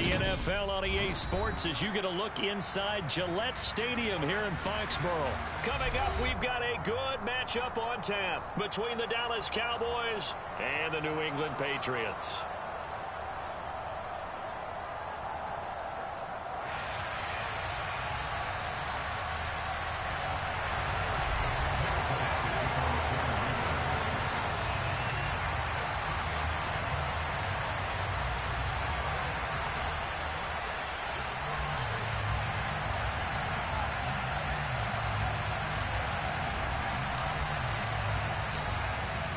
NFL on EA Sports as you get a look inside Gillette Stadium here in Foxborough. Coming up, we've got a good matchup on tap between the Dallas Cowboys and the New England Patriots.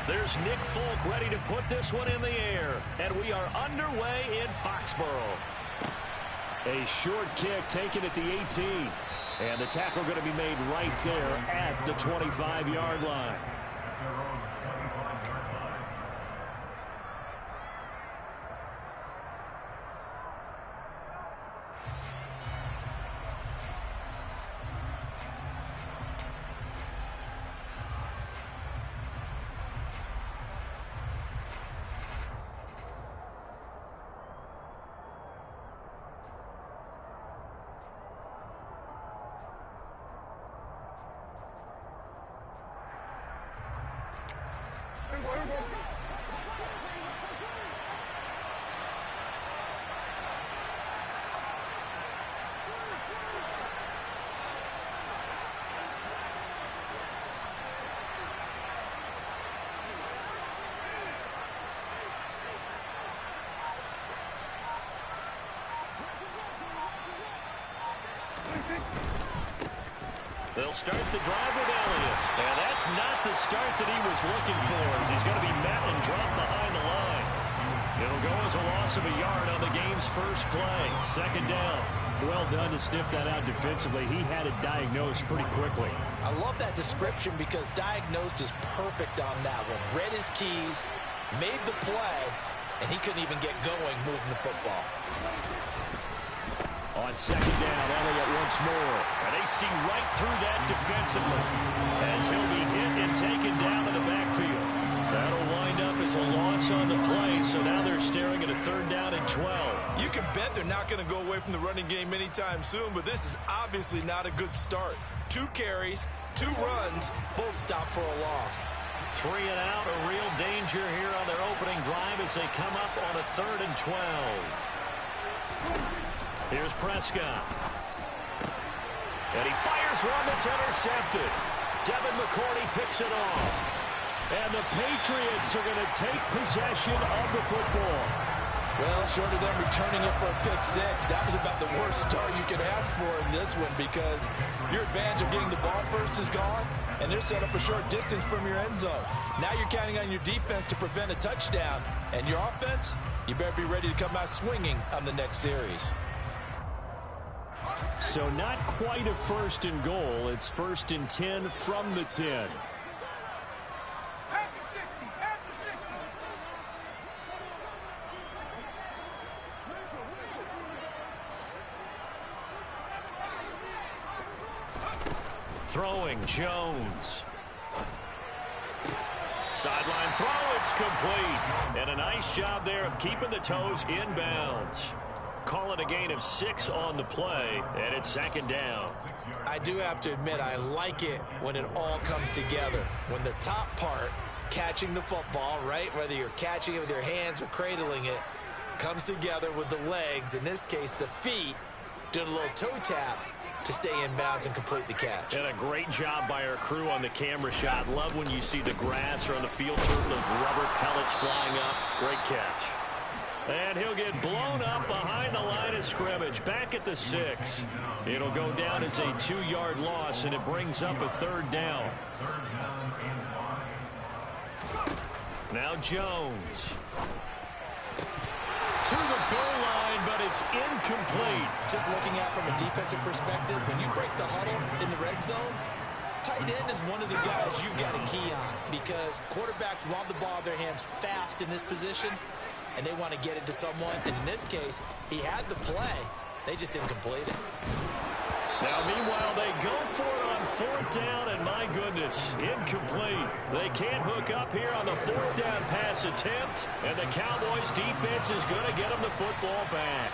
There's Nick Folk ready to put this one in the air. And we are underway in Foxborough. A short kick taken at the 18. And the tackle going to be made right there at the 25-yard line. They'll start the drive with Elliott. And that's not the start that he was looking for, as he's going to be met and dropped behind the line. It'll go as a loss of a yard on the game's first play. Second down. Well done to sniff that out defensively. He had it diagnosed pretty quickly. I love that description because diagnosed is perfect on that one. Read his keys, made the play, and he couldn't even get going moving the football. On second down, Elliott once more. And they see right through that defensively as he'll be hit and taken down in the backfield. That'll wind up as a loss on the play, so now they're staring at a third down and 12. You can bet they're not going to go away from the running game anytime soon, but this is obviously not a good start. 2 carries, 2 runs, both stop for a loss. 3 and out, a real danger here on their opening drive as they come up on a third and 12. Here's Prescott. And he fires one that's intercepted. Devin McCourty picks it off. And the Patriots are going to take possession of the football. Well, short of them returning it for a pick 6, that was about the worst start you could ask for in this one because your advantage of getting the ball first is gone, and they're set up a short distance from your end zone. Now you're counting on your defense to prevent a touchdown, and your offense, you better be ready to come out swinging on the next series. So not quite a first and goal. It's first and 10 from the 10. Throwing, Jones. Sideline throw, it's complete. And a nice job there of keeping the toes inbounds. Call it a gain of 6 on the play, and it's second down. I do have to admit, I like it when it all comes together. When the top part, catching the football, right, whether you're catching it with your hands or cradling it, comes together with the legs, in this case the feet, doing a little toe tap to stay in bounds and complete the catch. And a great job by our crew on the camera shot. Love when you see the grass or on the field turf, those rubber pellets flying up. Great catch. And he'll get blown up behind the line of scrimmage, back at the 6. It'll go down as a 2-yard loss, and it brings up a third down. Now Jones. To the goal line, but it's incomplete. Just looking at from a defensive perspective, when you break the huddle in the red zone, tight end is one of the guys you've got a key on because quarterbacks want the ball in their hands fast in this position, and they want to get it to someone. And in this case, he had the play. They just didn't complete it. Now, meanwhile, they go for it on 4th down, and my goodness, incomplete. They can't hook up here on the 4th down pass attempt, and the Cowboys defense is going to get them the football back.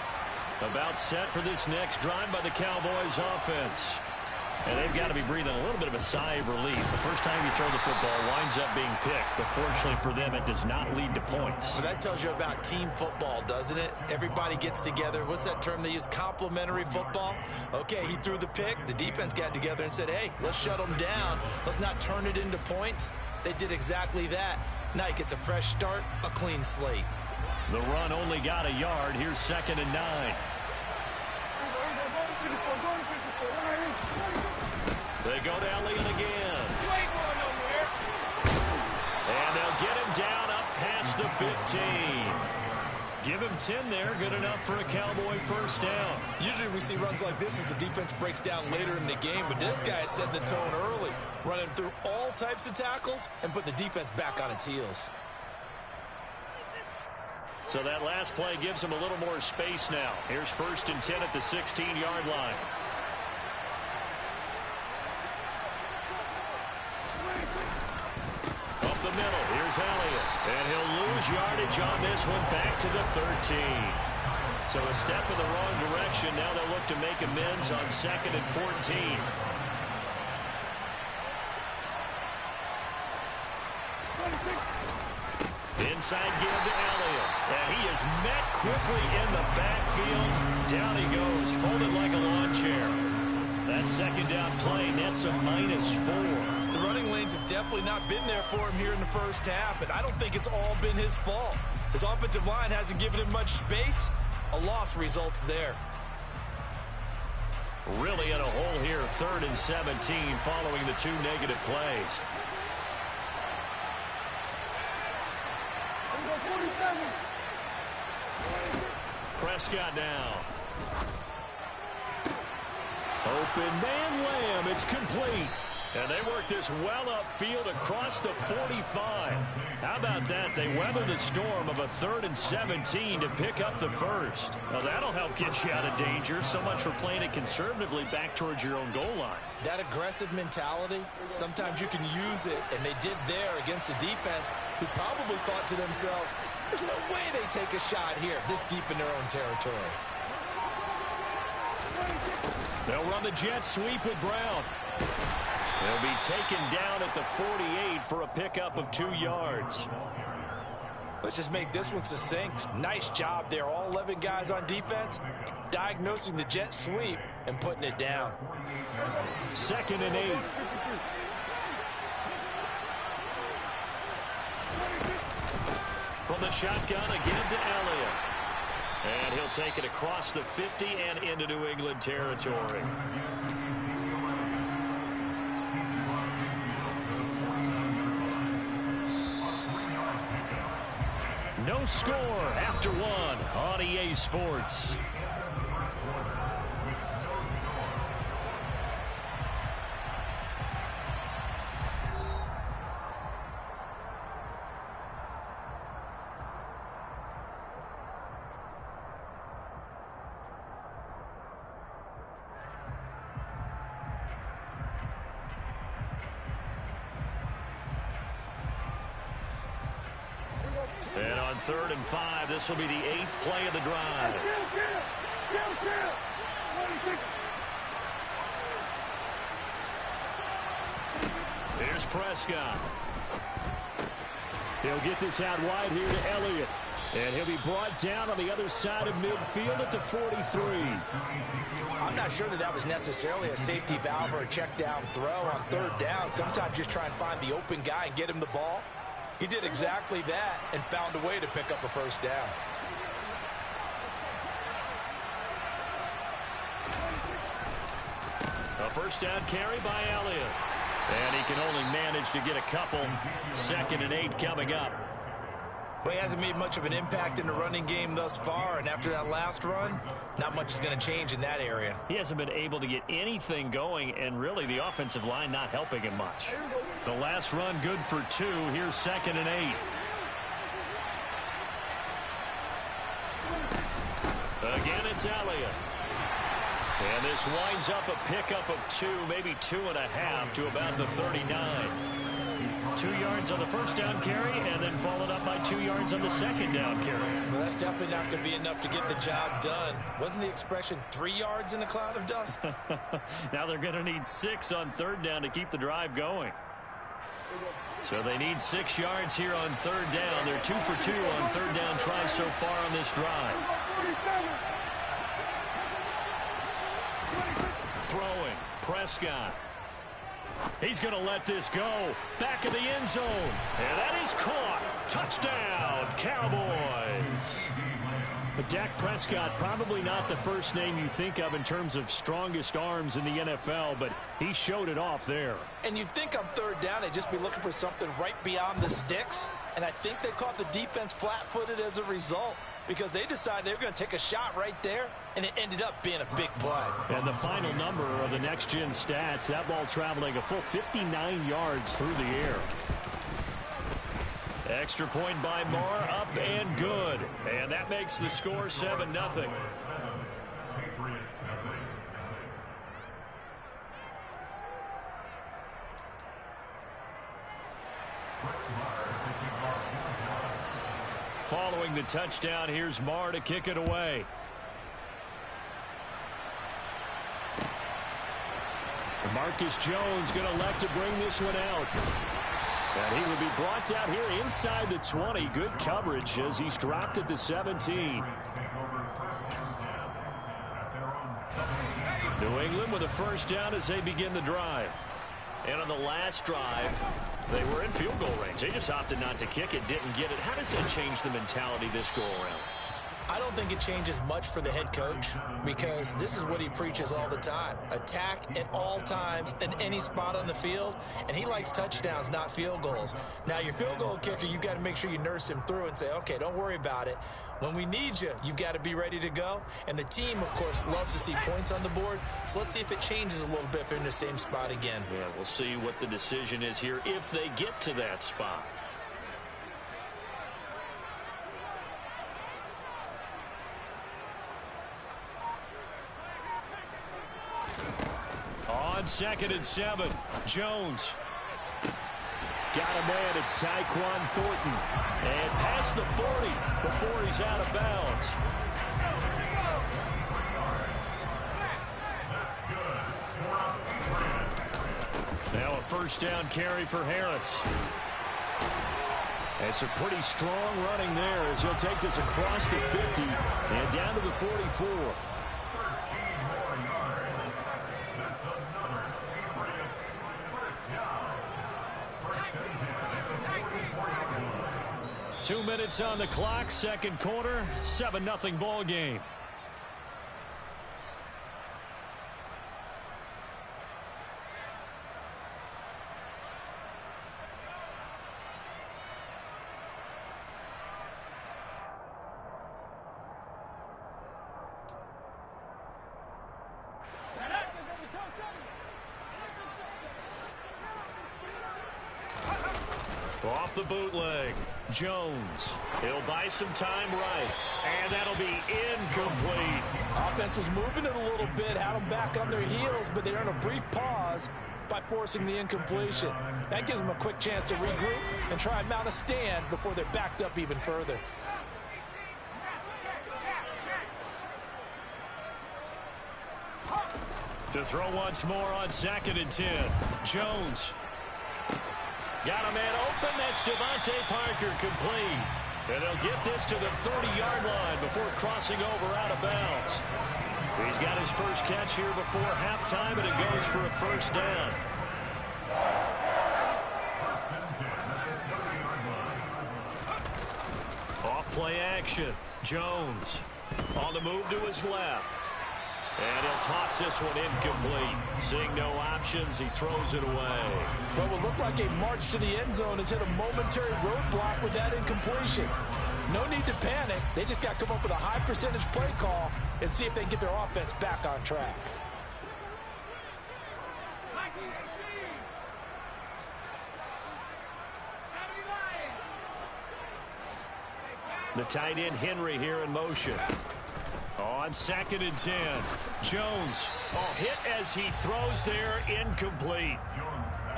About set for this next drive by the Cowboys offense. And they've got to be breathing a little bit of a sigh of relief. The first time you throw the football winds up being picked, but fortunately for them, it does not lead to points. Well, that tells you about team football, doesn't it? Everybody gets together. What's that term they use? Complementary football? Okay, he threw the pick. The defense got together and said, hey, let's shut them down. Let's not turn it into points. They did exactly that. Now he gets a fresh start, a clean slate. The run only got a yard. Here's 2nd and 9. They go to Elliott again. And they'll get him down up past the 15. Give him 10 there. Good enough for a Cowboy first down. Usually we see runs like this as the defense breaks down later in the game, but this guy is setting the tone early, running through all types of tackles and putting the defense back on its heels. So that last play gives him a little more space now. Here's 1st and 10 at the 16-yard line. Up the middle, here's Elliott. And he'll lose yardage on this one back to the 13. So a step in the wrong direction. Now they'll look to make amends on 2nd and 14. Inside give to Elliott. And he is met quickly in the backfield. Down he goes, folded like a lawn chair. That 2nd down play nets a -4. The running lanes have definitely not been there for him here in the first half, and I don't think it's all been his fault. His offensive line hasn't given him much space. A loss results there. Really in a hole here, 3rd and 17 following the 2 negative plays. Prescott now. Open man Lamb. It's complete. And they work this well upfield across the 45. How about that? They weather the storm of a 3rd and 17 to pick up the first. Now that'll help get you out of danger. So much for playing it conservatively back towards your own goal line. That aggressive mentality, sometimes you can use it, and they did there against a defense who probably thought to themselves, there's no way they take a shot here this deep in their own territory. They'll run the jet sweep with Brown. He'll be taken down at the 48 for a pickup of 2 yards. Let's just make this one succinct. Nice job there. All 11 guys on defense diagnosing the jet sweep and putting it down. 2nd and 8. From the shotgun again to Elliott. And he'll take it across the 50 and into New England territory. No score after 1 on EA Sports. And on 3rd and 5, this will be the 8th play of the drive. Here's Prescott. He'll get this out wide here to Elliott. And he'll be brought down on the other side of midfield at the 43. I'm not sure that was necessarily a safety valve or a check down throw on 3rd down. Sometimes just try and find the open guy and get him the ball. He did exactly that and found a way to pick up a first down. A first down carry by Elliott. And he can only manage to get a couple. 2nd and 8 coming up. Well, he hasn't made much of an impact in the running game thus far, and after that last run, not much is going to change in that area. He hasn't been able to get anything going, and really the offensive line not helping him much. The last run good for 2. Here's 2nd and 8. Again, it's Elliott. And this winds up a pickup of 2, maybe 2.5 to about the 39. 2 yards on the first down carry and then followed up by 2 yards on the second down carry. Well, that's definitely not going to be enough to get the job done. Wasn't the expression 3 yards in a cloud of dust? Now they're going to need 6 on third down to keep the drive going. So they need 6 yards here on third down. They're 2 for 2 on third down tries so far on this drive. Throwing, Prescott. He's going to let this go. Back of the end zone. And that is caught. Touchdown, Cowboys. But Dak Prescott, probably not the first name you think of in terms of strongest arms in the NFL, but he showed it off there. And you'd think on third down they'd just be looking for something right beyond the sticks. And I think they caught the defense flat-footed as a result, because they decided they were going to take a shot right there, and it ended up being a big play. And the final number of the next-gen stats, that ball traveling a full 59 yards through the air. Extra point by Moore, up and good. And that makes the score 7-0. Following the touchdown, here's Marr to kick it away. Marcus Jones going to elect to bring this one out. And he will be brought out here inside the 20. Good coverage as he's dropped at the 17. New England with a first down as they begin the drive. And on the last drive, they were in field goal range. They just opted not to kick it, didn't get it. How does that change the mentality this go around? I don't think it changes much for the head coach, because this is what he preaches all the time. Attack at all times in any spot on the field, and he likes touchdowns, not field goals. Now, your field goal kicker, you've got to make sure you nurse him through and say, okay, don't worry about it. When we need you, you've got to be ready to go. And the team, of course, loves to see points on the board. So let's see if it changes a little bit if they're in the same spot again. Yeah, we'll see what the decision is here if they get to that spot. On 2nd and 7, Jones. Got a man, it's Tyquan Thornton. And past the 40 before he's out of bounds. Now a first down carry for Harris. It's a pretty strong running there as he'll take this across the 50 and down to the 44. Two minutes on the clock, second quarter, 7-0 ball game. Off the bootleg, Jones. He'll buy some time right, and that'll be incomplete. Offense was moving it a little bit, had them back on their heels, but they earned a brief pause by forcing the incompletion. That gives them a quick chance to regroup and try and mount a stand before they're backed up even further. To throw once more on 2nd and 10. Jones. Got a man open. That's Devontae Parker complete. And they'll get this to the 30-yard line before crossing over out of bounds. He's got his first catch here before halftime, and it goes for a first down. Off play action. Jones on the move to his left. And he'll toss this one incomplete. Seeing no options, he throws it away. What will look like a march to the end zone has hit a momentary roadblock with that incompletion. No need to panic. They just got to come up with a high percentage play call and see if they can get their offense back on track. The tight end Henry here in motion. On 2nd and 10, Jones. Oh, hit as he throws there, incomplete.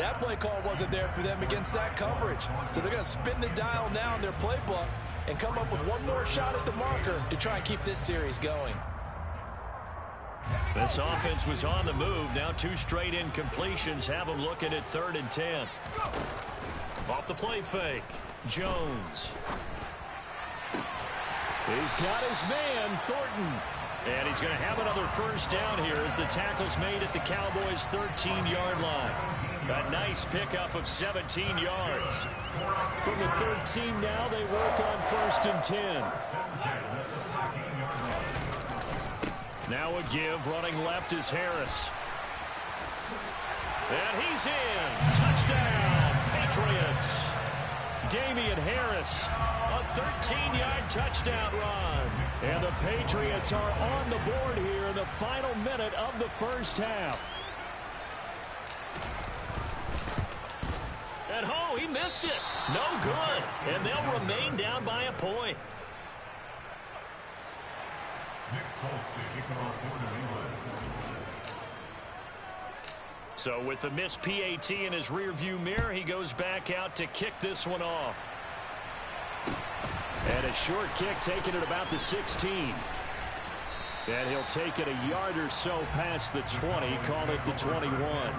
That play call wasn't there for them against that coverage. So they're going to spin the dial now in their playbook and come up with one more shot at the marker to try and keep this series going. This offense was on the move. Now 2 straight incompletions have them looking at 3rd and 10. Off the play fake, Jones. He's got his man, Thornton. And he's going to have another first down here as the tackle's made at the Cowboys' 13-yard line. A nice pickup of 17 yards. From the 13 now, they work on 1st and 10. Now a give, running left is Harris. And he's in. Touchdown, Patriots. Damian Harris, a 13-yard touchdown run. And the Patriots are on the board here in the final minute of the first half. And oh, he missed it. No good. And they'll remain down by a point. So with the missed PAT in his rearview mirror, he goes back out to kick this one off. And a short kick taken at about the 16. And he'll take it a yard or so past the 20, call it the 21.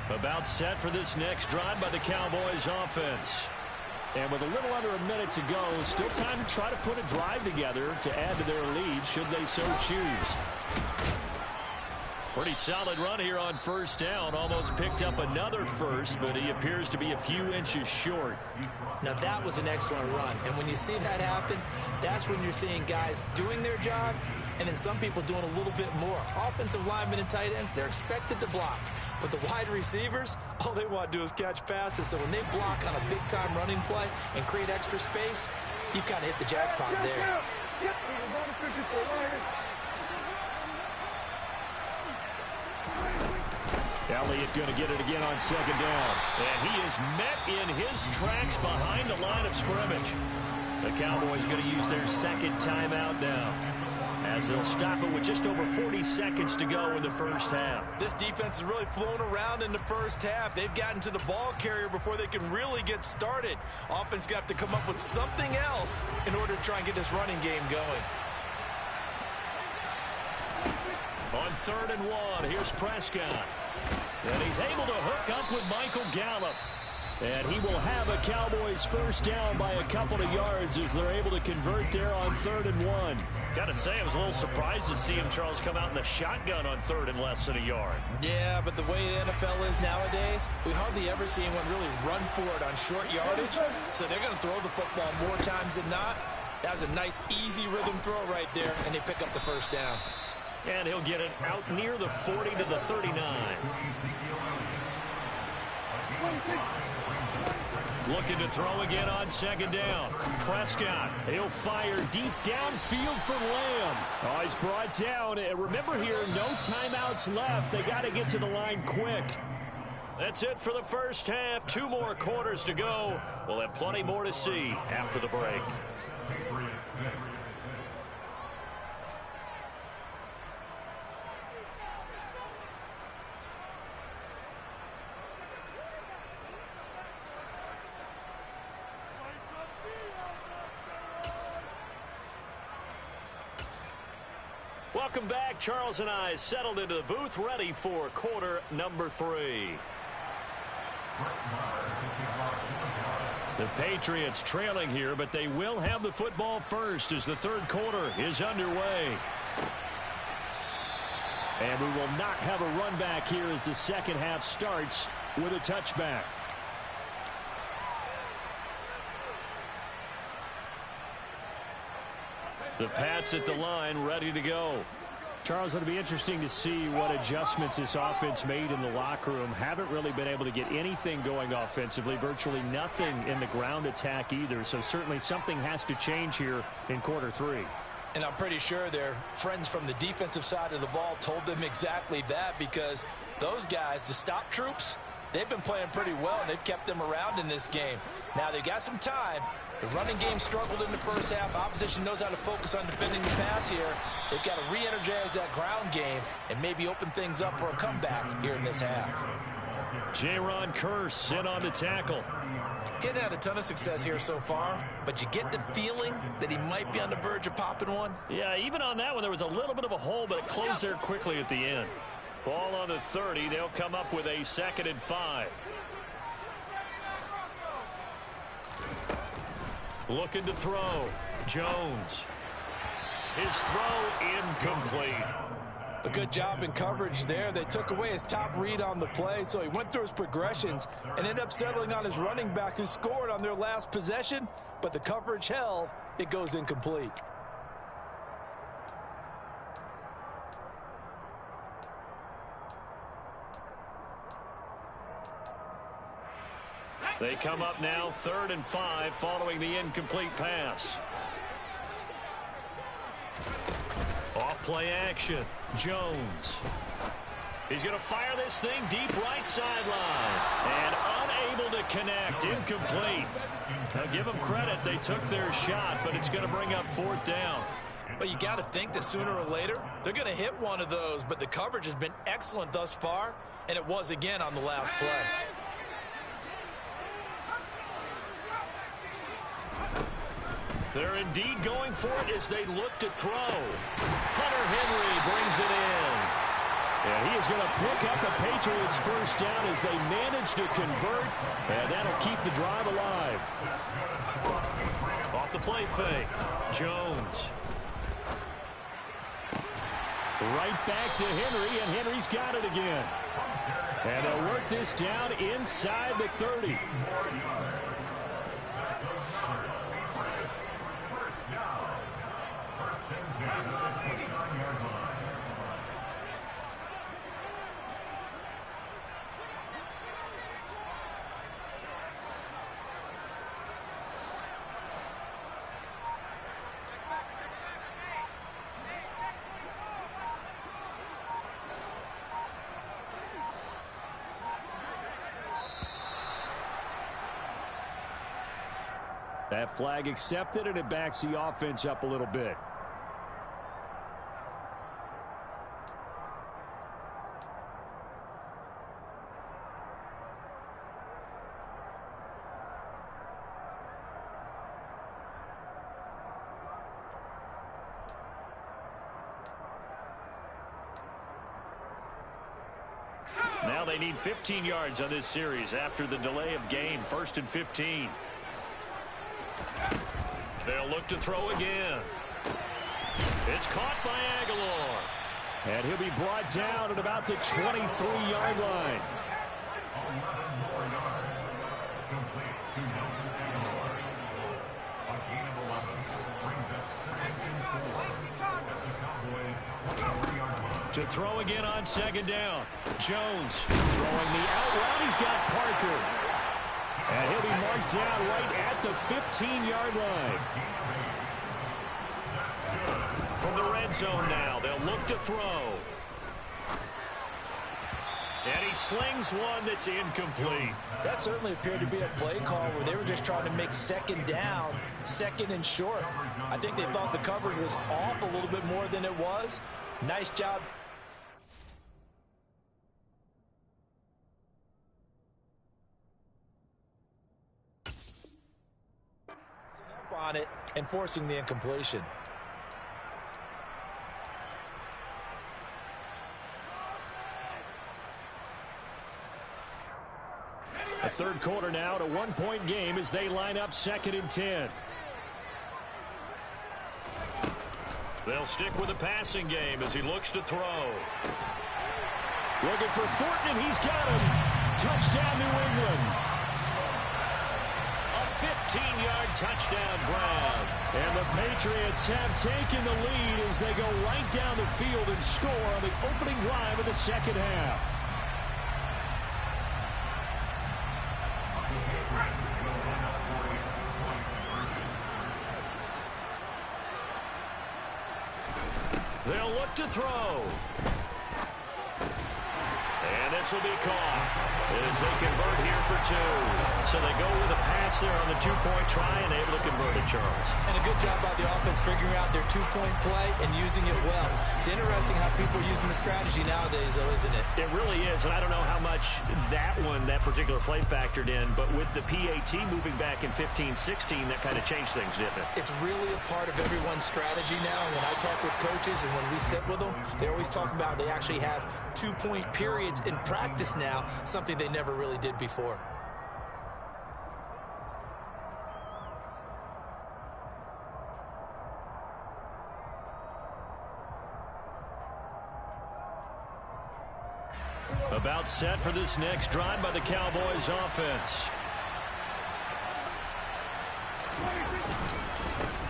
About set for this next drive by the Cowboys offense. And with a little under a minute to go, still time to try to put a drive together to add to their lead should they so choose. Pretty solid run here on first down. Almost picked up another first, but he appears to be a few inches short. Now that was an excellent run. And when you see that happen, that's when you're seeing guys doing their job and then some people doing a little bit more. Offensive linemen and tight ends, they're expected to block. But the wide receivers, all they want to do is catch passes. So when they block on a big-time running play and create extra space, you've kind of hit the jackpot there. Elliott going to get it again on 2nd down. And he is met in his tracks behind the line of scrimmage. The Cowboys going to use their 2nd timeout now, as they'll stop it with just over 40 seconds to go in the first half. This defense has really flown around in the first half. They've gotten to the ball carrier before they can really get started. Offense got to come up with something else in order to try and get this running game going. On 3rd and 1, here's Prescott. And he's able to hook up with Michael Gallup. And he will have a Cowboys first down by a couple of yards as they're able to convert there on 3rd and 1. Got to say, I was a little surprised to see him, Charles, come out in the shotgun on 3rd and less than a yard. Yeah, but the way the NFL is nowadays, we hardly ever see anyone really run for it on short yardage. So they're going to throw the football more times than not. That was a nice, easy rhythm throw right there, and they pick up the first down. And he'll get it out near the 40 to the 39. Looking to throw again on 2nd down. Prescott, he'll fire deep downfield for Lamb. Oh, he's brought down. And remember here, no timeouts left. They got to get to the line quick. That's it for the first half. 2 more quarters to go. We'll have plenty more to see after the break. Welcome back. Charles and I settled into the booth, ready for quarter number 3. The Patriots trailing here, but they will have the football first as the 3rd quarter is underway. And we will not have a run back here as the 2nd half starts with a touchback. The Pats at the line, ready to go. Charles, it'll be interesting to see what adjustments this offense made in the locker room. Haven't really been able to get anything going offensively, virtually nothing in the ground attack either. So certainly something has to change here in quarter 3. And I'm pretty sure their friends from the defensive side of the ball told them exactly that, because those guys, the stop troops, they've been playing pretty well. They've kept them around in this game. Now, they've got some time. The running game struggled in the first half. Opposition knows how to focus on defending the pass here. They've got to re-energize that ground game and maybe open things up for a comeback here in this half. J-Ron Curse in on the tackle. He hasn't had a ton of success here so far, but you get the feeling that he might be on the verge of popping one. Yeah, even on that one, there was a little bit of a hole, but it closed there quickly at the end. Ball on the 30. They'll come up with a 2nd and 5. Looking to throw. Jones. His throw incomplete. A good job in coverage there. They took away his top read on the play, so he went through his progressions and ended up settling on his running back who scored on their last possession, but the coverage held. It goes incomplete. They come up now 3rd and 5 following the incomplete pass. Off play action. Jones. He's going to fire this thing deep right sideline. And unable to connect. Incomplete. Now give them credit. They took their shot, but it's going to bring up 4th down. But you got to think that sooner or later, they're going to hit one of those. But the coverage has been excellent thus far, and it was again on the last play. They're indeed going for it as they look to throw. Hunter Henry brings it in. And he is going to pick up the Patriots' 1st down as they manage to convert. And that'll keep the drive alive. Off the play fake. Jones. Right back to Henry, and Henry's got it again. And they'll work this down inside the 30. That flag accepted, and it backs the offense up a little bit. Now they need 15 yards on this series after the delay of game. 1st and 15. They'll look to throw again. It's caught by Aguilar. And he'll be brought down at about the 23-yard line. To throw again on 2nd down. Jones throwing the out route. He's got Parker. And he'll be marked down right at the 15-yard line. From the red zone now, they'll look to throw. And he slings one that's incomplete. That certainly appeared to be a play call where they were just trying to make 2nd down, 2nd and short. I think they thought the coverage was off a little bit more than it was. Nice job. On it and forcing the incompletion. A 3rd quarter now, at a 1-point game as they line up 2nd and 10. They'll stick with the passing game as he looks to throw. Looking for Thornton, and he's got him. Touchdown, New England. 15-yard touchdown grab. And the Patriots have taken the lead as they go right down the field and score on the opening drive of the 2nd half. They'll look to throw. And this This will be caught as they convert here for 2. So they go with a pass there on the 2-point try and able to convert it, Charles. And a good job by the offense figuring out their 2-point play and using it well. It's interesting how people are using the strategy nowadays, though, isn't it? It really is, and I don't know how much that particular play factored in, but with the PAT moving back in 15-16, that kind of changed things, didn't it? It's really a part of everyone's strategy now. When I talk with coaches and when we sit with them, they always talk about they actually have 2-point periods in practice now, something they never really did before. About set for this next drive by the Cowboys offense.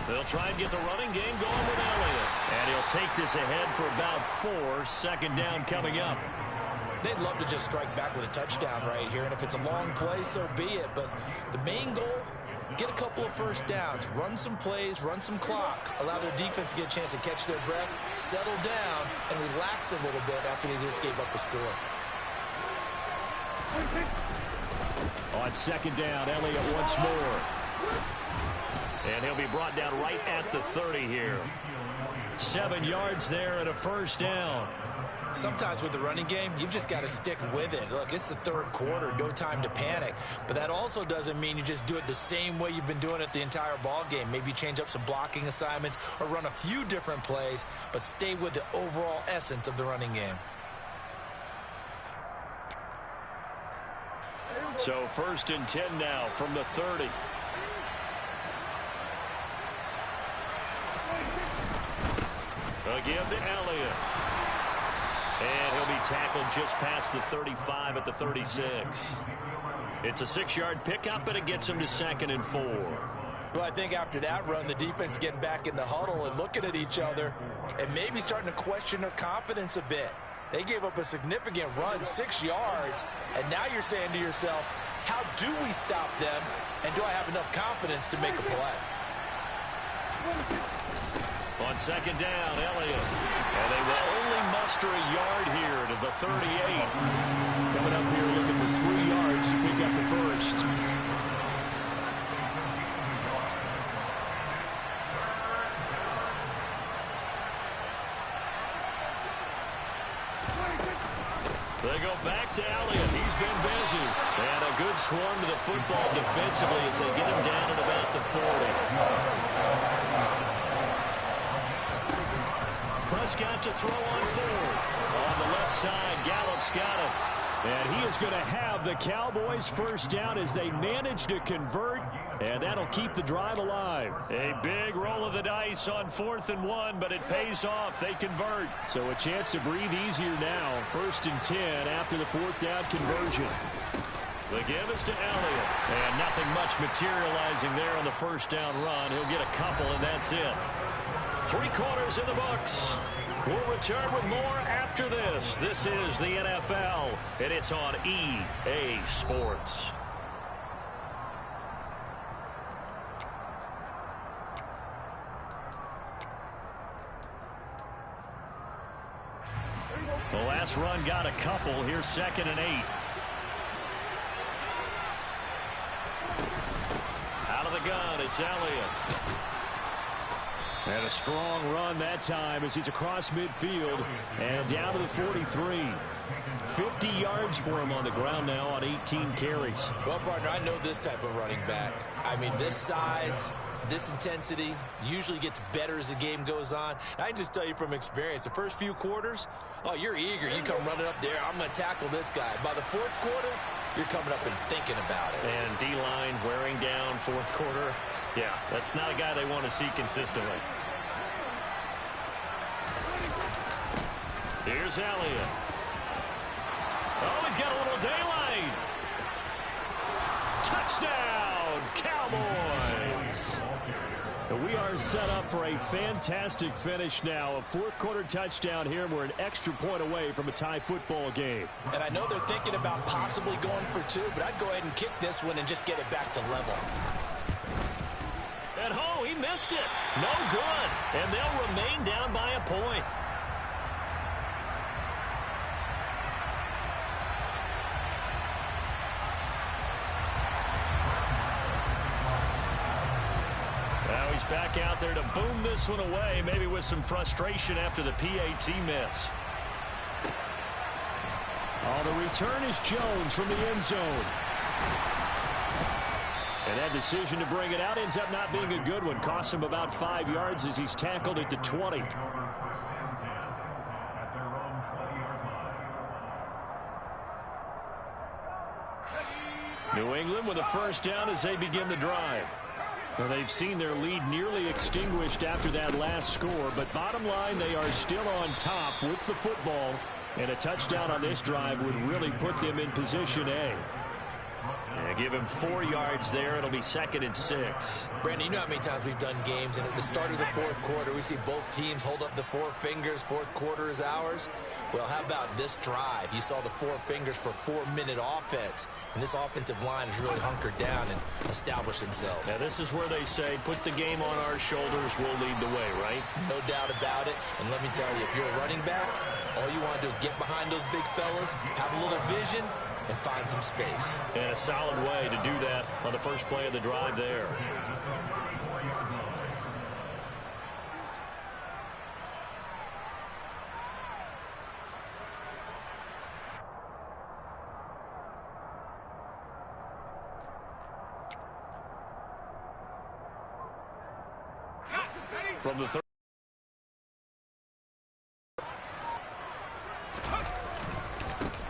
They'll try and get the running game going with Elliott. And he'll take this ahead for about 4. Second down coming up. They'd love to just strike back with a touchdown right here. And if it's a long play, so be it. But the main goal, get a couple of first downs, run some plays, run some clock, allow their defense to get a chance to catch their breath, settle down, and relax a little bit after they just gave up a score. On second down, Elliott once more. And he'll be brought down right at the 30 here. 7 yards there and a first down. Sometimes with the running game, you've just got to stick with it. Look, it's the third quarter, no time to panic. But that also doesn't mean you just do it the same way you've been doing it the entire ball game. Maybe change up some blocking assignments or run a few different plays, but stay with the overall essence of the running game. So 1st and 10 now from the 30. Again to Elliott. And he'll be tackled just past the 35 at the 36. It's a 6-yard pickup, and it gets him to 2nd and 4. Well, I think after that run, the defense getting back in the huddle and looking at each other and maybe starting to question their confidence a bit. They gave up a significant run, 6 yards, and now you're saying to yourself, how do we stop them, and do I have enough confidence to make a play? On second down, Elliott. And they will only muster a yard here to the 38. Coming up here looking for 3 yards to pick up the first. They go back to Elliott. He's been busy. And a good swarm to the football defensively as they get him down at about the 40. Prescott to throw on 4th. On the left side, Gallup's got it. And he is going to have the Cowboys first down as they manage to convert. And that'll keep the drive alive. A big roll of the dice on 4th and 1, but it pays off. They convert. So a chance to breathe easier now. 1st and 10 after the 4th down conversion. The give is to Elliott. And nothing much materializing there on the first down run. He'll get a couple, and that's it. 3 quarters in the books. We'll return with more after this. This is the NFL, and it's on EA Sports. The last run got a couple. Here's 2nd and 8. Out of the gun, it's Elliott. And a strong run that time as he's across midfield and down to the 43. 50 yards for him on the ground now on 18 carries. Well, partner, I know this type of running back. I mean, this size, this intensity usually gets better as the game goes on. I can just tell you from experience, the first few quarters, oh, you're eager. You come running up there, I'm going to tackle this guy. By the 4th quarter, you're coming up and thinking about it. And D-line wearing down 4th quarter. Yeah, that's not a guy they want to see consistently. Here's Elliott. Oh, he's got a little daylight. Touchdown, Cowboys. We are set up for a fantastic finish now. A 4th quarter touchdown here, and we're an extra point away from a tie football game. And I know they're thinking about possibly going for 2, but I'd go ahead and kick this one and just get it back to level. And oh, he missed it. No good. And they'll remain down by a point. Now he's back out there to boom this one away, maybe with some frustration after the PAT miss. The return is Jones from the end zone. And that decision to bring it out ends up not being a good one. Costs him about 5 yards as he's tackled at the 20. New England with a first down as they begin the drive. Well, they've seen their lead nearly extinguished after that last score, but bottom line, they are still on top with the football, and a touchdown on this drive would really put them in position A. And give him 4 yards there. It'll be 2nd and 6. Brandon, you know how many times we've done games, and at the start of the fourth quarter, we see both teams hold up the 4 fingers. Fourth quarter is ours. Well, how about this drive? You saw the 4 fingers for 4-minute offense, and this offensive line has really hunkered down and established themselves. Now, this is where they say, put the game on our shoulders, we'll lead the way, right? No doubt about it. And let me tell you, if you're a running back, all you want to do is get behind those big fellas, have a little vision, and find some space. And a solid way to do that on the first play of the drive there. From the third.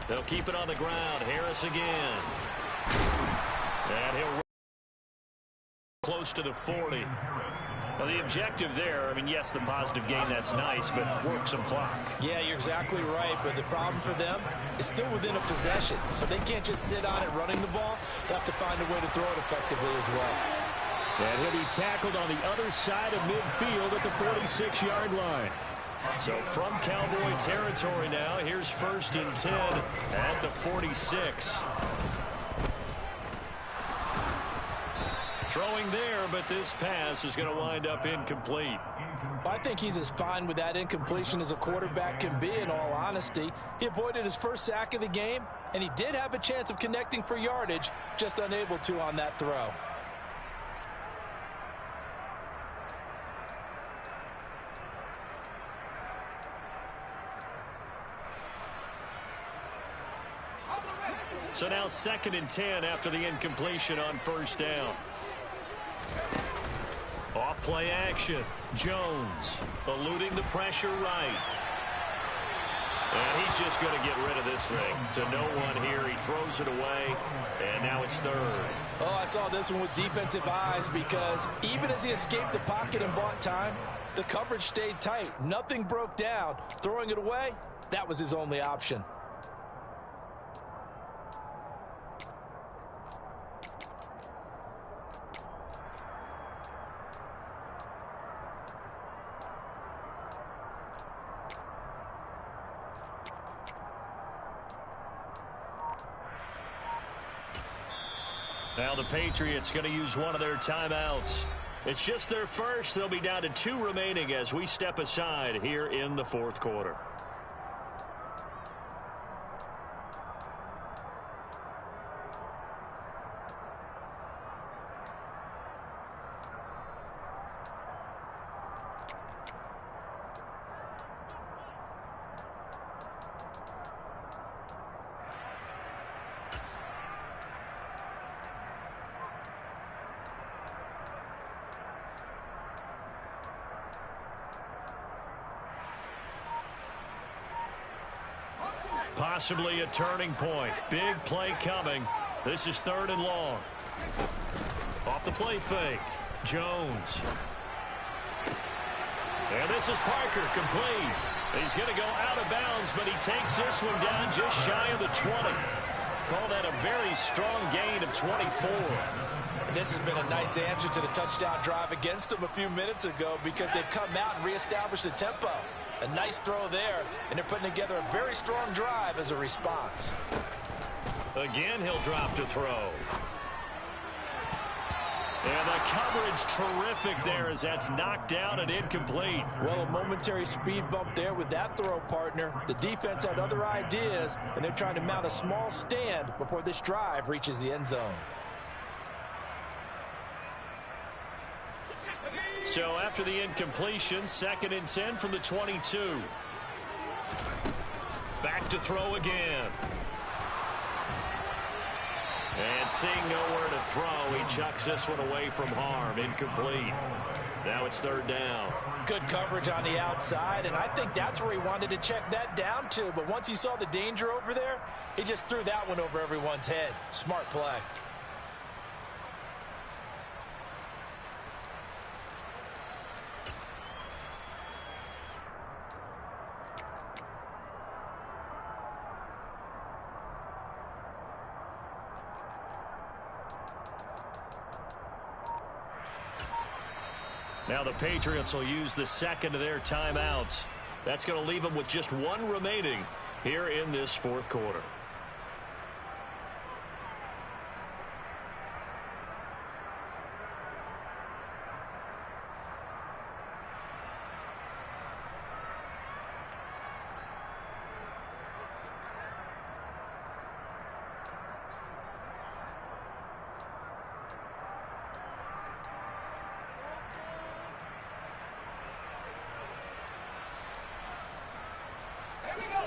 They'll keep it on the ground. Harris again. And he'll run close to the 40. Well, the objective there, I mean, yes, the positive gain, that's nice, but work some clock. Yeah, you're exactly right, but the problem for them is still within a possession, so they can't just sit on it running the ball. They'll have to find a way to throw it effectively as well. And he'll be tackled on the other side of midfield at the 46-yard line. So from Cowboy territory now, here's 1st and 10 at the 46. Throwing there, but this pass is going to wind up incomplete. I think he's as fine with that incompletion as a quarterback can be, in all honesty. He avoided his first sack of the game, and he did have a chance of connecting for yardage, just unable to on that throw. So now 2nd and 10 after the incompletion on 1st down. Off play action. Jones eluding the pressure right. And he's just going to get rid of this thing to no one here. He throws it away, and now it's 3rd. Oh, I saw this one with defensive eyes because even as he escaped the pocket and bought time, the coverage stayed tight. Nothing broke down. Throwing it away, that was his only option. Now the Patriots going to use one of their timeouts. It's just their first. They'll be down to 2 remaining as we step aside here in the 4th quarter. Possibly a turning point. Big play coming. This is 3rd and long. Off the play fake. Jones. And this is Parker, complete. He's going to go out of bounds, but he takes this one down just shy of the 20. Call that a very strong gain of 24. And this has been a nice answer to the touchdown drive against them a few minutes ago because they've come out and reestablished the tempo. A nice throw there, and they're putting together a very strong drive as a response. Again, he'll drop to throw. And the coverage terrific there as that's knocked down and incomplete. Well, a momentary speed bump there with that throw, partner. The defense had other ideas, and they're trying to mount a small stand before this drive reaches the end zone. So after the incompletion, 2nd and 10 from the 22. Back to throw again. And seeing nowhere to throw, he chucks this one away from harm. Incomplete. Now it's 3rd down. Good coverage on the outside, and I think that's where he wanted to check that down to. But once he saw the danger over there, he just threw that one over everyone's head. Smart play. Now the Patriots will use the 2nd of their timeouts. That's going to leave them with just 1 remaining here in this 4th quarter.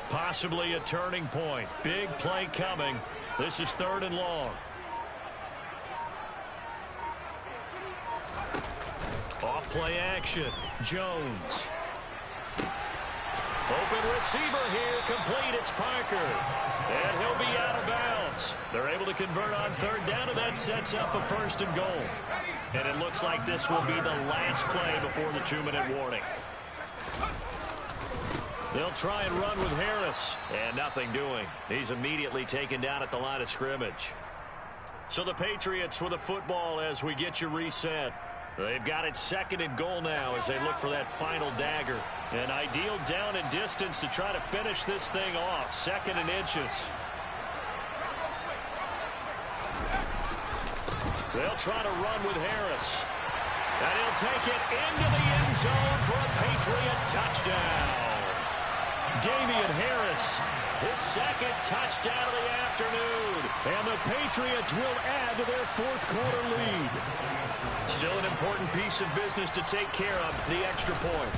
Possibly a turning point. Big play coming. This is 3rd and long. Off play action. Jones. Open receiver here. Complete. It's Parker. And he'll be out of bounds. They're able to convert on 3rd down, and that sets up a 1st and goal. And it looks like this will be the last play before the 2-minute warning. They'll try and run with Harris, and nothing doing. He's immediately taken down at the line of scrimmage. So the Patriots with a football as we get you reset. They've got it 2nd and goal now as they look for that final dagger. An ideal down and distance to try to finish this thing off. 2nd and inches. They'll try to run with Harris. And he'll take it into the end zone for a Patriot touchdown. Damian Harris, his 2nd touchdown of the afternoon. And the Patriots will add to their 4th quarter lead. Still an important piece of business to take care of, the extra point.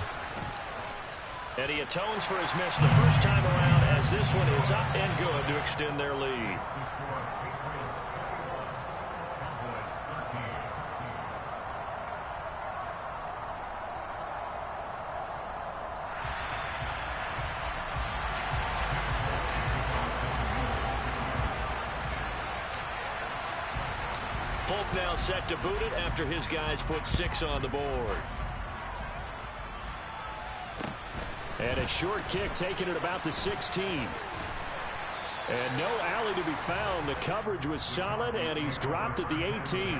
And he atones for his miss the first time around as this one is up and good to extend their lead. Folk now set to boot it after his guys put 6 on the board. And a short kick taken at about the 16. And no alley to be found. The coverage was solid, and he's dropped at the 18.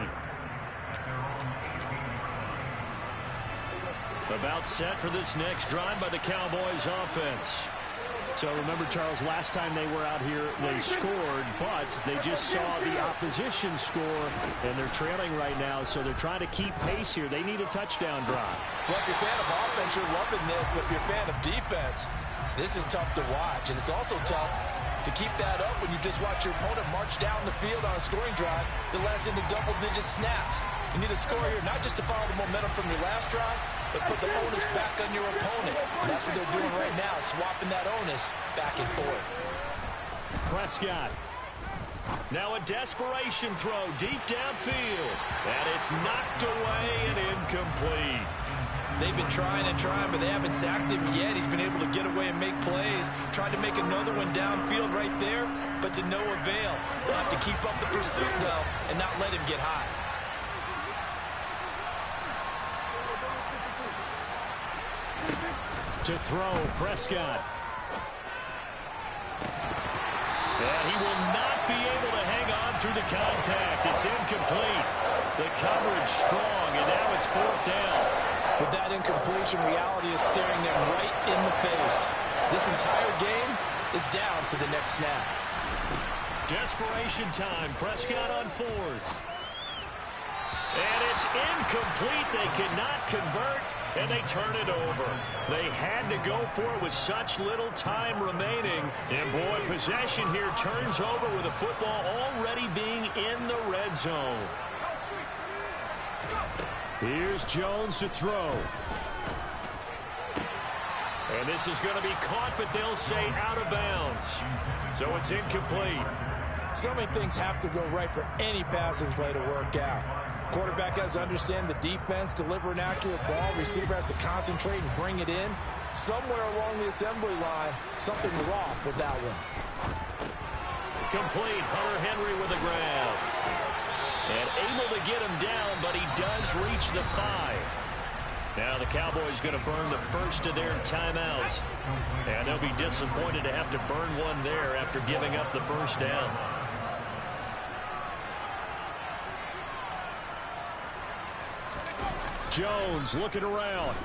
About set for this next drive by the Cowboys offense. So remember, Charles, last time they were out here, they scored, but they just saw the opposition score, and they're trailing right now, so they're trying to keep pace here. They need a touchdown drive. Well, if you're a fan of offense, you're loving this, but if you're a fan of defense, this is tough to watch, and it's also tough to keep that up when you just watch your opponent march down the field on a scoring drive that lasts into double-digit snaps. You need a score here, not just to follow the momentum from your last drive, but put the onus back on your opponent. And that's what they're doing right now, swapping that onus back and forth. Prescott. Now a desperation throw deep downfield. And it's knocked away and incomplete. They've been trying and trying, but they haven't sacked him yet. He's been able to get away and make plays. Tried to make another one downfield right there, but to no avail. They'll have to keep up the pursuit, though, and not let him get high. To throw, Prescott. And he will not be able to hang on through the contact. It's incomplete. The coverage strong, and now it's 4th down. With that incompletion, reality is staring them right in the face. This entire game is down to the next snap. Desperation time. Prescott on 4th. And it's incomplete. They cannot convert, and they turn it over. They had to go for it with such little time remaining. And, boy, possession here turns over with the football already being in the red zone. Here's Jones to throw. And this is going to be caught, but they'll say out of bounds. So it's incomplete. So many things have to go right for any passing play to work out. Quarterback has to understand the defense, deliver an accurate ball. Receiver has to concentrate and bring it in. Somewhere along the assembly line, something was off with that one. Complete. Hunter Henry with a grab. And able to get him down, but he does reach the 5. Now the Cowboys going to burn the first of their timeouts. And they'll be disappointed to have to burn one there after giving up the first down. Jones looking around.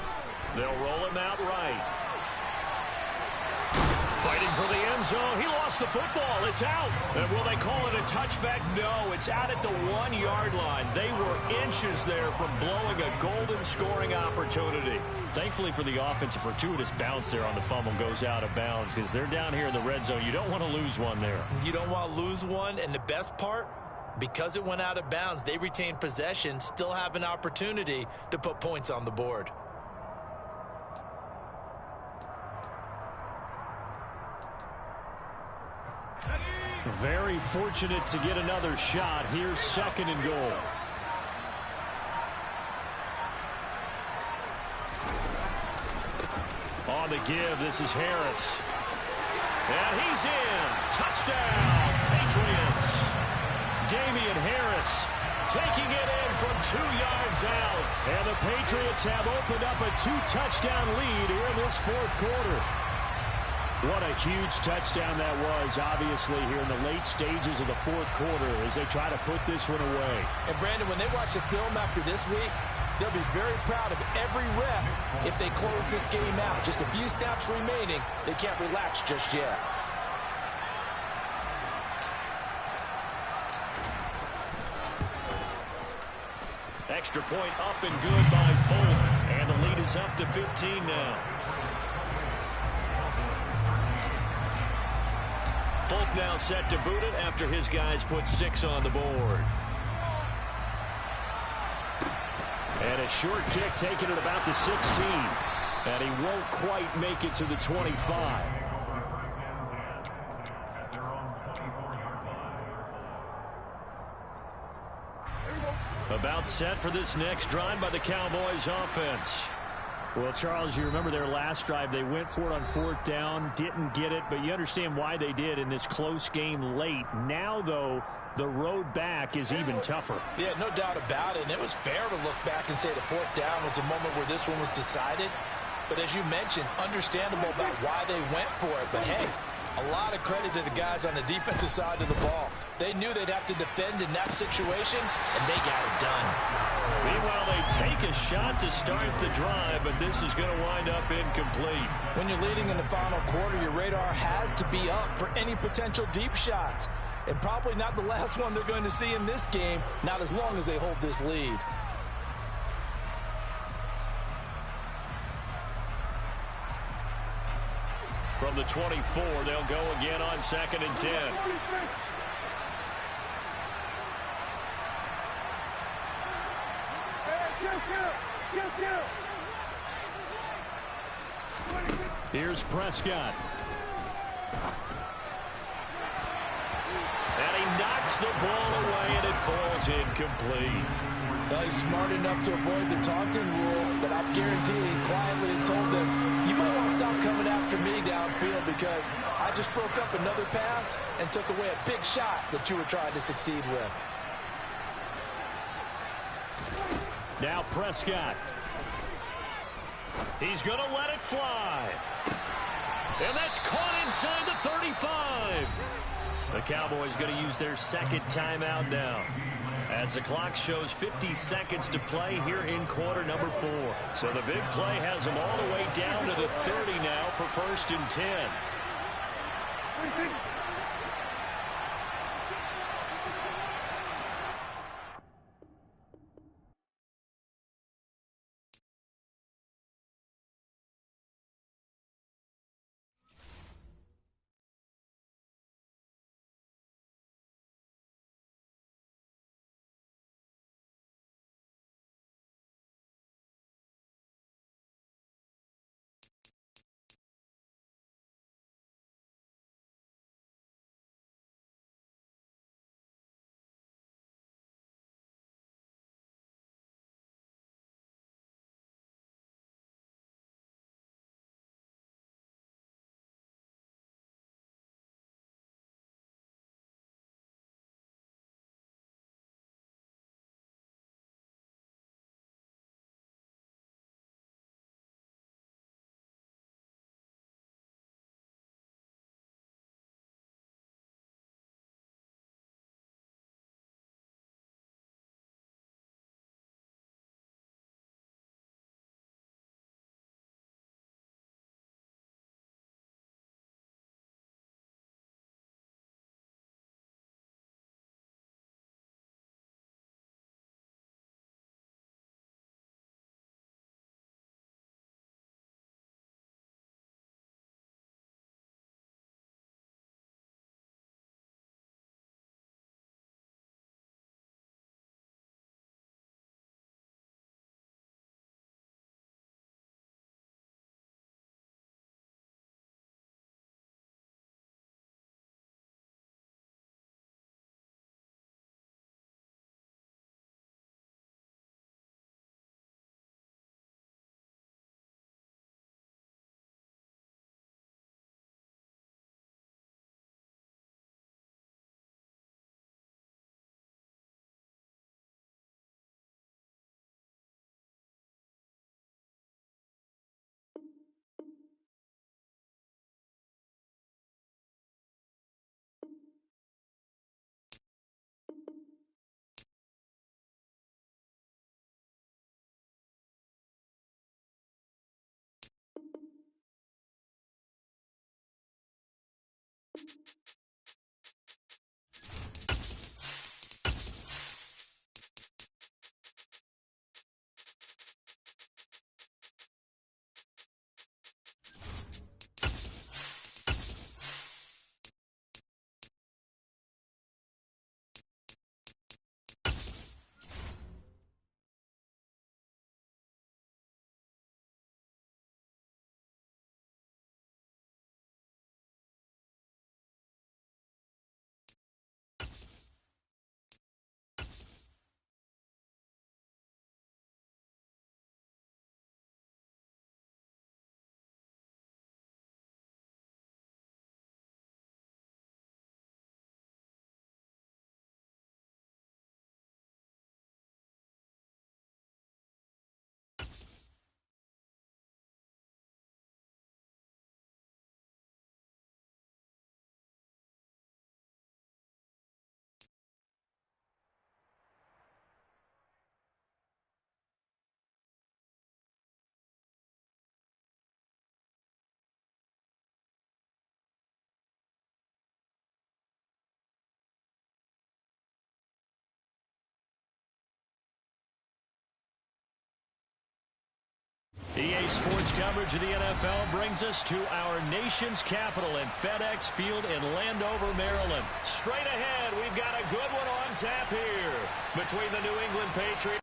They'll roll him out right. Fighting for the end zone. He lost the football. It's out. And will they call it a touchback? No, it's out at the 1-yard line. They were inches there from blowing a golden scoring opportunity. Thankfully for the offense, a fortuitous bounce there on the fumble goes out of bounds because they're down here in the red zone. You don't want to lose one there. You don't want to lose one, and the best part, because it went out of bounds, they retained possession, still have an opportunity to put points on the board. Very fortunate to get another shot. Here's 2nd and goal. On the give, this is Harris. And he's in. Touchdown, Patriots. Damian Harris taking it in from 2 yards out. And the Patriots have opened up a 2-touchdown lead here in this 4th quarter. What a huge touchdown that was, obviously, here in the late stages of the 4th quarter as they try to put this one away. And, Brandon, when they watch the film after this week, they'll be very proud of every rep if they close this game out. Just a few snaps remaining. They can't relax just yet. Extra point up and good by Folk. And the lead is up to 15 now. Folk now set to boot it after his guys put 6 on the board. And a short kick taken at about the 16. And he won't quite make it to the 25. About set for this next drive by the Cowboys offense. Well, Charles, you remember their last drive. They went for it on 4th down, didn't get it, but you understand why they did in this close game late. Now, though, the road back is even tougher. Yeah, no doubt about it. And it was fair to look back and say the 4th down was the moment where this one was decided. But as you mentioned, understandable about why they went for it. But, hey, a lot of credit to the guys on the defensive side of the ball. They knew they'd have to defend in that situation, and they got it done. Meanwhile, they take a shot to start the drive, but this is going to wind up incomplete. When you're leading in the final quarter, your radar has to be up for any potential deep shots. And probably not the last one they're going to see in this game, not as long as they hold this lead. From the 24, they'll go again on 2nd and 10. Here's Prescott. And he knocks the ball away, and it falls incomplete. Well, he's smart enough to avoid the taunting rule, but I'm guaranteeing he quietly has told them, you might want to stop coming after me downfield because I just broke up another pass and took away a big shot that you were trying to succeed with. Now Prescott. He's going to let it fly. And that's caught inside the 35. The Cowboys going to use their 2nd timeout now, as the clock shows 50 seconds to play here in quarter number 4. So the big play has them all the way down to the 30 now for 1st and 10. EA Sports coverage of the NFL brings us to our nation's capital at FedEx Field in Landover, Maryland. Straight ahead, we've got a good one on tap here between the New England Patriots.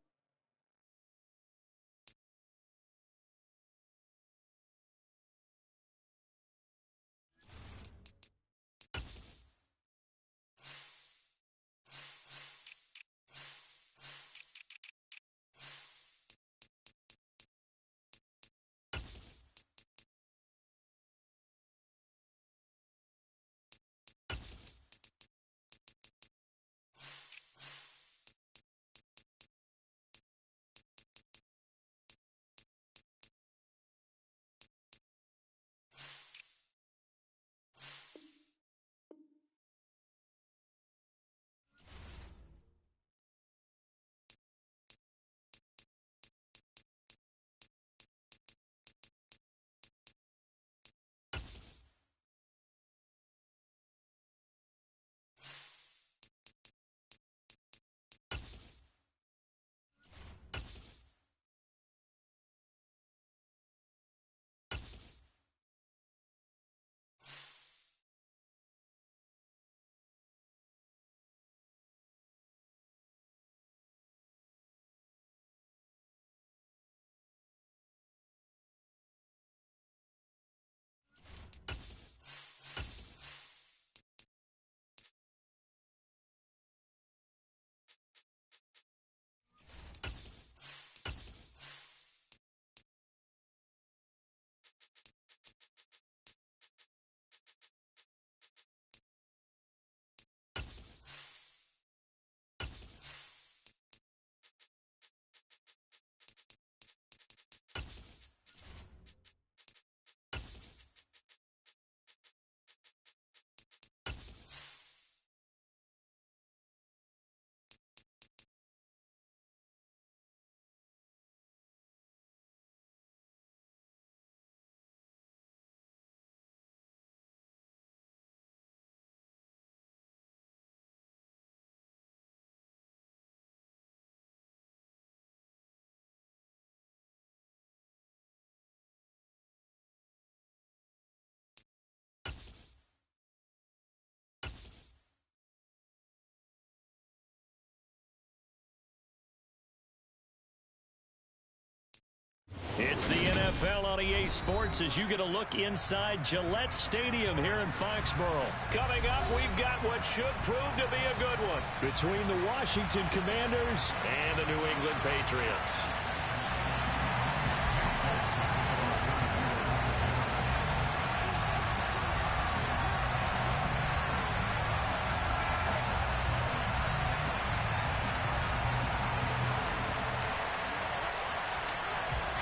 It's the NFL on EA Sports as you get a look inside Gillette Stadium here in Foxborough. Coming up, we've got what should prove to be a good one between the Washington Commanders and the New England Patriots.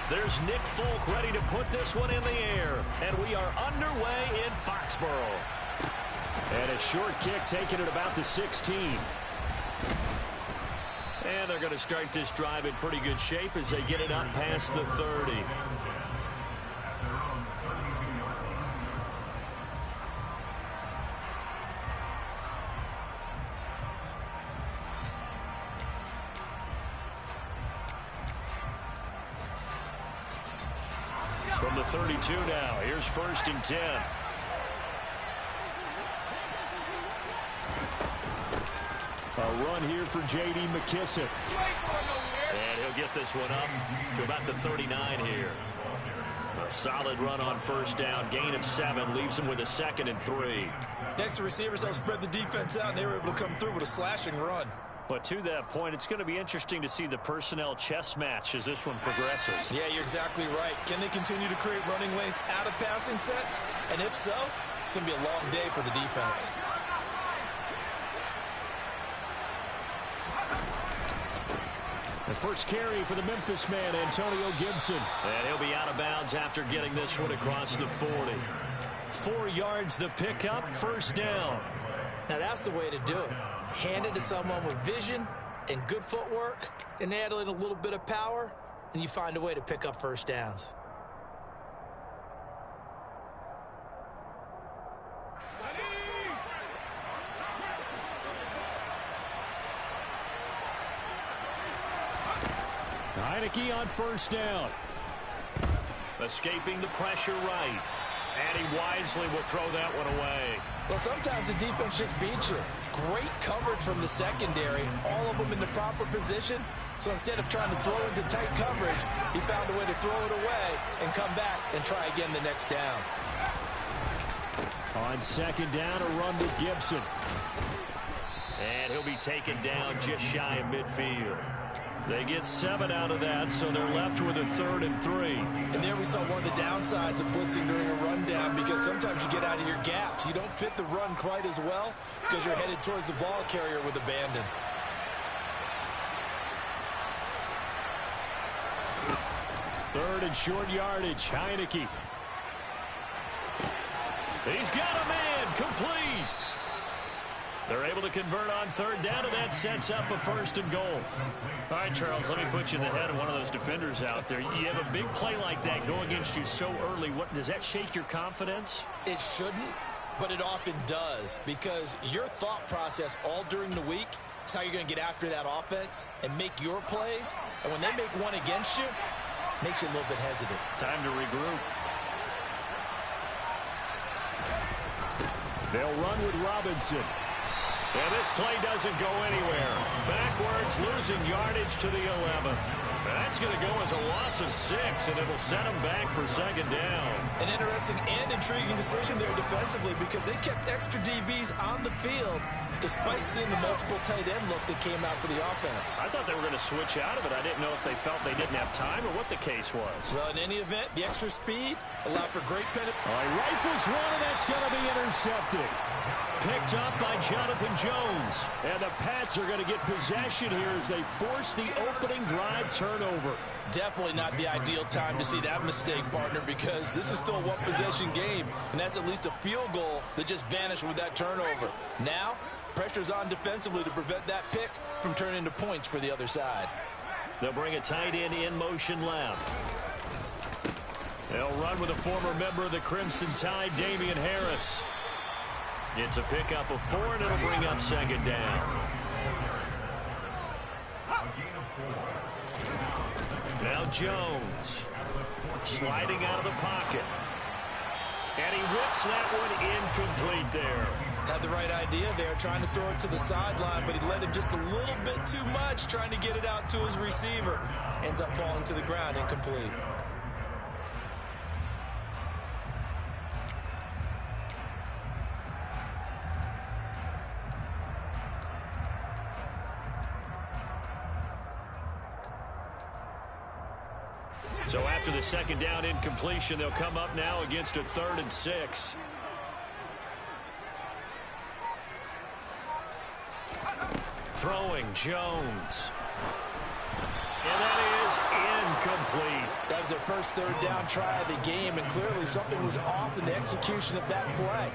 There's Nick Folk ready to put this one in the air. And we are underway in Foxborough. And a short kick taken at about the 16. And they're going to start this drive in pretty good shape as they get it up past the 30. From the 32 now, here's 1st and 10. A run here for J.D. McKissick. And he'll get this one up to about the 39 here. A solid run on 1st down. Gain of 7 leaves him with a 2nd and 3. Next, the receivers help spread the defense out, and they were able to come through with a slashing run. But to that point, it's going to be interesting to see the personnel chess match as this one progresses. Yeah, you're exactly right. Can they continue to create running lanes out of passing sets? And if so, it's going to be a long day for the defense. The first carry for the Memphis man, Antonio Gibson. And he'll be out of bounds after getting this one across the 40. 4 yards the pickup, 1st down. Now that's the way to do it. Hand it to someone with vision and good footwork and add in a little bit of power, and you find a way to pick up 1st downs. Heineke on 1st down. Escaping the pressure right. And he wisely will throw that one away. Well, sometimes the defense just beats you. Great coverage from the secondary. All of them in the proper position. So instead of trying to throw into tight coverage, he found a way to throw it away and come back and try again the next down. On 2nd down, a run with Gibson. And he'll be taken down just shy of midfield. They get 7 out of that, so they're left with a 3rd and 3. And there we saw one of the downsides of blitzing during a rundown, because sometimes you get out of your gaps. You don't fit the run quite as well because you're headed towards the ball carrier with abandon. Third and short yardage, Heineke. He's got a man, complete. They're able to convert on 3rd down, and that sets up a 1st and goal. All right, Charles, let me put you in the head of one of those defenders out there. You have a big play like that go against you so early. What does that shake your confidence? It shouldn't, but it often does, because your thought process all during the week is how you're going to get after that offense and make your plays. And when they make one against you, it makes you a little bit hesitant. Time to regroup. They'll run with Robinson. And this play doesn't go anywhere. Backwards, losing yardage to the 11. That's going to go as a loss of 6, and it'll set them back for 2nd down. An interesting and intriguing decision there defensively, because they kept extra DBs on the field despite seeing the multiple tight end look that came out for the offense. I thought they were going to switch out of it. I didn't know if they felt they didn't have time or what the case was. Well, in any event, the extra speed allowed for great penetration. All right, rifles one, and that's going to be intercepted. Picked up by Jonathan Jones. And the Pats are going to get possession here as they force the opening drive turnover. Definitely not the ideal time to see that mistake, partner, because this is still a one-possession game, and that's at least a field goal that just vanished with that turnover. Now, pressure's on defensively to prevent that pick from turning into points for the other side. They'll bring a tight end in motion left. They'll run with a former member of the Crimson Tide, Damian Harris. It's a pickup of 4, and it'll bring up 2nd down. Now Jones sliding out of the pocket. And he whips that one incomplete there. Had the right idea there, trying to throw it to the sideline, but he let him just a little bit too much, trying to get it out to his receiver. Ends up falling to the ground, incomplete. So after the 2nd down incompletion, they'll come up now against a 3rd and 6. Throwing Jones. And that is incomplete. That was their first 3rd down try of the game, and clearly something was off in the execution of that play.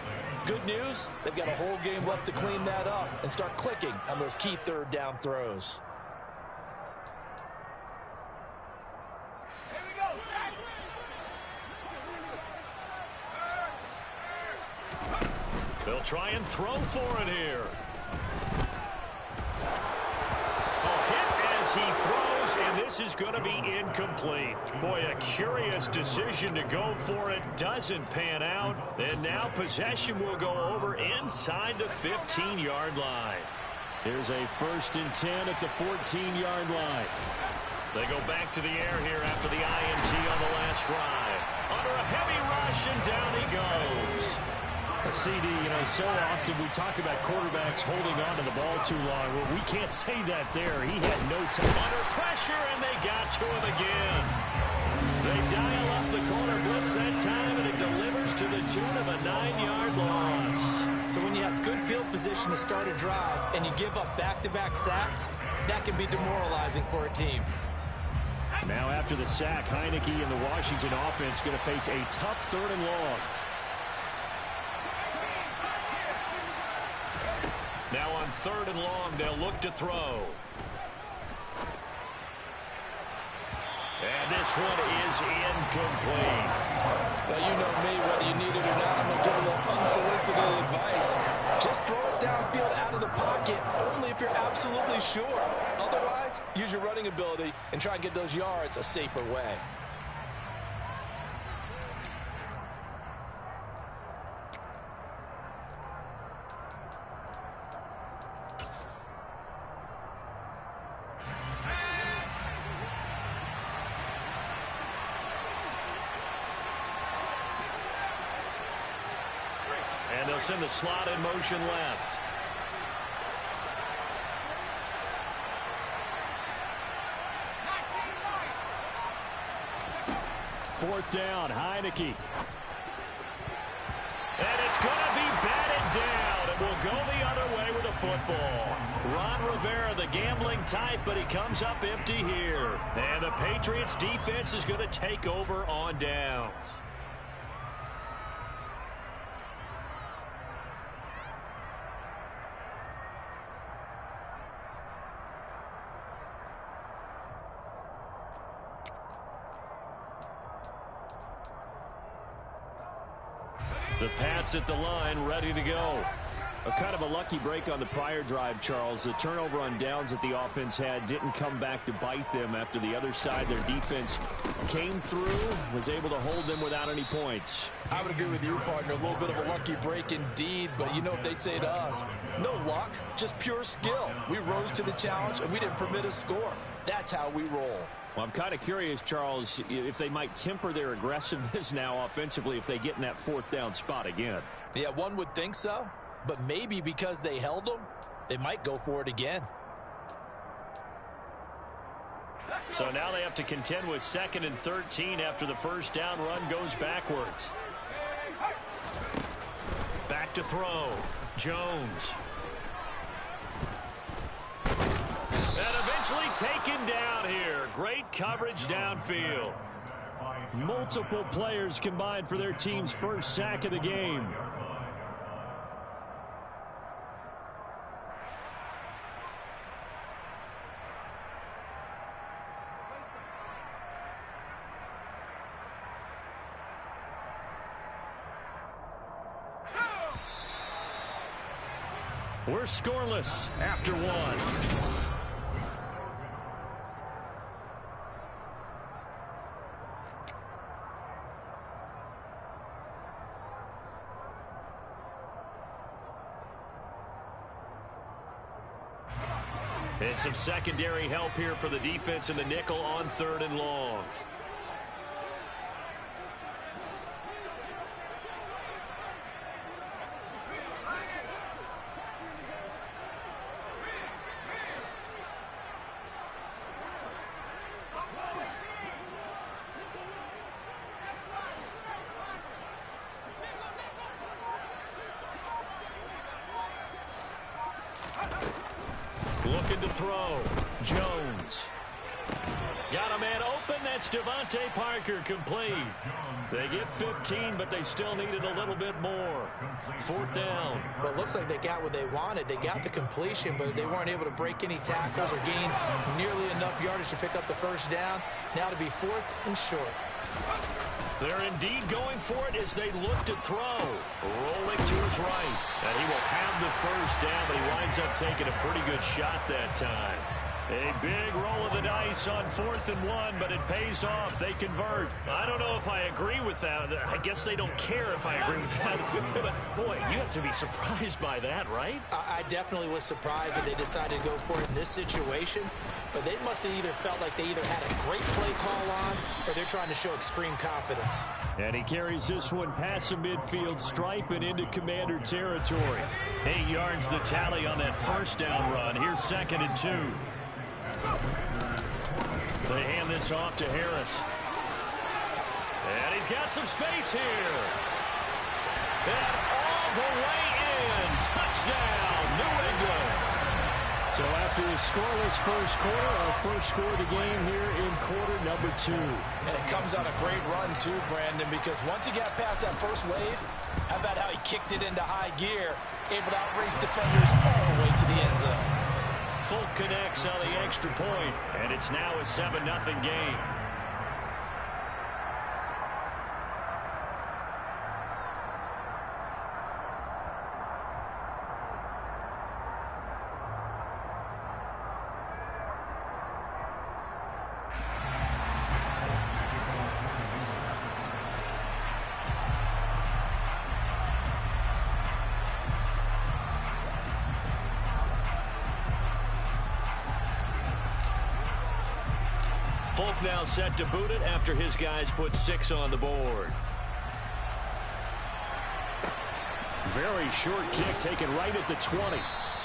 Good news, they've got a whole game left to clean that up and start clicking on those key 3rd down throws. They'll try and throw for it here. Oh, hit as he throws throws, and this is going to be incomplete. Boy, a curious decision to go for it. Doesn't pan out. And now possession will go over inside the 15-yard line. Here's a 1st and 10 at the 14-yard line. They go back to the air here after the INT on the last drive. Under a heavy rush, and down he goes. A CD, so often we talk about quarterbacks holding on to the ball too long. Well, we can't say that there. He had no time. Under pressure, and they got to him again. They dial up the corner blitz that time, and it delivers to the tune of a 9-yard loss. So when you have good field position to start a drive and you give up back-to-back sacks, that can be demoralizing for a team. Now after the sack, Heineke and the Washington offense going to face a tough 3rd and long. Now on 3rd and long, they'll look to throw. And this one is incomplete. Now, you know me, whether you need it or not, I'm going to give a little unsolicited advice. Just throw it downfield out of the pocket, only if you're absolutely sure. Otherwise, use your running ability and try and get those yards a safer way. And they'll send the slot in motion left. Fourth down, Heineke. And it's going to be batted down. It will go the other way with the football. Ron Rivera, the gambling type, but he comes up empty here. And the Patriots defense is going to take over on downs. The Pats at the line, ready to go. A kind of a lucky break on the prior drive, Charles. The turnover on downs that the offense had didn't come back to bite them after the other side. Their defense came through, was able to hold them without any points. I would agree with you, partner. A little bit of a lucky break indeed, but you know what they'd say to us? No luck, just pure skill. We rose to the challenge, and we didn't permit a score. That's how we roll. Well, I'm kind of curious, Charles, if they might temper their aggressiveness now offensively if they get in that 4th down spot again. Yeah, one would think so. But maybe because they held them, they might go for it again. So now they have to contend with 2nd and 13 after the first down run goes backwards. Back to throw. Jones. And eventually taken down here. Great coverage downfield. Multiple players combined for their team's first sack of the game. We're scoreless after one. And some secondary help here for the defense in the nickel on 3rd and long. Looking to throw. Jones. Got a man open. That's Devontae Parker, complete. They get 15, but they still needed a little bit more. 4th down. Well, it looks like they got what they wanted. They got the completion, but they weren't able to break any tackles or gain nearly enough yardage to pick up the first down. Now to be 4th and short. They're indeed going for it as they look to throw. Rolling to his right. And he will have the first down, but he winds up taking a pretty good shot that time. A big roll of the dice on 4th and 1, but it pays off. They convert. I don't know if I agree with that. I guess they don't care if I agree with that. But, boy, you have to be surprised by that, right? I definitely was surprised that they decided to go for it in this situation. But they must have either felt like they either had a great play call on or they're trying to show extreme confidence. And he carries this one past the midfield stripe and into Commander territory. 8 yards the tally on that first down run. Here's 2nd and 2. They hand this off to Harris. And he's got some space here. And all the way in. Touchdown, New England. So after a scoreless first quarter, our first score of the game here in quarter number 2. And it comes on a great run too, Brandon, because once he got past that first wave, how about how he kicked it into high gear, able to outrace defenders all the way to the end zone. Folk connects on the extra point, and it's now a 7-0 game. Folk now set to boot it after his guys put 6 on the board. Very short kick taken right at the 20.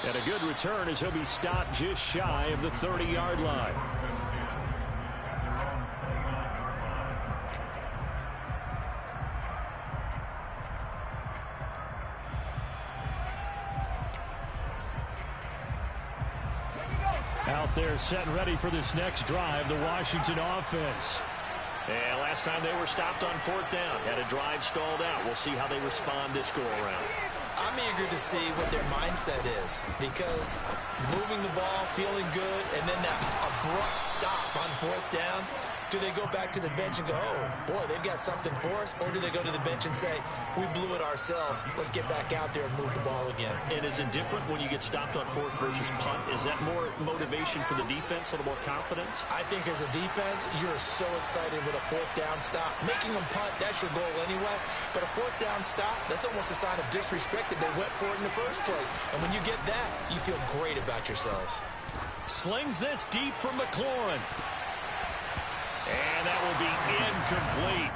And a good return as he'll be stopped just shy of the 30-yard line. Out there set and ready for this next drive, the Washington offense. And last time they were stopped on 4th down, had a drive stalled out. We'll see how they respond this go-around. I'm eager to see what their mindset is, because moving the ball, feeling good, and then that abrupt stop on 4th down, do they go back to the bench and go, oh, boy, they've got something for us? Or do they go to the bench and say, we blew it ourselves, let's get back out there and move the ball again? And is it different when you get stopped on 4th versus punt? Is that more motivation for the defense, a little more confidence? I think as a defense, you're so excited with a 4th down stop. Making them punt, that's your goal anyway. But a 4th down stop, that's almost a sign of disrespect that they went for it in the first place. And when you get that, you feel great about yourselves. Slings this deep from McLaurin. And that will be incomplete.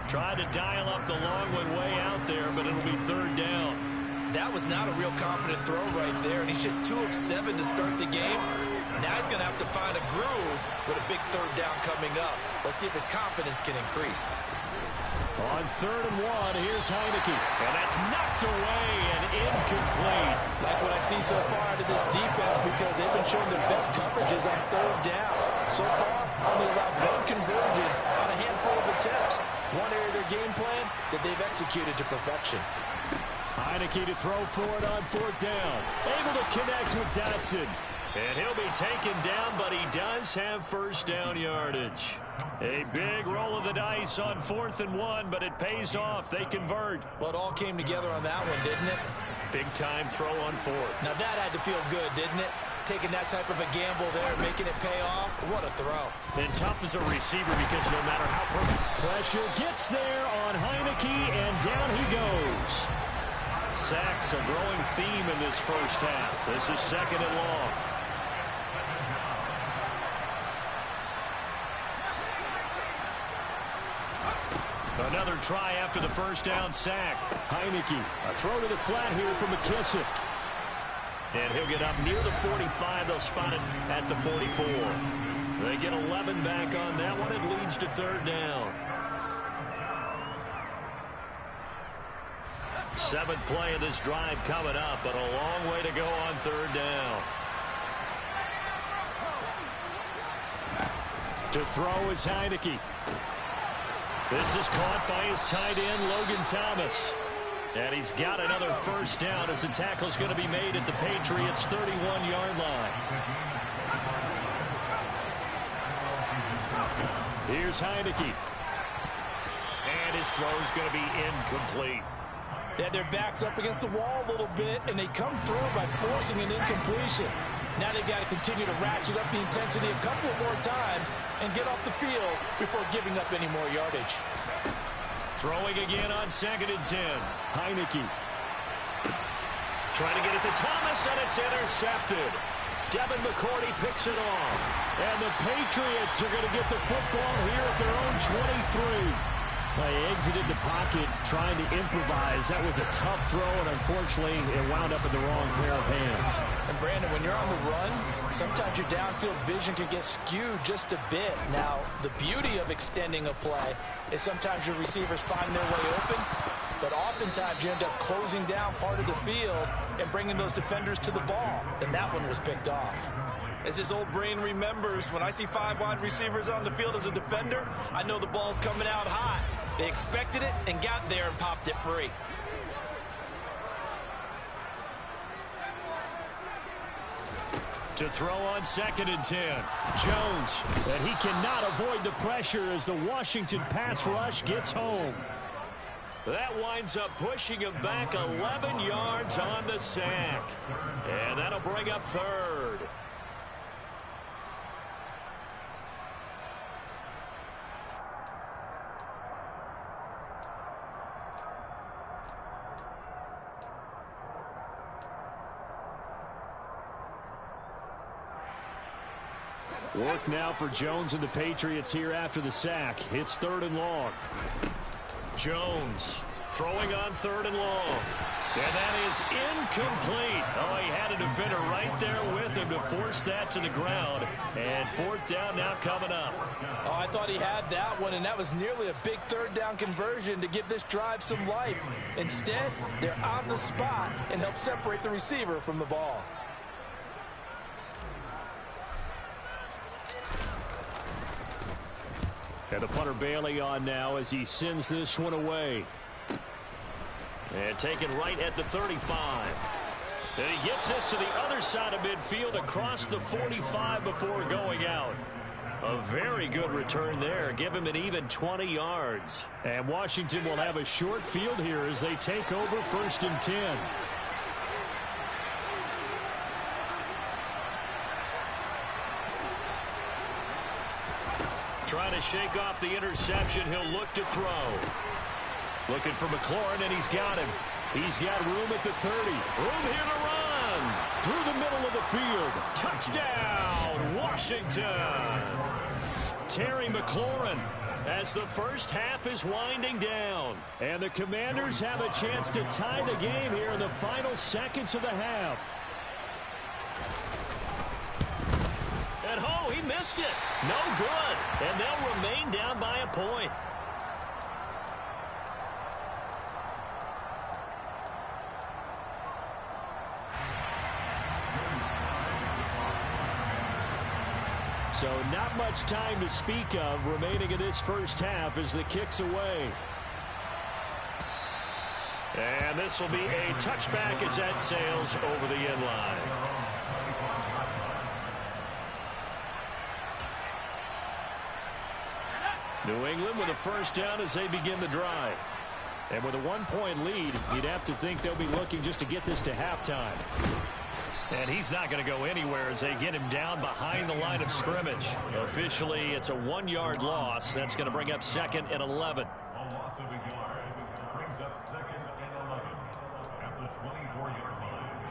Tried to dial up the long one way out there, but it'll be 3rd down. That was not a real confident throw right there, and he's just 2 of 7 to start the game. Now he's going to have to find a groove with a big 3rd down coming up. Let's see if his confidence can increase. On 3rd and 1, here's Heineke. And that's knocked away and incomplete. Like what I see so far out of this defense, because they've been showing their best coverages on 3rd down. So far, only allowed 1 conversion on a handful of attempts. One area of their game plan that they've executed to perfection. Heineke to throw for it on 4th down. Able to connect with Dotson. And he'll be taken down, but he does have 1st down yardage. A big roll of the dice on 4th and 1, but it pays off. They convert. Well, it all came together on that one, didn't it? Big-time throw on 4th. Now that had to feel good, didn't it? Taking that type of a gamble there, making it pay off. What a throw. And tough as a receiver because no matter how pressure gets there on Heineke, and down he goes. Sacks a growing theme in this first half. This is 2nd and long. Another try after the 1st down sack. Heineke, a throw to the flat here from McKissick. And he'll get up near the 45. They'll spot it at the 44. They get 11 back on that one. It leads to 3rd down. 7th play of this drive coming up, but a long way to go on 3rd down. To throw is Heineke. This is caught by his tight end, Logan Thomas. And he's got another 1st down as the tackle's going to be made at the Patriots' 31-yard line. Here's Heineke. And his throw's going to be incomplete. They had their backs up against the wall a little bit, and they come through by forcing an incompletion. Now they've got to continue to ratchet up the intensity a couple more times and get off the field before giving up any more yardage. Throwing again on 2nd and 10. Heineke. Trying to get it to Thomas, and it's intercepted. Devin McCourty picks it off. And the Patriots are going to get the football here at their own 23. They exited the pocket trying to improvise. That was a tough throw, and unfortunately, it wound up in the wrong pair of hands. And, Brandon, when you're on the run, sometimes your downfield vision can get skewed just a bit. Now, the beauty of extending a play is sometimes your receivers find their way open, but oftentimes you end up closing down part of the field and bringing those defenders to the ball. And that one was picked off. As his old brain remembers, when I see 5 wide receivers on the field as a defender, I know the ball's coming out hot. They expected it and got there and popped it free. To throw on 2nd and 10. Jones. And he cannot avoid the pressure as the Washington pass rush gets home. That winds up pushing him back 11 yards on the sack. And that'll bring up 3rd. Work now for Jones and the Patriots here after the sack. It's 3rd and long. Jones throwing on 3rd and long. And that is incomplete. Oh, he had a defender right there with him to force that to the ground. And 4th down now coming up. Oh, I thought he had that one, and that was nearly a big 3rd down conversion to give this drive some life. Instead, they're on the spot and help separate the receiver from the ball. And the punter Bailey on now as he sends this one away. And taken right at the 35. And he gets this to the other side of midfield across the 45 before going out. A very good return there. Give him an even 20 yards. And Washington will have a short field here as they take over 1st and 10. Trying to shake off the interception. He'll look to throw. Looking for McLaurin, and he's got him. He's got room at the 30. Room here to run. Through the middle of the field. Touchdown, Washington. Terry McLaurin as the first half is winding down. And the Commanders have a chance to tie the game here in the final seconds of the half. And oh, he missed it. No good. And they'll remain down by a point. So not much time to speak of remaining in this first half as the kick's away. And this will be a touchback as that sails over the end line. New England with a first down as they begin the drive. And with a 1-point lead, you'd have to think they'll be looking just to get this to halftime. And he's not going to go anywhere as they get him down behind the line of scrimmage. Officially, it's a 1-yard loss. That's going to bring up 2nd and 11. A loss of a yard brings up 2nd and 11 at the 24-yard line.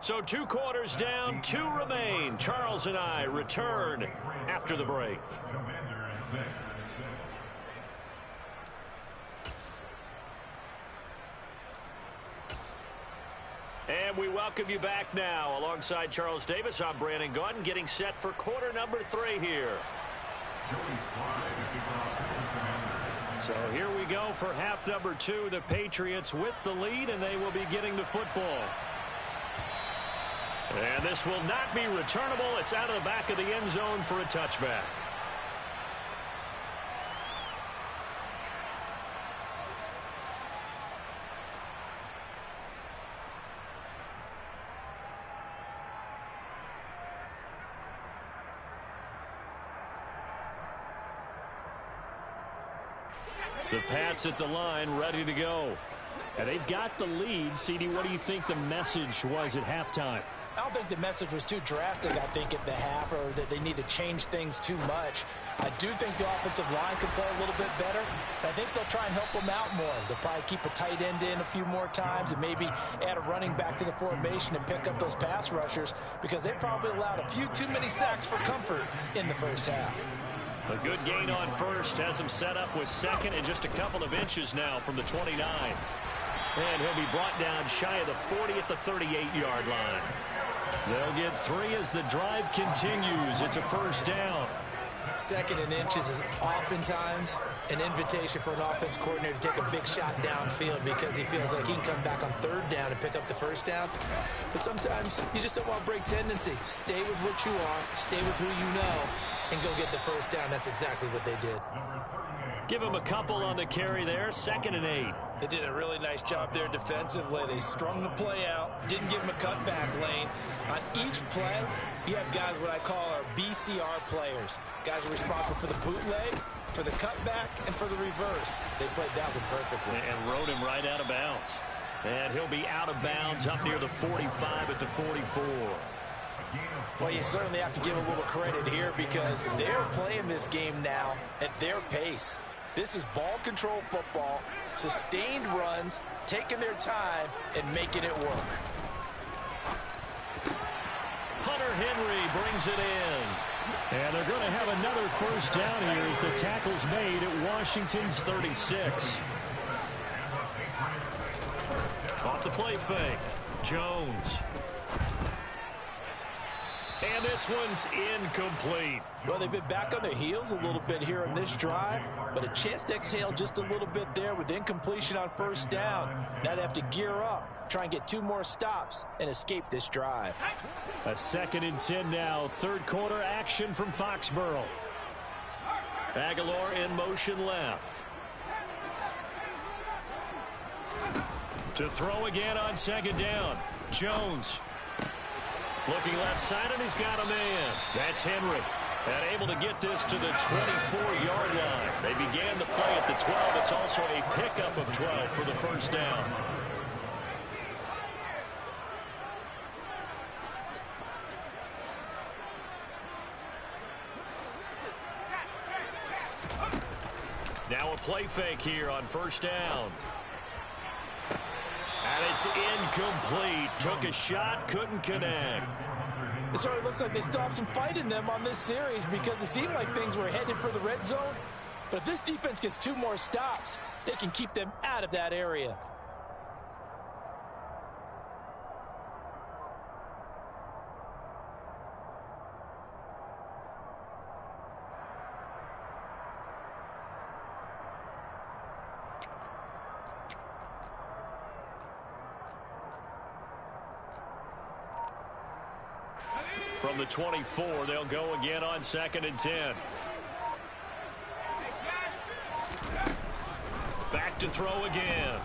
So 2 quarters down, 2 remain. Charles and I return after the break. Commanders 6. And we welcome you back now. Alongside Charles Davis, I'm Brandon Gaudin, getting set for quarter number 3 here. So here we go for half number 2. The Patriots with the lead, and they will be getting the football. And this will not be returnable. It's out of the back of the end zone for a touchback. The Pats at the line, ready to go. And they've got the lead. CD, what do you think the message was at halftime? I don't think the message was too drastic, I think, at the half, or that they need to change things too much. I do think the offensive line could play a little bit better. I think they'll try and help them out more. They'll probably keep a tight end in a few more times and maybe add a running back to the formation and pick up those pass rushers, because they probably allowed a few too many sacks for comfort in the first half. A good gain on first has him set up with second and just a couple of inches now from the 29. And he'll be brought down shy of the 40 at the 38-yard line. They'll get 3 as the drive continues. It's a first down. Second and inches is oftentimes an invitation for an offense coordinator to take a big shot downfield because he feels like he can come back on third down and pick up the first down. But sometimes you just don't want to break tendency. Stay with what you are, stay with who you know, and go get the first down. That's exactly what they did. Give him a couple on the carry there. 2nd and 8. They did a really nice job there defensively. They strung the play out, didn't give him a cutback lane. On each play, you have guys what I call our BCR players. Guys are responsible for the bootleg, for the cutback, and for the reverse. They played that one perfectly. And rode him right out of bounds. And he'll be out of bounds up near the 45 at the 44. Well, you certainly have to give a little credit here because they're playing this game now at their pace. This is ball control football, sustained runs, taking their time, and making it work. Hunter Henry brings it in. And they're going to have another first down here as the tackle's made at Washington's 36. Off the play fake. Jones. And this one's incomplete. Well, they've been back on their heels a little bit here in this drive, but a chance to exhale just a little bit there with incompletion on first down. Now they have to gear up, try and get 2 more stops, and escape this drive. A 2nd and 10 now. Third quarter action from Foxborough. Aguilar in motion left. To throw again on 2nd down. Jones. Looking left side, and he's got a man. That's Henry. And able to get this to the 24-yard line. They began the play at the 12. It's also a pickup of 12 for the first down. Now a play fake here on first down. And it's incomplete. Took a shot, couldn't connect. It certainly looks like they still have some fight in them on this series because it seemed like things were headed for the red zone. But if this defense gets 2 more stops, they can keep them out of that area. From the 24, they'll go again on 2nd and 10. Back to throw again.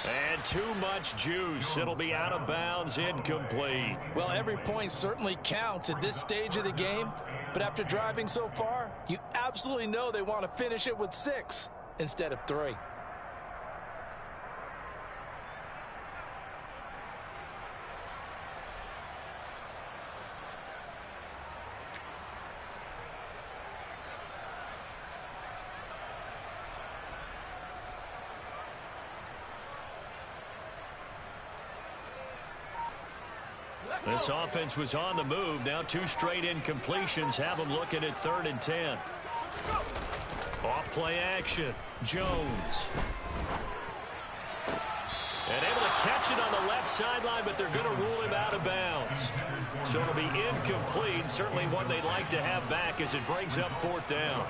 And too much juice. It'll be out of bounds, incomplete. Well, every point certainly counts at this stage of the game. But after driving so far, you absolutely know they want to finish it with 6 instead of 3. This offense was on the move. Now 2 straight incompletions have them looking at 3rd and 10. Off play action. Jones. And able to catch it on the left sideline, but they're going to rule him out of bounds. So it'll be incomplete. Certainly one they'd like to have back as it brings up 4th down.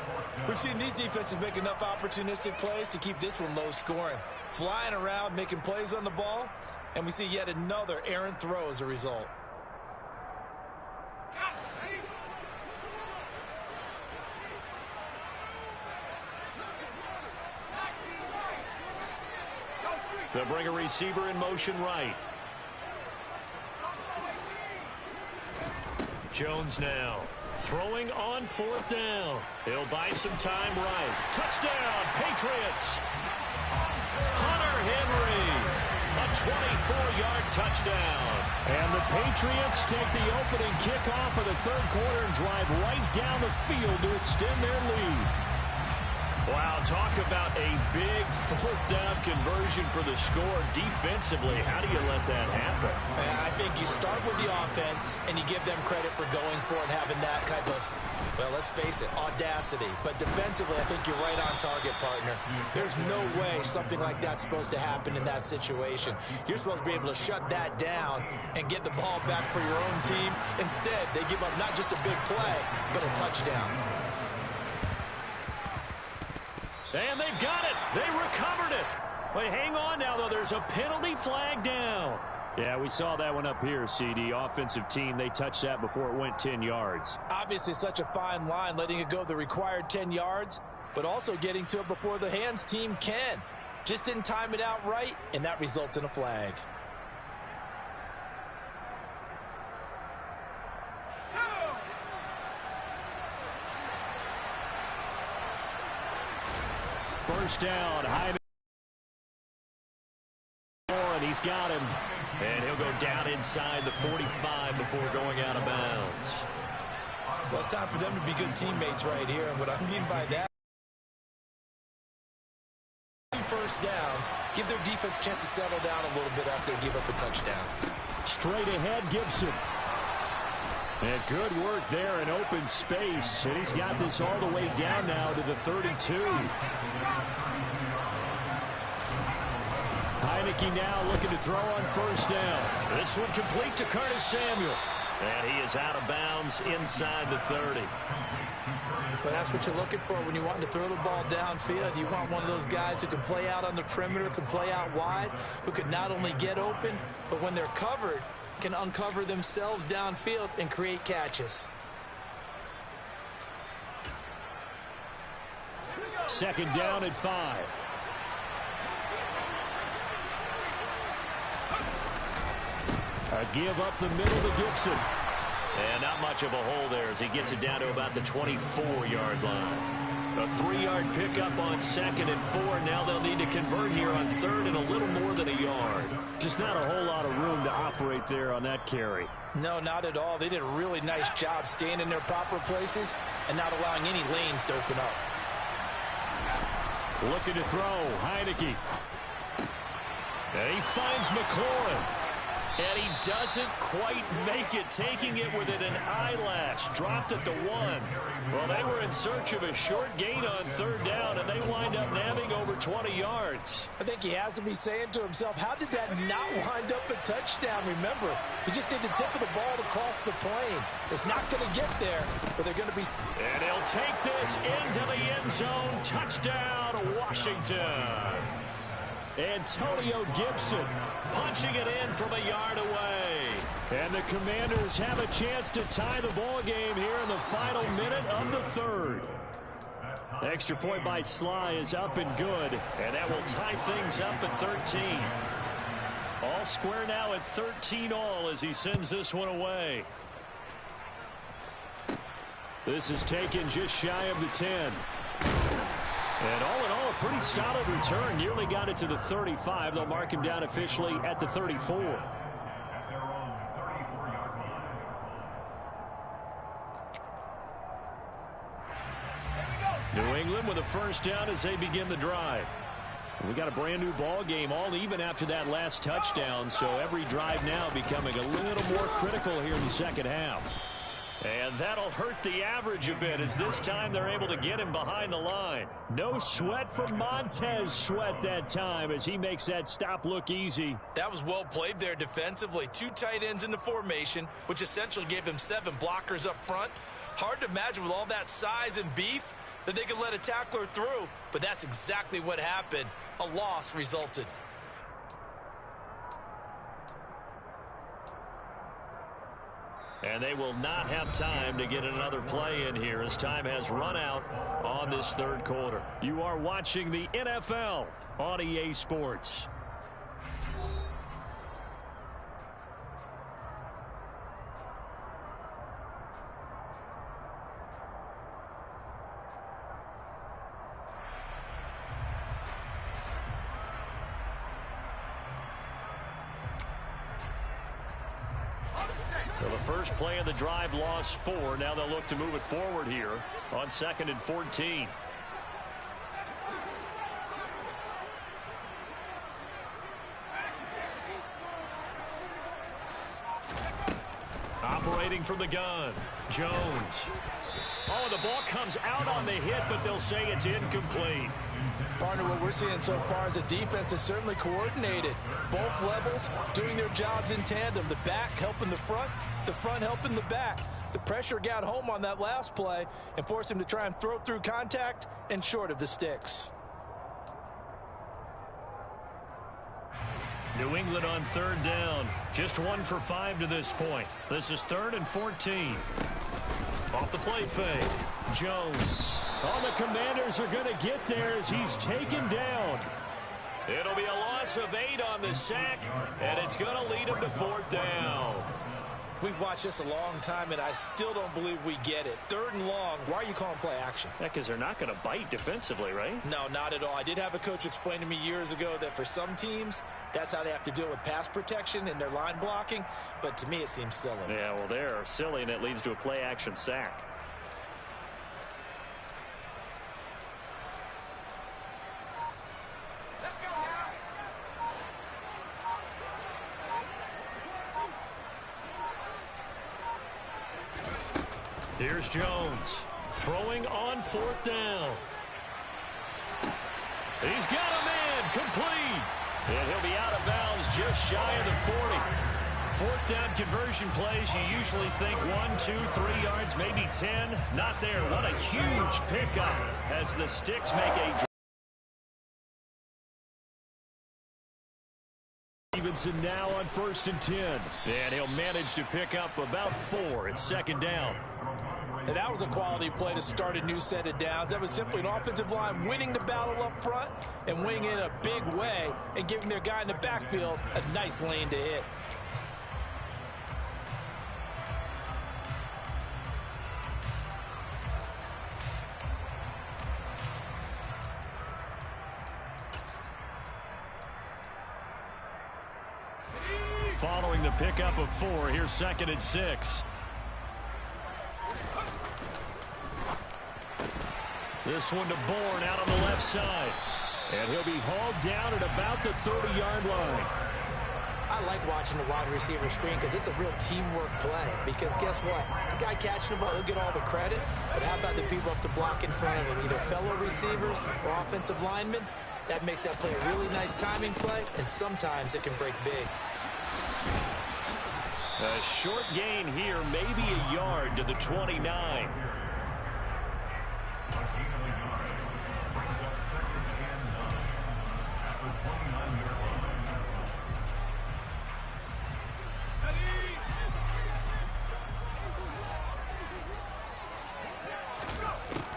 We've seen these defenses make enough opportunistic plays to keep this one low scoring. Flying around, making plays on the ball, and we see yet another errant throw as a result. They'll bring a receiver in motion right. Jones now. Throwing on 4th down. He'll buy some time right. Touchdown, Patriots. Hunter Henry. A 24-yard touchdown. And the Patriots take the opening kickoff of the third quarter and drive right down the field to extend their lead. Wow, talk about a big 4th down conversion for the score defensively. How do you let that happen? I think you start with the offense, and you give them credit for going for it and having that type of, well, let's face it, audacity. But defensively, I think you're right on target, partner. There's no way something like that's supposed to happen in that situation. You're supposed to be able to shut that down and get the ball back for your own team. Instead, they give up not just a big play, but a touchdown. And they've got it. They recovered it. But hang on now, though. There's a penalty flag down. Yeah, we saw that one up here, CD. Offensive team, they touched that before it went 10 yards. Obviously, such a fine line, letting it go the required 10 yards, but also getting to it before the hands team can. Just didn't time it out right, and that results in a flag. First down, Hyman. And he's got him. And he'll go down inside the 45 before going out of bounds. Well, it's time for them to be good teammates right here. And what I mean by that, first downs, give their defense a chance to settle down a little bit after they give up a touchdown. Straight ahead, Gibson. And good work there in open space. And he's got this all the way down now to the 32. Heineke now looking to throw on first down. This one complete to Curtis Samuel. And he is out of bounds inside the 30. But that's what you're looking for when you want to throw the ball downfield. You want one of those guys who can play out on the perimeter, can play out wide, who can not only get open, but when they're covered, can uncover themselves downfield and create catches. Second down at 5. A give up the middle to Gibson. And not much of a hole there as he gets it down to about the 24-yard line. A 3-yard pickup on 2nd and 4. Now they'll need to convert here on 3rd and a little more than a yard. Just not a whole lot of room to operate there on that carry. No, not at all. They did a really nice job staying in their proper places and not allowing any lanes to open up. Looking to throw, Heineke. And he finds McLaurin. And he doesn't quite make it, taking it within an eyelash. Dropped at the 1. Well, they were in search of a short gain on 3rd down, and they wind up nabbing over 20 yards. I think he has to be saying to himself, how did that not wind up a touchdown? Remember, he just did the tip of the ball to cross the plane. It's not going to get there, but they're going to be... And he'll take this into the end zone. Touchdown, Washington. Antonio Gibson punching it in from a yard away. And the Commanders have a chance to tie the ball game here in the final minute of the 3rd. Extra point by Sly is up and good. And that will tie things up at 13. All square now at 13 all as he sends this one away. This is taken just shy of the 10. And all in all, a pretty solid return. Nearly got it to the 35. They'll mark him down officially at the 34. New England with a first down as they begin the drive. We got a brand new ball game, all even after that last touchdown. So every drive now becoming a little more critical here in the second half. And that'll hurt the average a bit as this time they're able to get him behind the line. No sweat from Montez Sweat that time as he makes that stop look easy. That was well played there defensively. 2 tight ends in the formation, which essentially gave them 7 blockers up front. Hard to imagine with all that size and beef that they could let a tackler through, but that's exactly what happened. A loss resulted. And they will not have time to get another play in here as time has run out on this 3rd quarter. You are watching the NFL on EA Sports. Well, the first play of the drive lost 4. Now they'll look to move it forward here on 2nd and 14. Operating from the gun, Jones. Oh, the ball comes out on the hit, but they'll say it's incomplete. Partner, what we're seeing so far is the defense is certainly coordinated. Both levels doing their jobs in tandem. The back helping the front helping the back. The pressure got home on that last play and forced him to try and throw through contact and short of the sticks. New England on 3rd down. Just 1 for 5 to this point. This is 3rd and 14. Off the play fake. Jones. Oh, the Commanders are going to get there as he's taken down. It'll be a loss of 8 on the sack, and it's going to lead him to 4th down. We've watched this a long time, and I still don't believe we get it. 3rd and long. Why are you calling play action? Yeah, because they're not going to bite defensively, right? No, not at all. I did have a coach explain to me years ago that for some teams, that's how they have to deal with pass protection and their line blocking. But to me, it seems silly. Yeah, well, they're silly, and it leads to a play action sack. Here's Jones throwing on 4th down. He's got him in, complete. And he'll be out of bounds just shy of the 40. 4th down conversion plays, you usually think 1, 2, 3 yards, maybe 10. Not there. What a huge pickup as the Sticks make a Stevenson now on 1st and 10. and he'll manage to pick up about 4. It's 2nd down. And that was a quality play to start a new set of downs. That was simply an offensive line winning the battle up front and winning in a big way and giving their guy in the backfield a nice lane to hit. Following the pickup of 4, here's 2nd and 6. This one to Bourne out on the left side. And he'll be hauled down at about the 30-yard line. I like watching the wide receiver screen because it's a real teamwork play. Because guess what? The guy catching the ball, he'll get all the credit. But how about the people up to block in front of him, either fellow receivers or offensive linemen? That makes that play a really nice timing play, and sometimes it can break big. A short gain here, maybe a yard to the 29.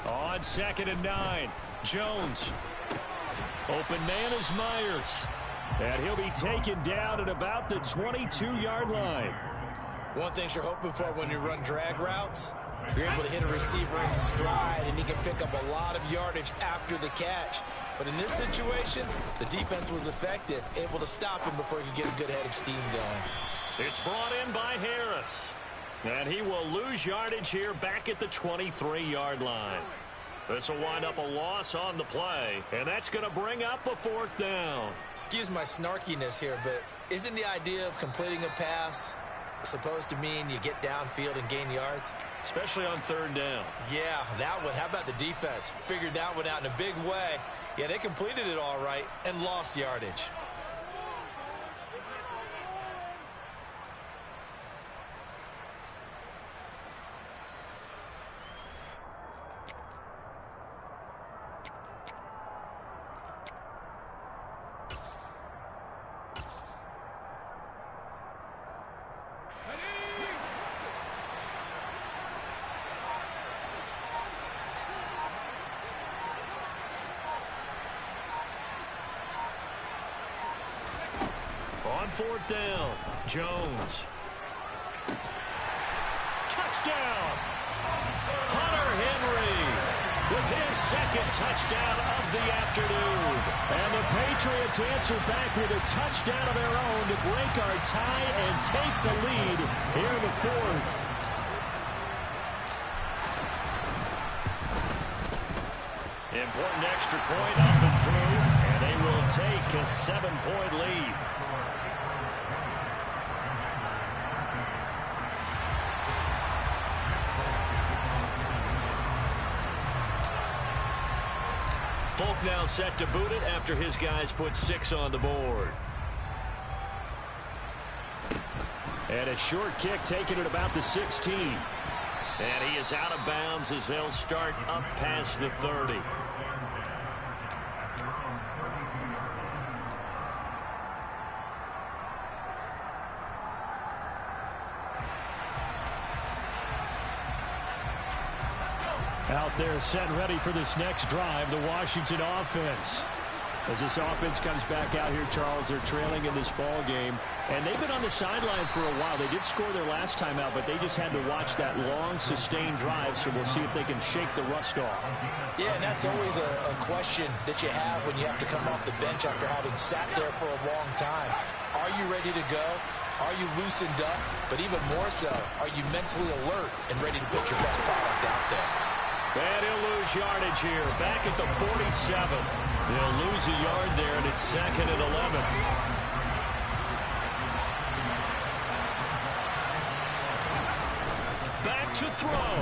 On 2nd and 9, Jones. Open man is Myers. And he'll be taken down at about the 22-yard line. One thing you're hoping for when you run drag routes, you're able to hit a receiver in stride, and he can pick up a lot of yardage after the catch. But in this situation, the defense was effective, able to stop him before he could get a good head of steam going. It's brought in by Harris. And he will lose yardage here back at the 23-yard line. This will wind up a loss on the play, and that's going to bring up a 4th down. Excuse my snarkiness here, but isn't the idea of completing a pass supposed to mean you get downfield and gain yards? Especially on 3rd down. Yeah, that one. How about the defense? Figured that one out in a big way. Yeah, they completed it all right and lost yardage. On 4th down, Jones. Touchdown! Hunter Henry. with his second touchdown of the afternoon. And the Patriots answer back with a touchdown of their own to break our tie and take the lead here in the fourth. Important extra point up and through, and they will take a 7-point lead. Folk now set to boot it after his guys put 6 on the board. And a short kick taken at about the 16. And he is out of bounds as they'll start up past the 30. Out there set and ready for this next drive, the Washington offense. As this offense comes back out here, Charles, they're trailing in this ball game. And they've been on the sideline for a while. They did score their last time out, but they just had to watch that long, sustained drive, so we'll see if they can shake the rust off. Yeah, and that's always a question that you have when you have to come off the bench after having sat there for a long time. Are you ready to go? Are you loosened up? But even more so, are you mentally alert and ready to put your best product out there? And he'll lose yardage here, back at the 47. They'll lose a yard there, and it's 2nd and 11. Back to throw.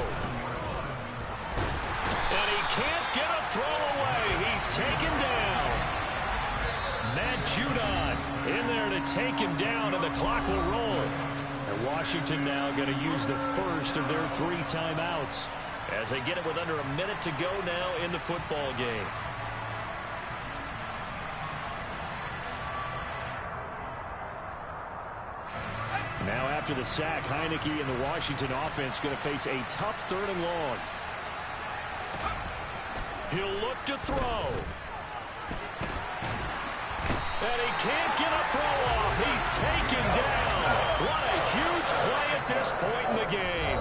And he can't get a throw away. He's taken down. Matt Judon in there to take him down, and the clock will roll. And Washington now going to use the first of their 3 timeouts, as they get it with under a minute to go now in the football game. Now after the sack, Heineke and the Washington offense going to face a tough 3rd and long. He'll look to throw. And he can't get a throw off. He's taken down. What a huge play at this point in the game.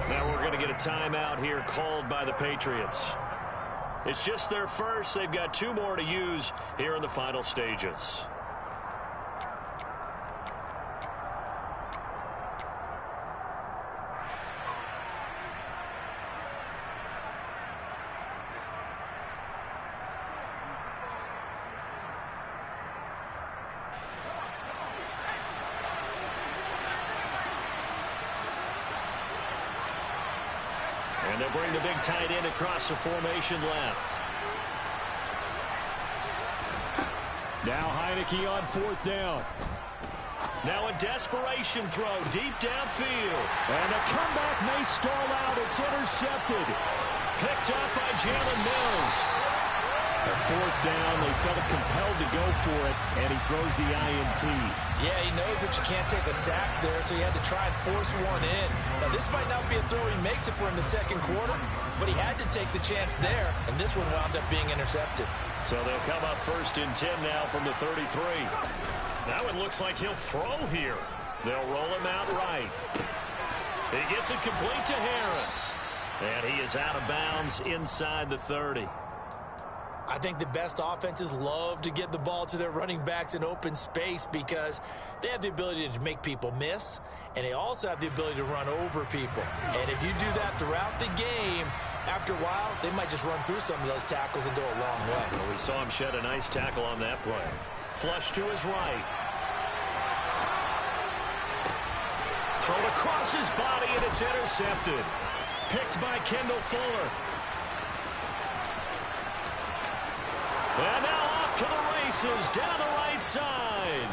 Now we're going to get a timeout here called by the Patriots. It's just their first. They've got 2 more to use here in the final stages. And they'll bring the big tight end across the formation left. Now Heineke on 4th down. Now a desperation throw deep downfield. And the comeback may stall out. It's intercepted. Picked up by Jalen Mills. A 4th down, they felt compelled to go for it, and he throws the INT. Yeah, he knows that you can't take a sack there, so he had to try and force one in. Now, this might not be a throw he makes if we're in the 2nd quarter, but he had to take the chance there, and this one wound up being intercepted. So they'll come up 1st and 10 now from the 33. Now it looks like he'll throw here. They'll roll him out right. He gets it complete to Harris. And he is out of bounds inside the 30. I think the best offenses love to get the ball to their running backs in open space because they have the ability to make people miss, and they also have the ability to run over people. And if you do that throughout the game, after a while, they might just run through some of those tackles and go a long way. Well, we saw him shed a nice tackle on that play. Flush to his right. Thrown across his body, and it's intercepted. Picked by Kendall Fuller. And now off to the races, down the right side.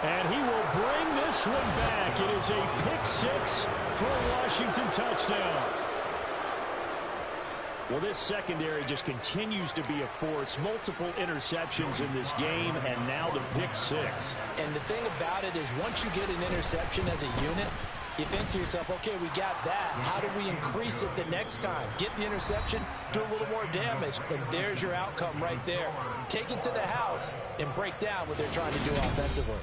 And he will bring this one back. It is a pick-6 for a Washington touchdown. Well, this secondary just continues to be a force. Multiple interceptions in this game, and now the pick-6. And the thing about it is once you get an interception as a unit, you think to yourself, okay, we got that. How do we increase it the next time? Get the interception, do a little more damage, and there's your outcome right there. Take it to the house and break down what they're trying to do offensively.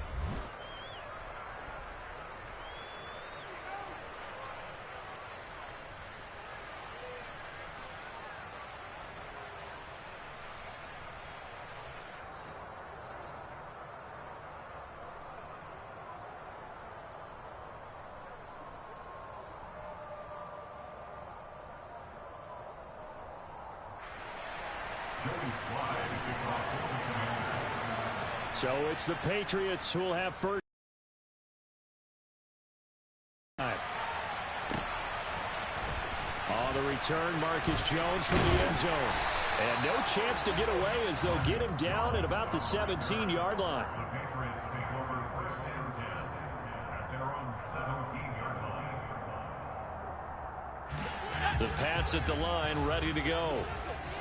So it's the Patriots who will have first. On the return, Marcus Jones from the end zone. And no chance to get away as they'll get him down at about the 17-yard line. The Patriots take over first and 10 at their own 17-yard line. The Pats at the line, ready to go.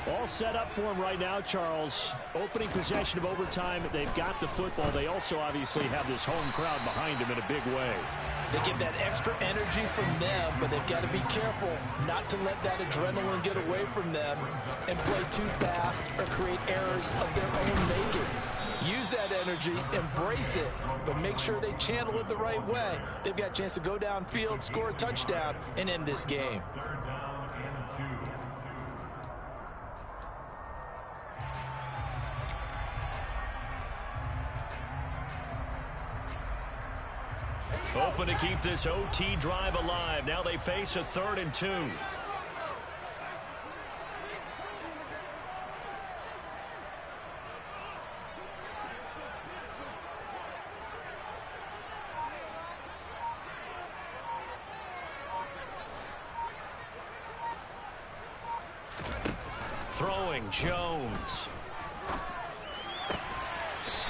All set up for him right now, Charles. Opening possession of overtime. They've got the football. They also obviously have this home crowd behind them in a big way. They get that extra energy from them, but they've got to be careful not to let that adrenaline get away from them and play too fast or create errors of their own making. Use that energy, embrace it, but make sure they channel it the right way. They've got a chance to go downfield, score a touchdown, and end this game. Third down and 2. Open to keep this OT drive alive. Now they face a 3rd and 2. Throwing Jones.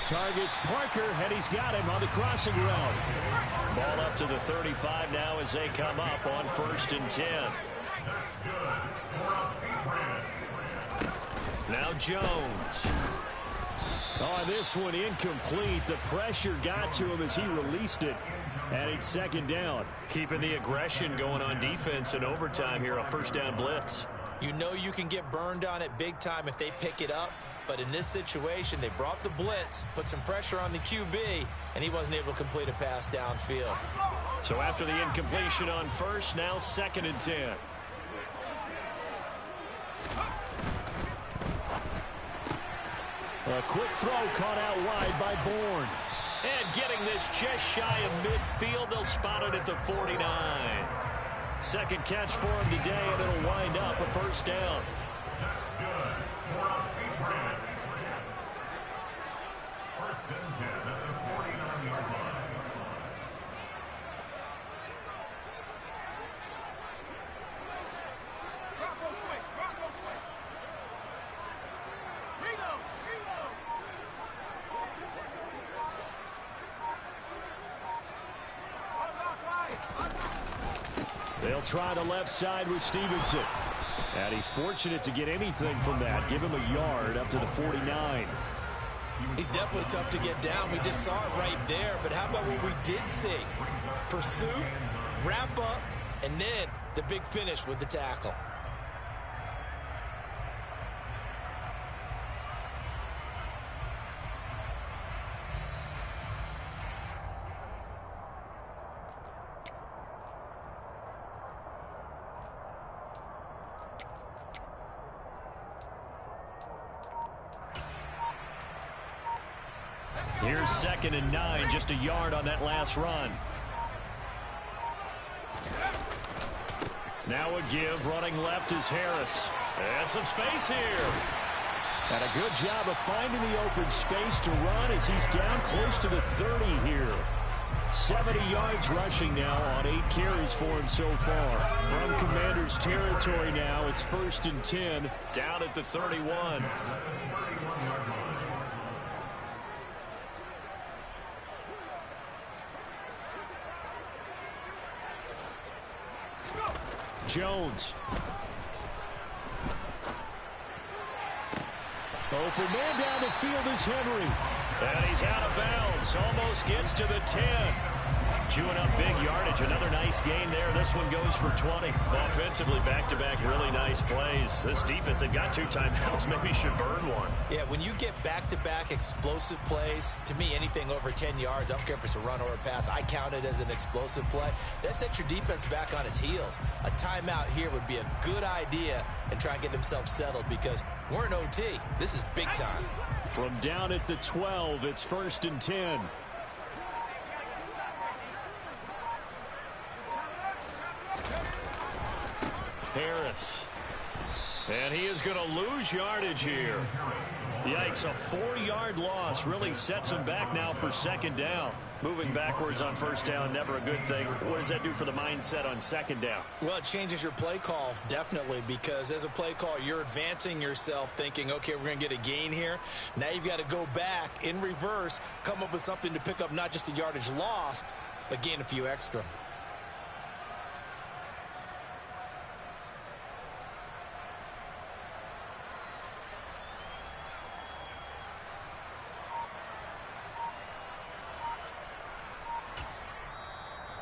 Targets Parker, and he's got him on the crossing route. Ball up to the 35 now as they come up on 1st and 10. Now Jones. Oh, this one incomplete. The pressure got to him as he released it. And it's 2nd down. Keeping the aggression going on defense in overtime here, a 1st down blitz. You know you can get burned on it big time if they pick it up. But in this situation, they brought the blitz, put some pressure on the QB, and he wasn't able to complete a pass downfield. So after the incompletion on 1st, now 2nd and 10. A quick throw caught out wide by Bourne. And getting this just shy of midfield, they'll spot it at the 49. 2nd catch for him today, and it'll wind up a 1st down. That's good for the Patriots. 1st and 10 at the 49-yard line. They'll try the left side with Stevenson. And he's fortunate to get anything from that. Give him a yard up to the 49. He's definitely tough to get down. We just saw it right there. But how about what we did see? Pursuit, wrap up, and then the big finish with the tackle. Here's 2nd and 9, just a yard on that last run. Now a give, running left is Harris. And some space here. And a good job of finding the open space to run as he's down close to the 30 here. 70 yards rushing now on 8 carries for him so far. From Commander's territory now, it's 1st and 10. Down at the 31. Jones. Open man down the field is Henry. And he's out of bounds. Almost gets to the 10. Chewing up big yardage. Another nice gain there. This one goes for 20. Offensively, back-to-back really nice plays. This defense, they've got 2 timeouts. Maybe should burn one. Yeah, when you get back-to-back explosive plays, to me, anything over 10 yards, I don't care if it's a run or a pass, I count it as an explosive play. That sets your defense back on its heels. A timeout here would be a good idea and try and get themselves settled because we're in OT. This is big time. From down at the 12, it's 1st and 10. Harris. And he is going to lose yardage here. Yikes, a 4-yard loss really sets them back now for second down. Moving backwards on first down, never a good thing. What does that do for the mindset on second down? Well, it changes your play call, definitely, because as a play call, you're advancing yourself thinking, okay, we're going to get a gain here. Now you've got to go back in reverse, come up with something to pick up not just the yardage lost, but gain a few extra.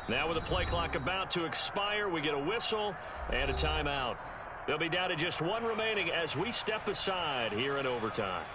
Now with the play clock about to expire, we get a whistle and a timeout. They'll be down to just one remaining as we step aside here in overtime.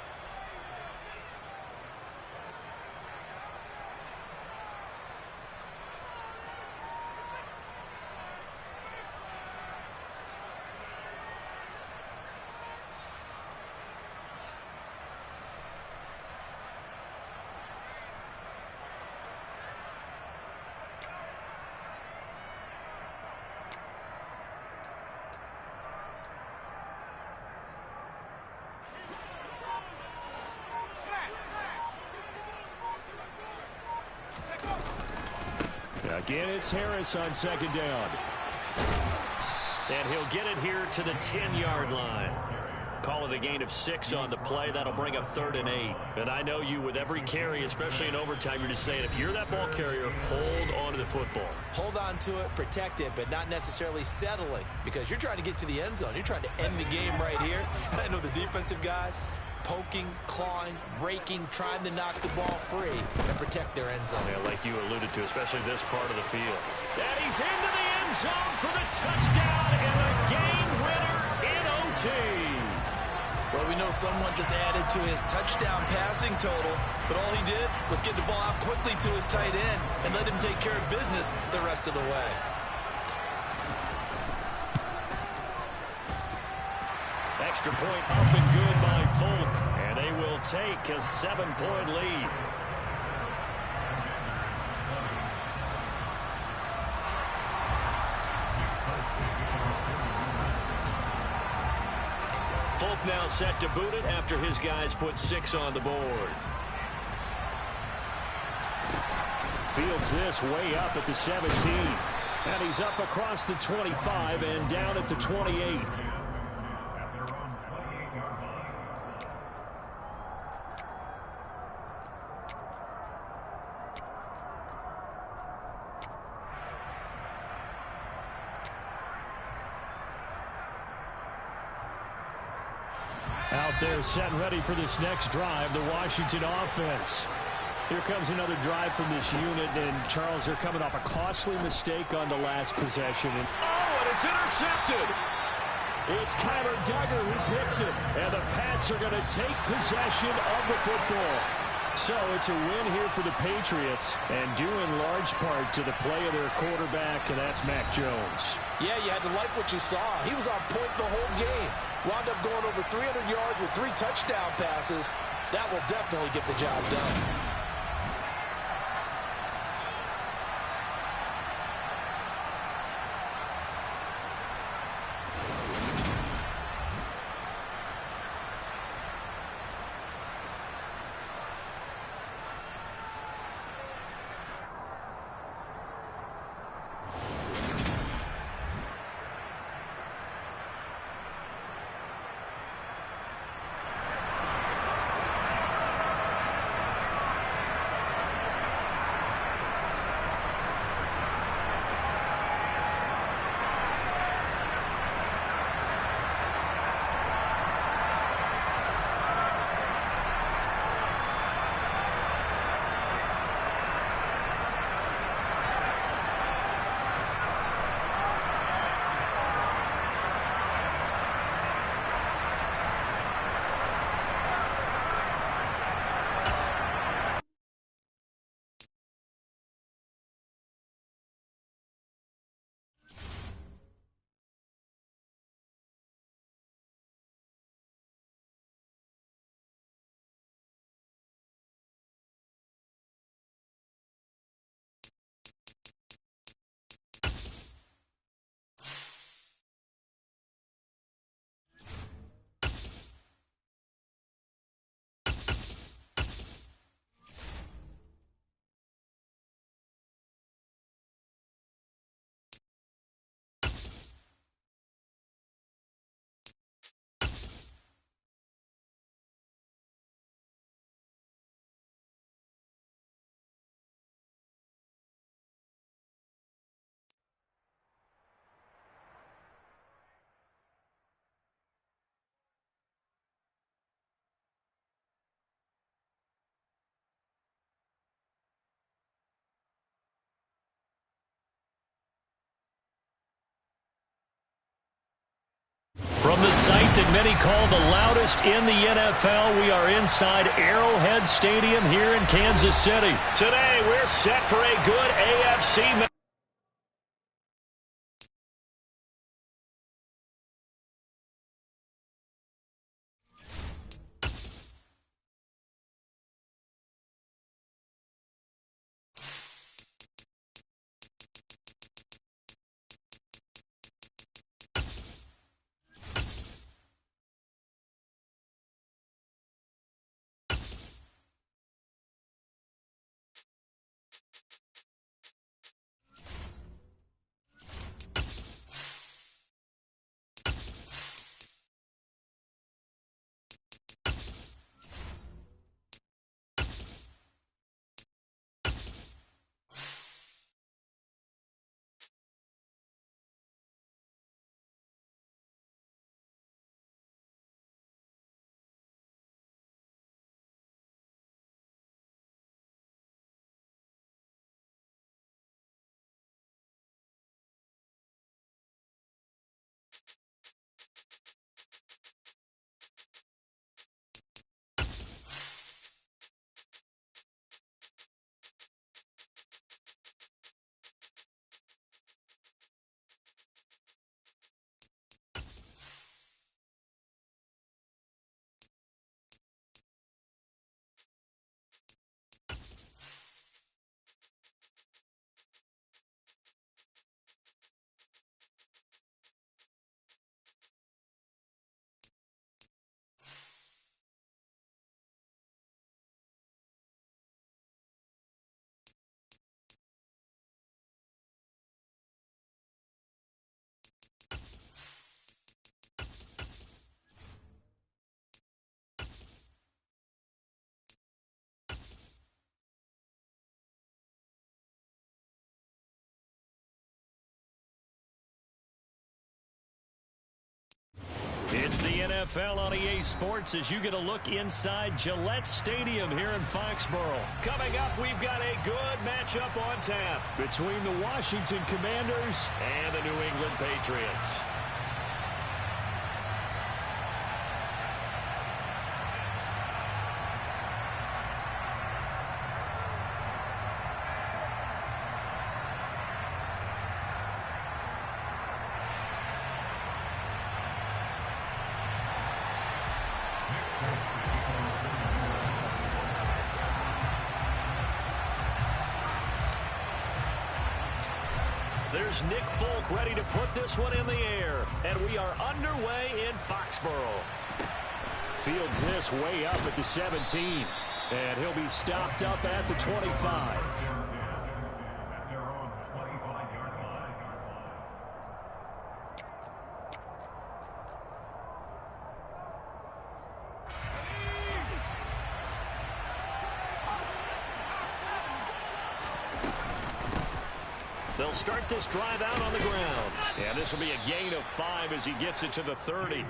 Again, it's Harris on second down. And he'll get it here to the 10-yard line. Call it a gain of 6 on the play. That'll bring up 3rd and 8. And I know you, with every carry, especially in overtime, you're just saying, if you're that ball carrier, hold on to the football. Hold on to it, protect it, but not necessarily settling, because you're trying to get to the end zone. You're trying to end the game right here. And I know the defensive guys, poking, clawing, raking, trying to knock the ball free and protect their end zone. Yeah, like you alluded to, especially this part of the field. And he's into the end zone for the touchdown and a game winner in OT. Well, we know someone just added to his touchdown passing total, but all he did was get the ball out quickly to his tight end and let him take care of business the rest of the way. Extra point up and good by Folk, and they will take a 7-point lead. Folk now set to boot it after his guys put 6 on the board. Fields this way up at the 17. And he's up across the 25 and down at the 28. Out there set and ready for this next drive, the Washington offense. Here comes another drive from this unit, and Charles, they're coming off a costly mistake on the last possession. And it's intercepted. It's Kyler Duggar who picks it, and the Pats are going to take possession of the football. So it's a win here for the Patriots, and due in large part to the play of their quarterback, and that's Mac Jones. Yeah, you had to like what you saw. He was on point the whole game. Wound up going over 300 yards with 3 touchdown passes. That will definitely get the job done. From the site that many call the loudest in the NFL, we are inside Arrowhead Stadium here in Kansas City. Today, we're set for a good AFC match. It's the NFL on EA Sports as you get a look inside Gillette Stadium here in Foxborough. Coming up, we've got a good matchup on tap between the Washington Commanders and the New England Patriots. There's Nick Folk ready to put this one in the air. And we are underway in Foxborough. Fields this way up at the 17. And he'll be stopped up at the 25. They'll start this drive out on the ground. And this will be a gain of 5 as he gets it to the 30.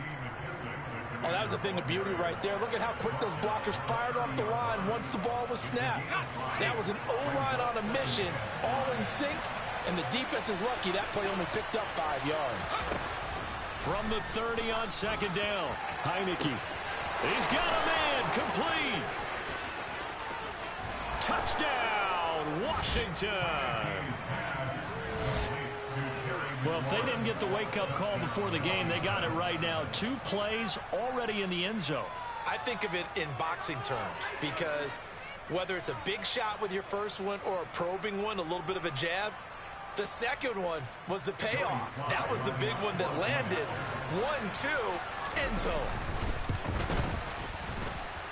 Oh, that was a thing of beauty right there. Look at how quick those blockers fired off the line once the ball was snapped. That was an O-line on a mission, all in sync, and the defense is lucky that play only picked up 5 yards. From the 30 on second down, Heineke. He's got a man, complete. Touchdown, Washington. Well, if they didn't get the wake-up call before the game, they got it right now. 2 plays already in the end zone. I think of it in boxing terms because whether it's a big shot with your first one or a probing one, a little bit of a jab, the second one was the payoff. That was the big one that landed. 1-2, end zone.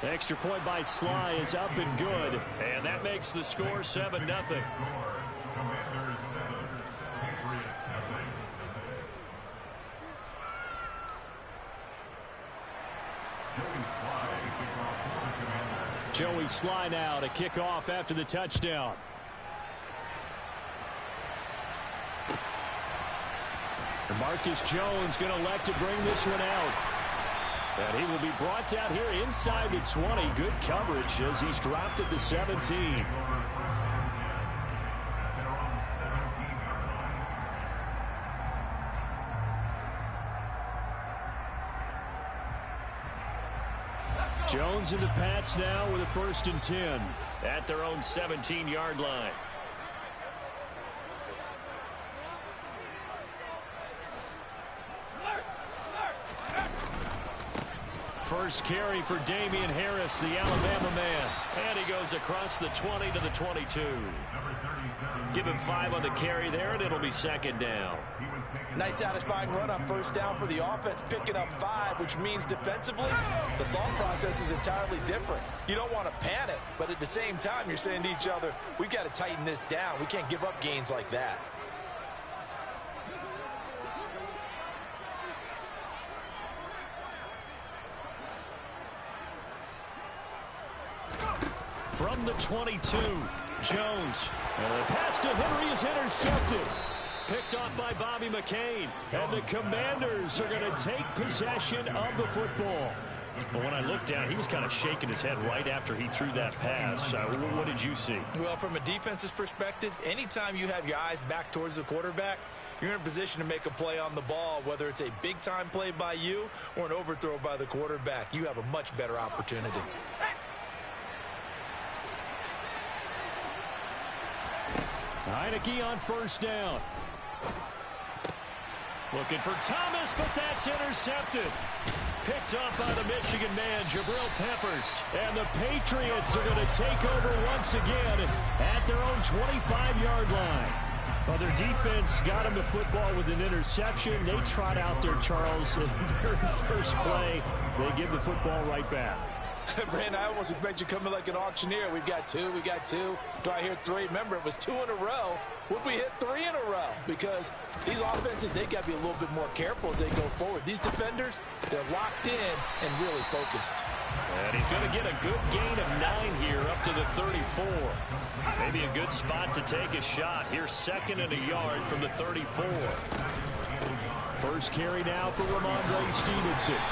The extra point by Sly is up and good. And that makes the score 7-0. Joey Sly now to kick off after the touchdown. Marcus Jones going to elect to bring this one out. And he will be brought out here inside the 20. Good coverage as he's dropped at the 17. Jones and the Pats now with a 1st and 10. At their own 17-yard line. First carry for Damian Harris, the Alabama man. And he goes across the 20 to the 22. Give him 5 on the carry there, and it'll be 2nd down. Nice satisfying run on 1st down for the offense, picking up 5, which means defensively, the thought process is entirely different. You don't want to panic, but at the same time, you're saying to each other, we got to tighten this down. We can't give up gains like that. From the 22, Jones. And the pass to Henry is intercepted. Picked off by Bobby McCain. And the Commanders are going to take possession of the football. But when I looked down, he was kind of shaking his head right after he threw that pass. What did you see? Well, from a defense's perspective, anytime you have your eyes back towards the quarterback, you're in a position to make a play on the ball, whether it's a big-time play by you or an overthrow by the quarterback. You have a much better opportunity. Heineke on 1st down. Looking for Thomas, but that's intercepted. Picked off by the Michigan man, Jabril Peppers. And the Patriots are going to take over once again at their own 25-yard line. Well, their defense got him the football with an interception. They trot out there, Charles, at the very first play. They give the football right back. Brandon, I almost expect you coming like an auctioneer. We've got 2, we got 2. Do I hear 3? Remember, it was 2 in a row. Would we hit 3 in a row? Because these offenses, they got to be a little bit more careful as they go forward. These defenders, they're locked in and really focused. And he's going to get a good gain of 9 here up to the 34. Maybe a good spot to take a shot. Here's 2nd and a yard from the 34. First carry now for Ramondre Stevenson.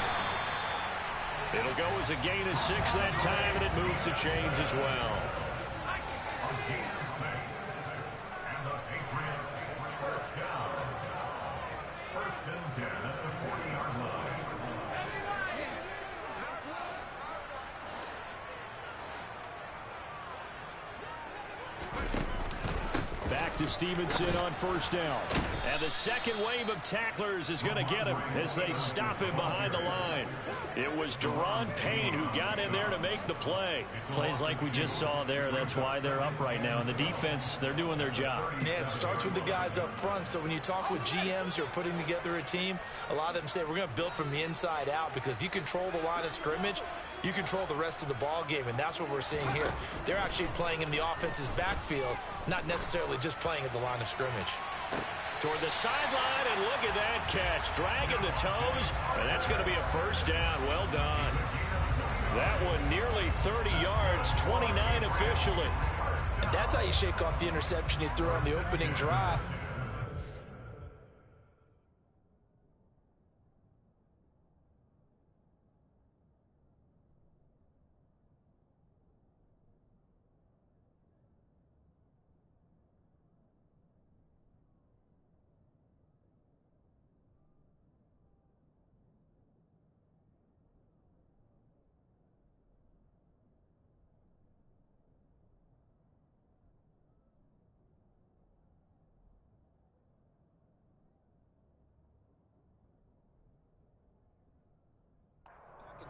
It'll go as a gain of 6 that time, and it moves the chains as well. Back to Stevenson on 1st down. And the second wave of tacklers is going to get him as they stop him behind the line. It was Deron Payne who got in there to make the play. Plays like we just saw there. That's why they're up right now. And the defense, they're doing their job. Yeah, it starts with the guys up front. So when you talk with GMs who are putting together a team, a lot of them say we're going to build from the inside out, because if you control the line of scrimmage, you control the rest of the ball game, and that's what we're seeing here. They're actually playing in the offense's backfield, not necessarily just playing at the line of scrimmage. Toward the sideline, and look at that catch. Dragging the toes, and that's going to be a 1st down. Well done. That one nearly 30 yards, 29 officially. And that's how you shake off the interception you threw on the opening drive.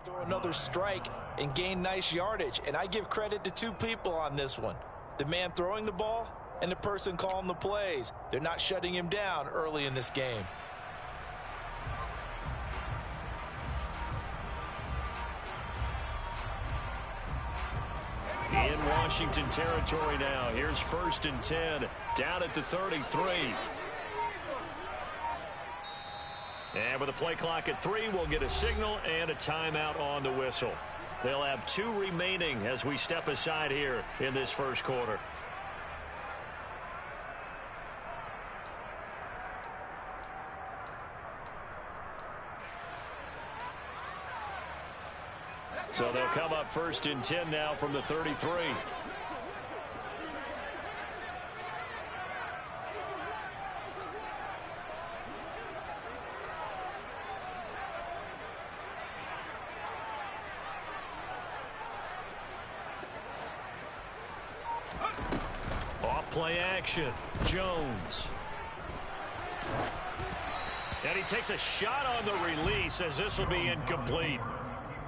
Throw another strike and gain nice yardage. And I give credit to 2 people on this one. The man throwing the ball and the person calling the plays. They're not shutting him down early in this game. In Washington territory now. Here's 1st and 10 down at the 33. And with a play clock at 3, we'll get a signal and a timeout on the whistle. They'll have 2 remaining as we step aside here in this first quarter. So they'll come up 1st and 10 now from the 33. Play action. Jones. And he takes a shot on the release as this will be incomplete.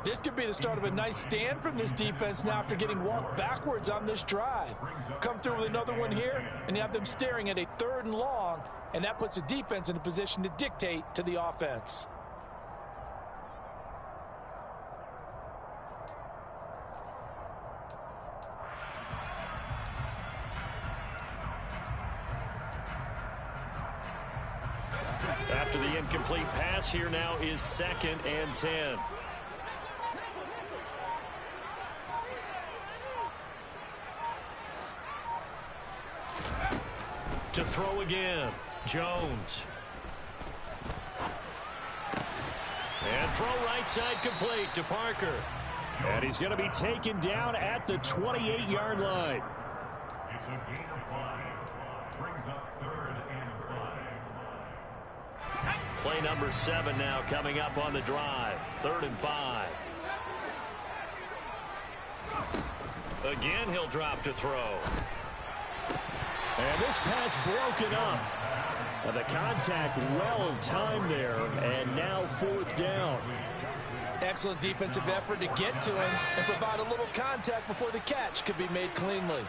This could be the start of a nice stand from this defense now after getting walked backwards on this drive. Come through with another one here, and you have them staring at a 3rd and long, and that puts the defense in a position to dictate to the offense. After the incomplete pass, here now is 2nd and 10. To throw again, Jones. And throw right side complete to Parker. And he's going to be taken down at the 28-yard line. It's a gain of 5. Brings up 3rd and 5. Play number 7 now coming up on the drive. 3rd and 5. Again, he'll drop to throw. And this pass broken up. The contact well timed there, and now 4th down. Excellent defensive effort to get to him and provide a little contact before the catch could be made cleanly.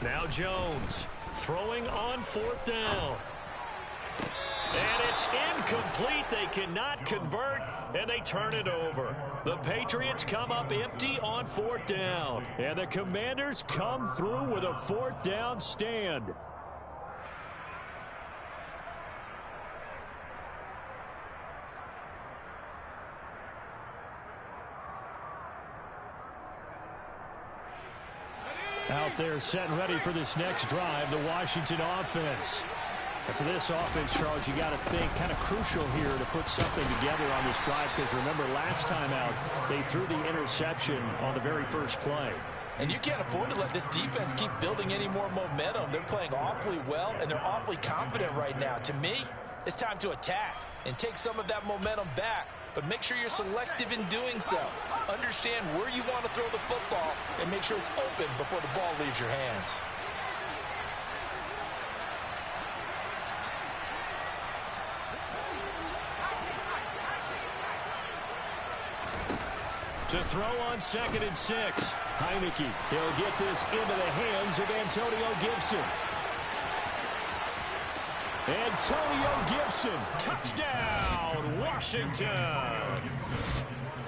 Now Jones throwing on 4th down. And it's incomplete. They cannot convert, and they turn it over. The Patriots come up empty on 4th down. And the Commanders come through with a 4th down stand. Out there set and ready for this next drive, the Washington offense. And for this offense, Charles, you got to think kind of crucial here to put something together on this drive, because remember last time out they threw the interception on the very first play. And you can't afford to let this defense keep building any more momentum. They're playing awfully well, and they're awfully confident right now. To me, it's time to attack and take some of that momentum back, but make sure you're selective in doing so. Understand where you want to throw the football and make sure it's open before the ball leaves your hands. To throw on 2nd and 6. Heineke, he'll get this into the hands of Antonio Gibson. Antonio Gibson, touchdown, Washington.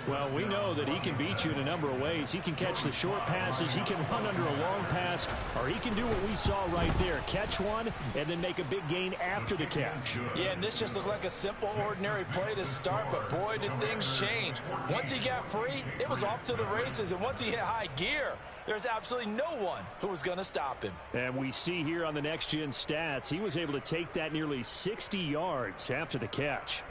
Well, we know that he can beat you in a number of ways. He can catch the short passes, he can run under a long pass, or he can do what we saw right there, catch one and then make a big gain after the catch. Yeah, and this just looked like a simple, ordinary play to start, but boy, did things change. Once he got free, it was off to the races, and once he hit high gear, there's absolutely no one who was going to stop him. And we see here on the next-gen stats, he was able to take that nearly 60 yards after the catch.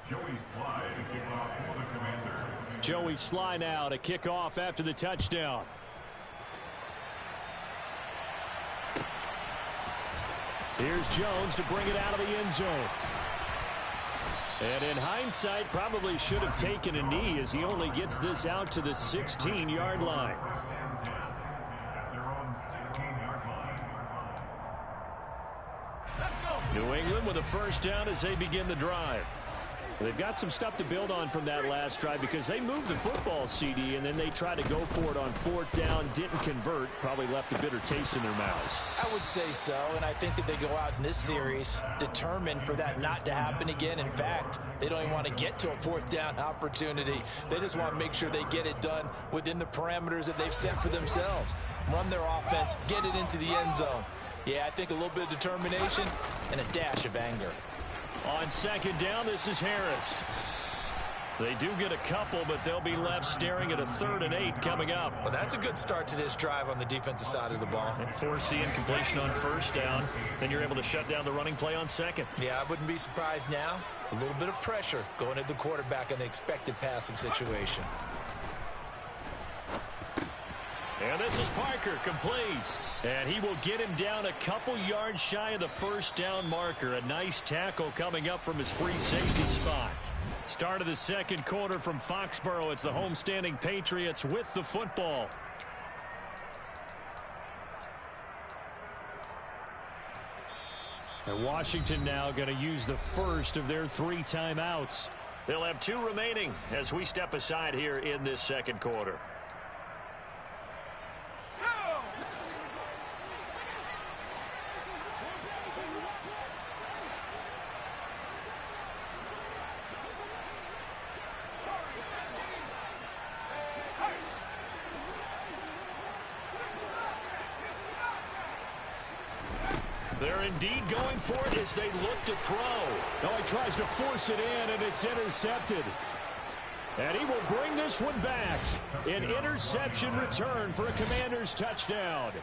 Joey Sly to kick off for the Commanders. Joey Sly now to kick off after the touchdown. Here's Jones to bring it out of the end zone. And in hindsight, probably should have taken a knee as he only gets this out to the 16-yard line. At their own 16-yard line. New England with a 1st down as they begin the drive. They've got some stuff to build on from that last drive because they moved the football, CD, and then they tried to go for it on 4th down, didn't convert, probably left a bitter taste in their mouths. I would say so, and I think that they go out in this series determined for that not to happen again. In fact, they don't even want to get to a 4th down opportunity. They just want to make sure they get it done within the parameters that they've set for themselves. Run their offense, get it into the end zone. Yeah, I think a little bit of determination and a dash of anger. On 2nd down, this is Harris. They do get a couple, but they'll be left staring at a 3rd and 8 coming up. Well, that's a good start to this drive on the defensive side of the ball. And force the incompletion on 1st down. Then you're able to shut down the running play on 2nd. Yeah, I wouldn't be surprised now. A little bit of pressure going at the quarterback in an expected passing situation. And this is Parker, complete. And he will get him down a couple yards shy of the first down marker. A nice tackle coming up from his free safety spot. Start of the second quarter from Foxborough. It's the homestanding Patriots with the football. And Washington now going to use the first of their 3 timeouts. They'll have 2 remaining as we step aside here in this second quarter. They're indeed going for it as they look to throw. No, he tries to force it in, and it's intercepted. And he will bring this one back. An interception return for a Commanders touchdown.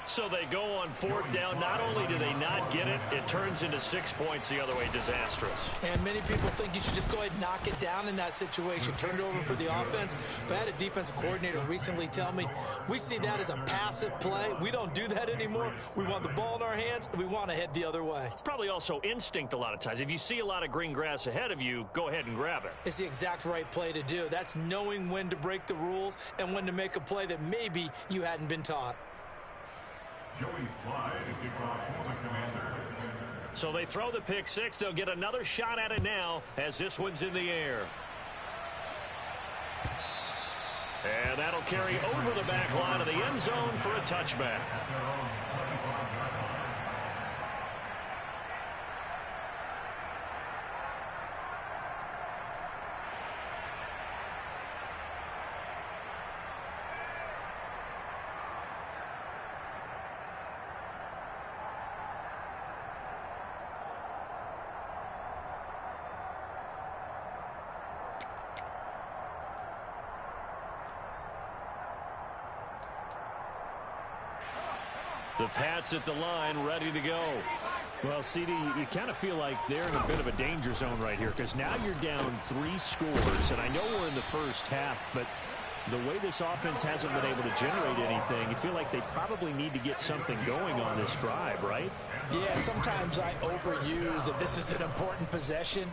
So they go on 4th down. Not only do they not get it, it turns into 6 points the other way. Disastrous. And many people think you should just go ahead and knock it down in that situation. Turn it over for the offense. But I had a defensive coordinator recently tell me, we see that as a passive play. We don't do that anymore. We want the ball in our hands, and we want to head the other way. It's probably also instinct a lot of times. If you see a lot of green grass ahead of you, go ahead and grab it. It's the exact right play to do. That's knowing when to break the rules and when to make a play that maybe you hadn't been taught. Joey Slide is across for the Commanders. So they throw the pick 6. They'll get another shot at it now as this one's in the air. And that'll carry over the back line of the end zone for a touchback. The Pats at the line, ready to go. Well, CD, you kind of feel like they're in a bit of a danger zone right here because now you're down 3 scores, and I know we're in the first half, but the way this offense hasn't been able to generate anything, you feel like they probably need to get something going on this drive, right? Yeah, sometimes I overuse that this is an important possession.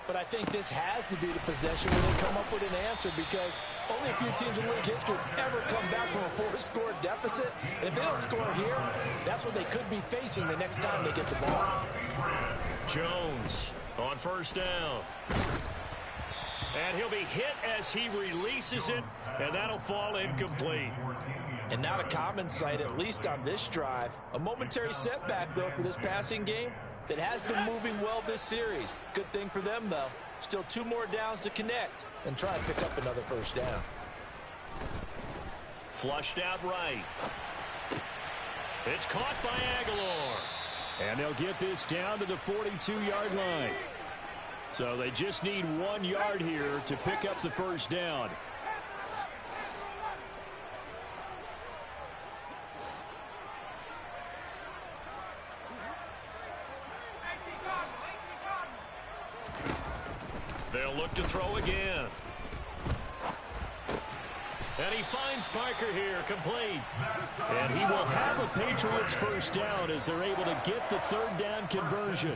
But I think this has to be the possession where they come up with an answer because only a few teams in league history have ever come back from a 4-score deficit. And if they don't score here, that's what they could be facing the next time they get the ball. Jones on 1st down. And he'll be hit as he releases it, and that'll fall incomplete. And not a common sight, at least on this drive. A momentary setback, though, for this passing game that has been moving well this series. Good thing for them, though. Still 2 more downs to connect and try and pick up another 1st down. Flushed out right. It's caught by Aguilar. And they'll get this down to the 42-yard line. So they just need 1 yard here to pick up the 1st down. They'll look to throw again. And he finds Parker here, complete. And he will have a Patriots 1st down as they're able to get the 3rd down conversion.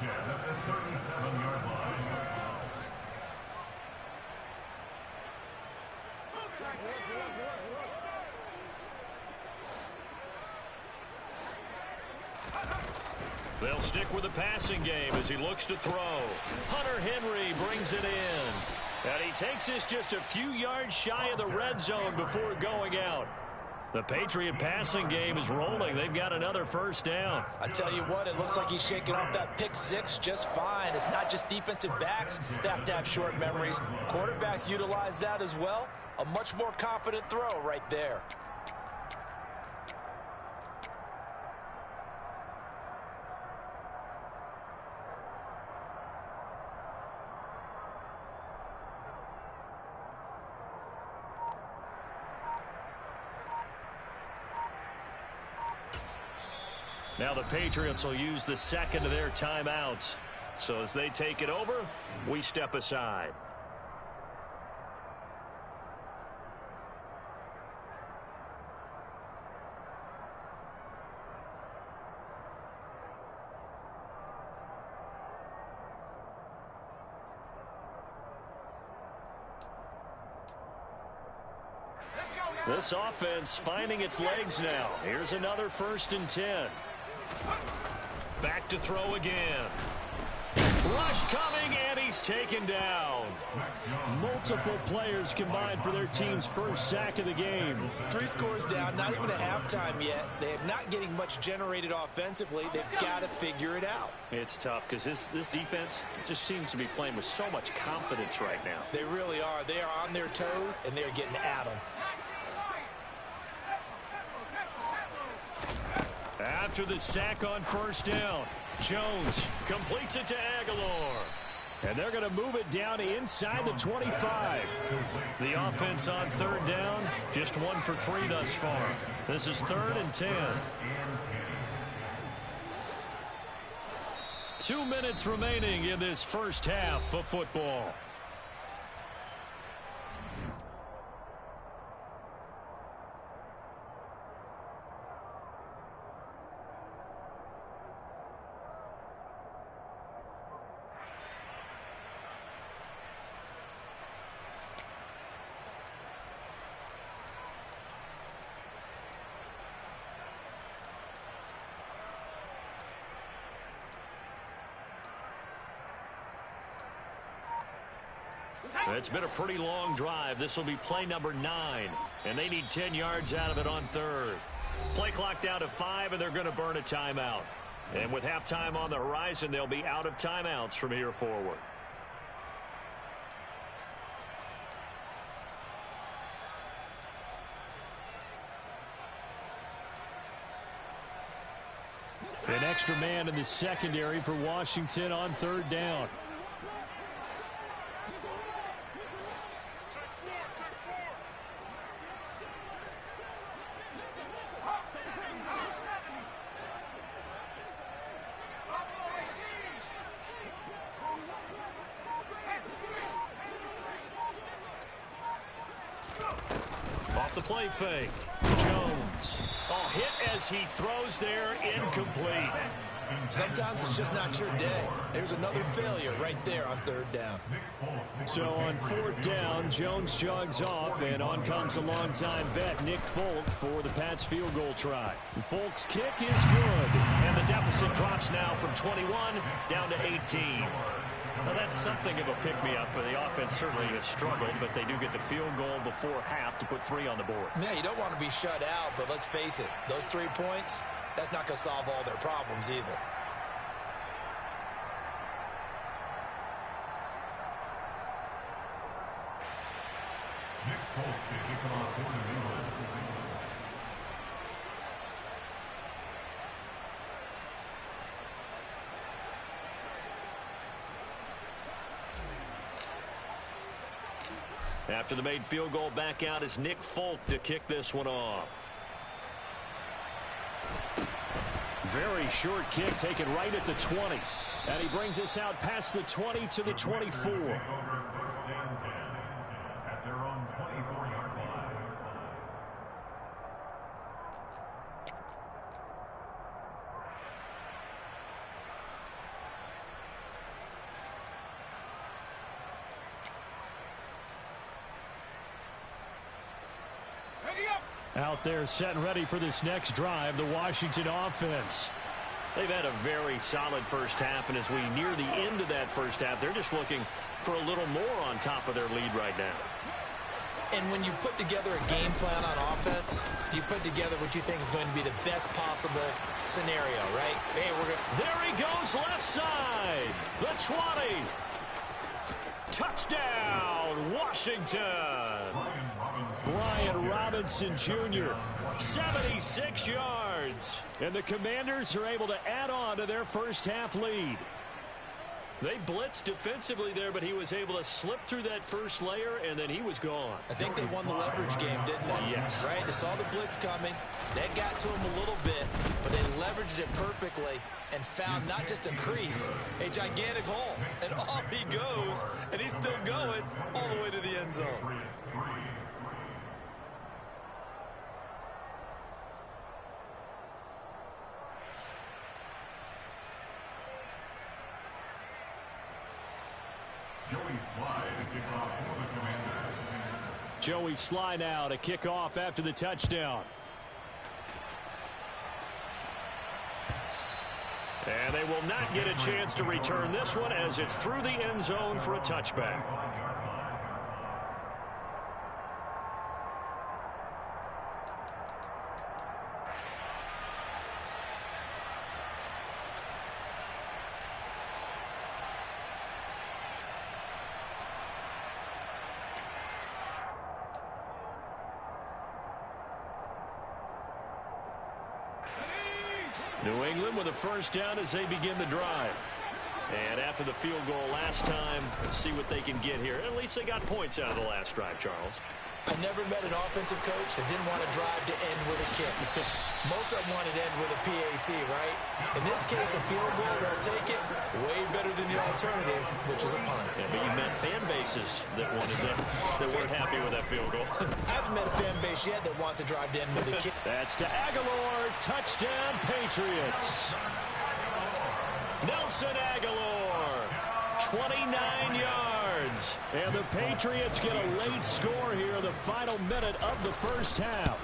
They'll stick with the passing game as he looks to throw. Hunter Henry brings it in. And he takes this just a few yards shy of the red zone before going out. The Patriot passing game is rolling. They've got another 1st down. I tell you what, it looks like he's shaking off that pick 6 just fine. It's not just defensive backs that have to have short memories. Quarterbacks utilize that as well. A much more confident throw right there. Now the Patriots will use the 2nd of their timeouts. So as they take it over, we step aside. This offense finding its legs now. Here's another 1st and 10. Back to throw again. Rush coming, and he's taken down. Multiple players combined for their team's first sack of the game. 3 scores down, not even a halftime yet. They're not getting much generated offensively. They've got to figure it out. It's tough because this defense just seems to be playing with so much confidence right now. They really are. They are on their toes, and they're getting at them. After the sack on 1st down, Jones completes it to Aguilar. And they're going to move it down inside the 25. The offense on 3rd down, just 1 for 3 thus far. This is 3rd and 10. 2 minutes remaining in this first half of football. It's been a pretty long drive. This will be play number 9, and they need 10 yards out of it on 3rd. Play clock down to 5, and they're going to burn a timeout. And with halftime on the horizon, they'll be out of timeouts from here forward. An extra man in the secondary for Washington on 3rd down. Off the play fake. Jones. Oh, hit as he throws there, incomplete. Sometimes it's just not your day. There's another failure right there on 3rd down. So on 4th down, Jones jogs off, and on comes a longtime vet, Nick Folk, for the Pats field goal try. Folk's kick is good. And the deficit drops now from 21 down to 18. Well, that's something of a pick-me-up. The offense certainly has struggled, but they do get the field goal before half to put 3 on the board. Yeah, you don't want to be shut out, but let's face it, those 3 points, that's not going to solve all their problems either. After the made field goal, back out is Nick Folk to kick this one off. Very short kick taken right at the 20. And he brings us out past the 20 to the 24. Out there set and ready for this next drive, the Washington offense. They've had a very solid first half, and as we near the end of that first half, they're just looking for a little more on top of their lead right now. And when you put together a game plan on offense, you put together what you think is going to be the best possible scenario, right? Hey, there he goes, left side. The 20. Touchdown, Washington. Brian Robinson Jr., 76 yards. And the Commanders are able to add on to their first half lead. They blitzed defensively there, but he was able to slip through that first layer, and then he was gone. I think they won the leverage game, didn't they? Yes. Right? They saw the blitz coming. That got to him a little bit, but they leveraged it perfectly and found not just a crease, a gigantic hole. And off he goes, and he's still going all the way to the end zone. Joey Sly now to kick off after the touchdown. And they will not get a chance to return this one as it's through the end zone for a touchback. New England with a first down as they begin the drive. And after the field goal last time, let's see what they can get here. At least they got points out of the last drive, Charles. I never met an offensive coach that didn't want to drive to end with a kick. Most of them wanted to end with a PAT, right? In this case, a field goal, they'll take it. Way better than the alternative, which is a punt. Yeah, but you met fan bases that wanted that weren't happy with that field goal. I haven't met a fan base yet that wants to drive to end with a kick. That's to Aguilar. Touchdown, Patriots. Nelson Aguilar, 29 yards. And the Patriots get a late score here in the final minute of the first half.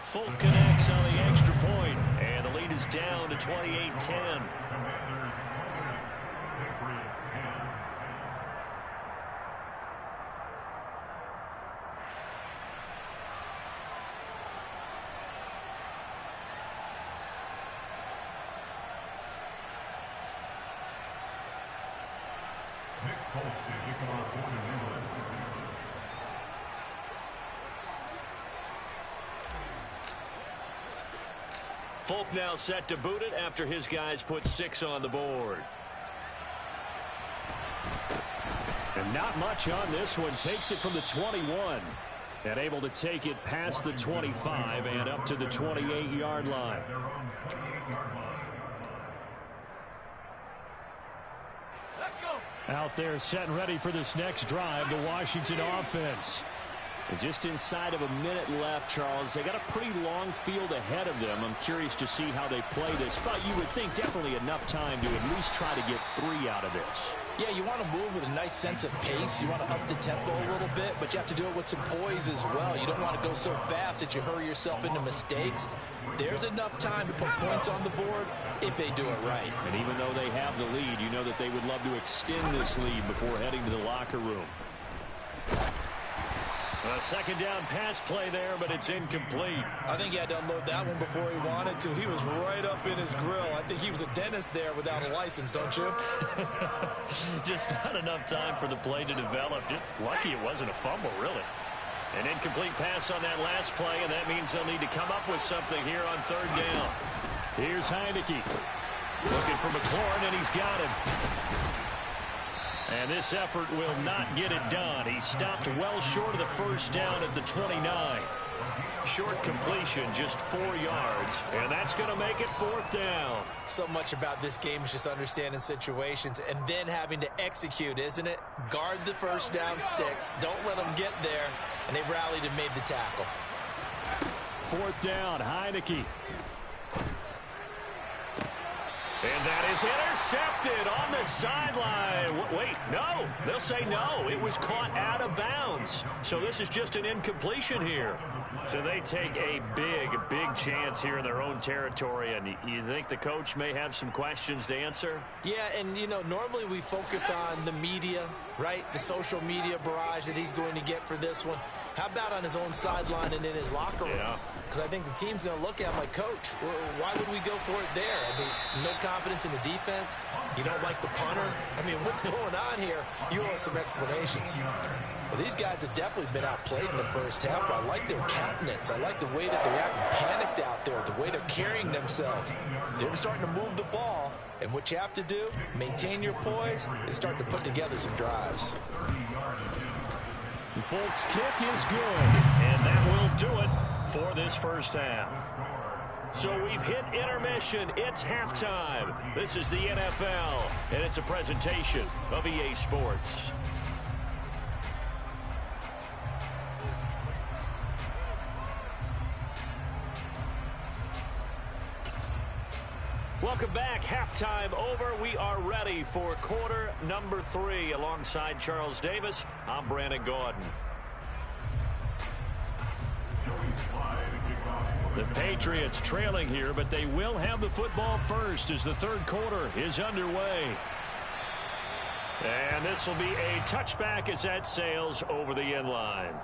Fulton connects on the extra point, and the lead is down to 28-10. Folk now set to boot it after his guys put 6 on the board. And not much on this one. Takes it from the 21. And able to take it past the 25 and up to the 28-yard line. Out there set and ready for this next drive, the Washington offense. And just inside of a minute left, Charles. They got a pretty long field ahead of them. I'm curious to see how they play this, but you would think definitely enough time to at least try to get 3 out of this. Yeah, you want to move with a nice sense of pace. You want to up the tempo a little bit, but you have to do it with some poise as well. You don't want to go so fast that you hurry yourself into mistakes. There's enough time to put points on the board if they do it right. And even though they have the lead, you know that they would love to extend this lead before heading to the locker room. A second down pass play there, but it's incomplete. I think he had to unload that one before he wanted to. He was right up in his grill. I think he was a dentist there without a license, don't you? Just not enough time for the play to develop. Just lucky it wasn't a fumble, really. An incomplete pass on that last play, and that means they'll need to come up with something here on third down. Here's Heineke. Looking for McLaurin, and he's got him. And this effort will not get it done. He stopped well short of the first down at the 29. Short completion, just 4 yards, and that's going to make it 4th down. So much about this game is just understanding situations and then having to execute, isn't it? Guard the first down sticks. Don't let them get there, and they rallied and made the tackle. 4th down, Heineke. And that is intercepted on the sideline. Wait, no. They'll say no. It was caught out of bounds. So this is just an incompletion here. So they take a big chance here in their own territory. And you think the coach may have some questions to answer? Yeah, and, you know, normally we focus on the media, right? The social media barrage that he's going to get for this one. How about on his own sideline and in his locker room? Yeah. Because I think the team's going to look at him like, Coach, why would we go for it there? I mean, no confidence in the defense. You don't like the punter. I mean, what's going on here? You owe us some explanations. Well, these guys have definitely been outplayed in the first half. I like their countenance. I like the way that they're acting panicked out there, the way they're carrying themselves. They're starting to move the ball. And what you have to do, maintain your poise, and start to put together some drives. The Folks' kick is good. And that will do it for this first half. So we've hit intermission. It's halftime. This is the NFL, and it's a presentation of EA Sports. Welcome back. Halftime over. We are ready for quarter number 3. Alongside Charles Davis, I'm Brandon Gordon. The Patriots trailing here, but they will have the football first as the third quarter is underway. And this will be a touchback as that sails over the end line.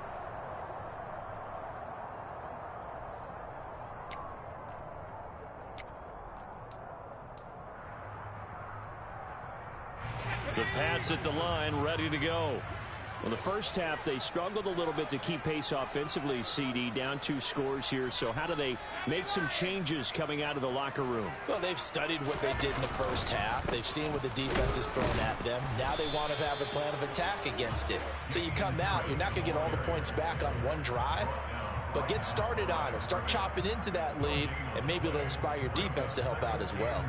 The Pats at the line, ready to go. Well, the first half, they struggled a little bit to keep pace offensively, CD, down 2 scores here. So how do they make some changes coming out of the locker room? Well, they've studied what they did in the first half. They've seen what the defense is throwing at them. Now they want to have a plan of attack against it. So you come out, you're not going to get all the points back on one drive, but get started on it. Start chopping into that lead, and maybe it'll inspire your defense to help out as well.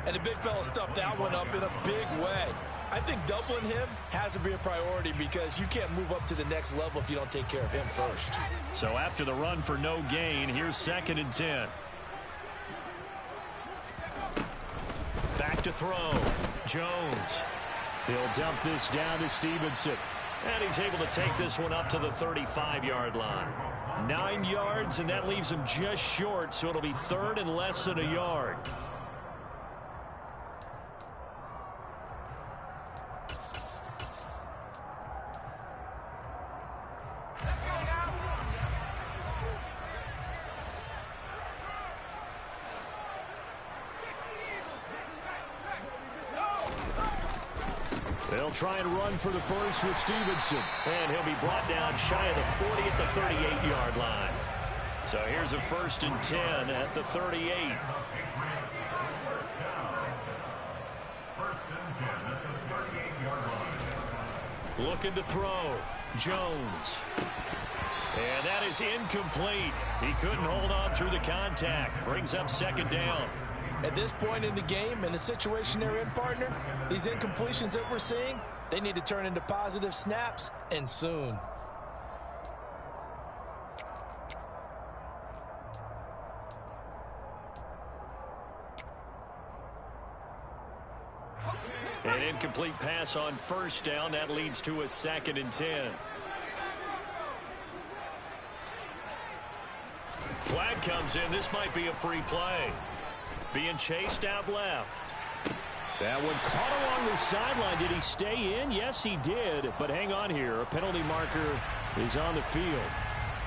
And the big fella stuffed that one up in a big way. I think doubling him has to be a priority because you can't move up to the next level if you don't take care of him first. So after the run for no gain, here's 2nd and 10. Back to throw. Jones. He'll dump this down to Stevenson. And he's able to take this one up to the 35-yard line. 9 yards, and that leaves him just short, so it'll be 3rd and less than a yard. They'll try and run for the first with Stevenson. And he'll be brought down shy of the 40 at the 38-yard line. So here's a 1st and 10 at the 38. Looking to throw. Jones. And that is incomplete. He couldn't hold on through the contact. Brings up 2nd down. At this point in the game, in the situation they're in, partner, these incompletions that we're seeing, they need to turn into positive snaps, and soon. An incomplete pass on 1st down. That leads to a 2nd and 10. Flag comes in. This might be a free play. Being chased out left. That one caught along the sideline. Did he stay in? Yes, he did. But hang on here. A penalty marker is on the field.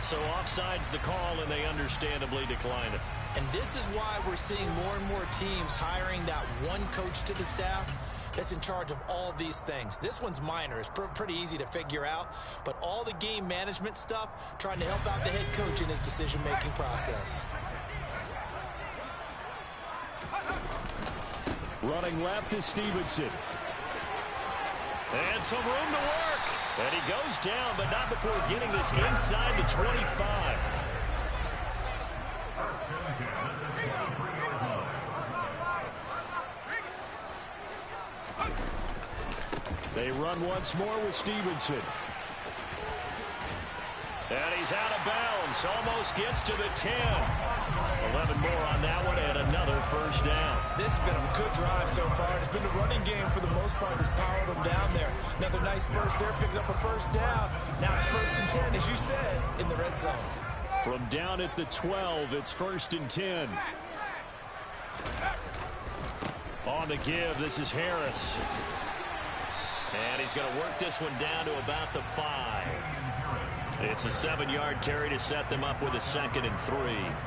So offside's the call, and they understandably decline it. And this is why we're seeing more and more teams hiring that one coach to the staff that's in charge of all these things. This one's minor. It's pretty easy to figure out. But all the game management stuff, trying to help out the head coach in his decision-making process. Running left is Stevenson. And some room to work. And he goes down, but not before getting this inside the 25. They run once more with Stevenson. And he's out of bounds. Almost gets to the 10. 11 more on that one and another 1st down. This has been a good drive so far. It's been a running game for the most part that's powered them down there. Another nice burst there, picking up a 1st down. Now it's 1st and 10, as you said, in the red zone. From down at the 12, it's 1st and 10. On the give, this is Harris. And he's going to work this one down to about the 5. It's a 7-yard carry to set them up with a 2nd and 3.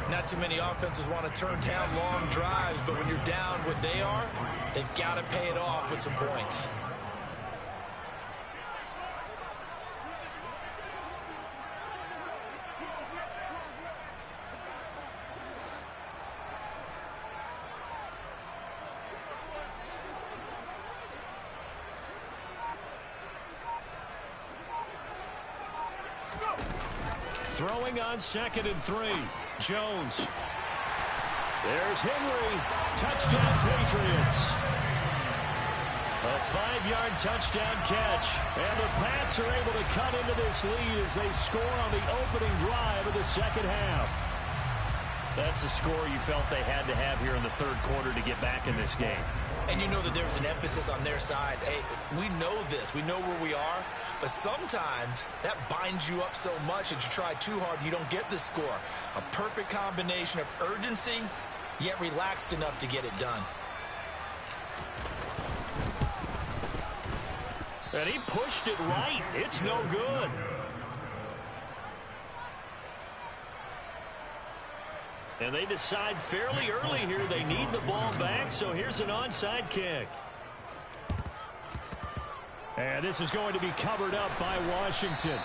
Not too many offenses want to turn down long drives, but when you're down what they are, they've got to pay it off with some points. Throwing on 2nd and 3. Jones. There's Henry. Touchdown, Patriots. A 5-yard touchdown catch. And the Pats are able to cut into this lead as they score on the opening drive of the 2nd half. That's a score you felt they had to have here in the third quarter to get back in this game. And you know that there's an emphasis on their side. Hey, we know this. We know where we are. But sometimes that binds you up so much that you try too hard, you don't get the score. A perfect combination of urgency, yet relaxed enough to get it done. And he pushed it right. It's no good. And they decide fairly early here they need the ball back, so here's an onside kick. And this is going to be covered up by Washington.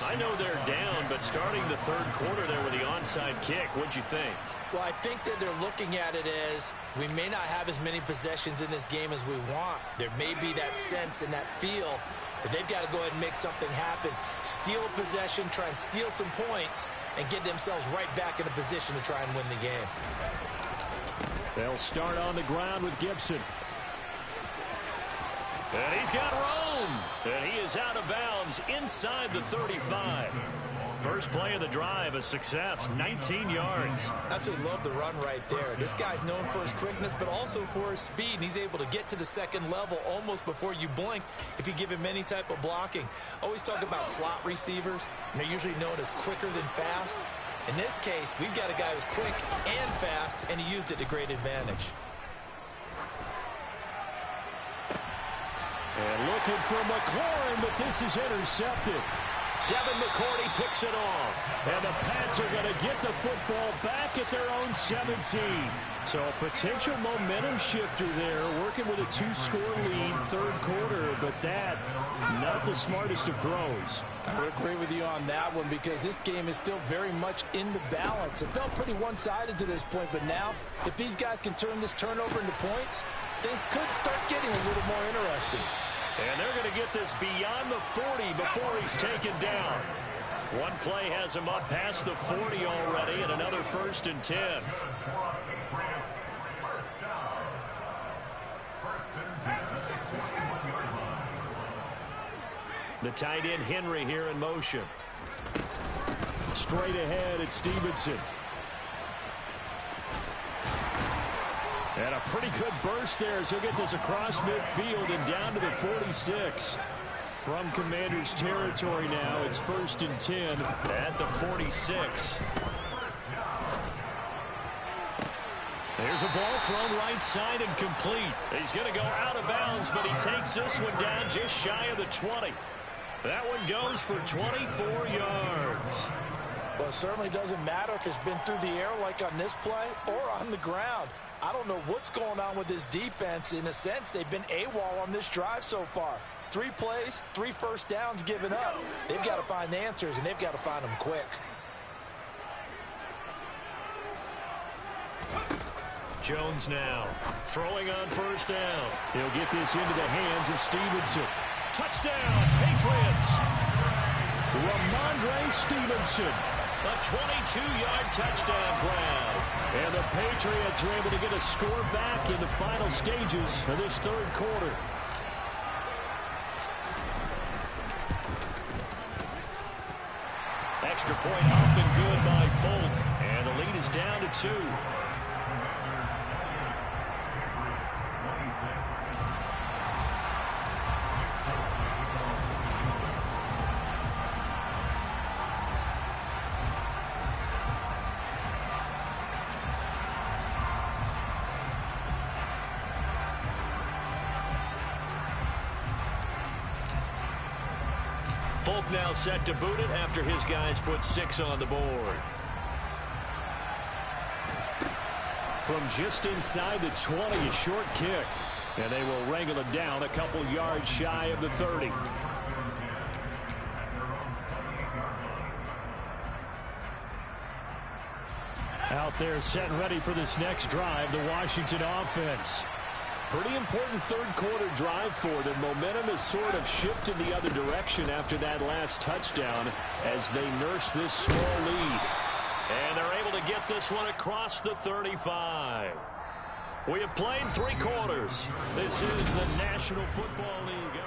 I know they're down, but starting the third quarter there with the onside kick, what'd you think? Well, I think that they're looking at it as we may not have as many possessions in this game as we want. There may be that sense and that feel that they've got to go ahead and make something happen. Steal a possession, try and steal some points, and get themselves right back in a position to try and win the game. They'll start on the ground with Gibson. And he's got room. And he is out of bounds inside the 35. First play of the drive, a success, 19 yards. Absolutely love the run right there. This guy's known for his quickness, but also for his speed. And he's able to get to the second level almost before you blink if you give him any type of blocking. Always talk about slot receivers, and they're usually known as quicker than fast. In this case, we've got a guy who's quick and fast, and he used it to great advantage. And looking for McLaurin, but this is intercepted. Devin McCourty picks it off. And the Pats are going to get the football back at their own 17. So a potential momentum shifter there, working with a 2-score lead, third quarter, but that, not the smartest of throws. I would agree with you on that one because this game is still very much in the balance. It felt pretty one-sided to this point, but now, if these guys can turn this turnover into points, things could start getting a little more interesting. And they're going to get this beyond the 40 before he's taken down. One play has him up past the 40 already, and another 1st and 10. The tight end Henry here in motion. Straight ahead at Stevenson. And a pretty good burst there as he'll get this across midfield and down to the 46. From Commanders territory now, it's 1st and 10 at the 46. There's a ball thrown right side and complete. He's going to go out of bounds, but he takes this one down just shy of the 20. That one goes for 24 yards. Well, it certainly doesn't matter if it's been through the air like on this play or on the ground. I don't know what's going on with this defense. In a sense, they've been AWOL on this drive so far. 3 plays, 3 first downs given up. They've got to find the answers, and they've got to find them quick. Jones now throwing on 1st down. He'll get this into the hands of Stevenson. Touchdown, Patriots. Ramondre Stevenson. A 22-yard touchdown grab. And the Patriots are able to get a score back in the final stages of this third quarter. Extra point up and good by Folk. And the lead is down to 2. Folk now set to boot it after his guys put 6 on the board. From just inside the 20, a short kick. And they will wrangle it down a couple yards shy of the 30. Out there set and ready for this next drive, the Washington offense. Pretty important third quarter drive for them. Momentum has sort of shifted the other direction after that last touchdown as they nurse this small lead. And they're able to get this one across the 35. We have played 3 quarters. This is the National Football League.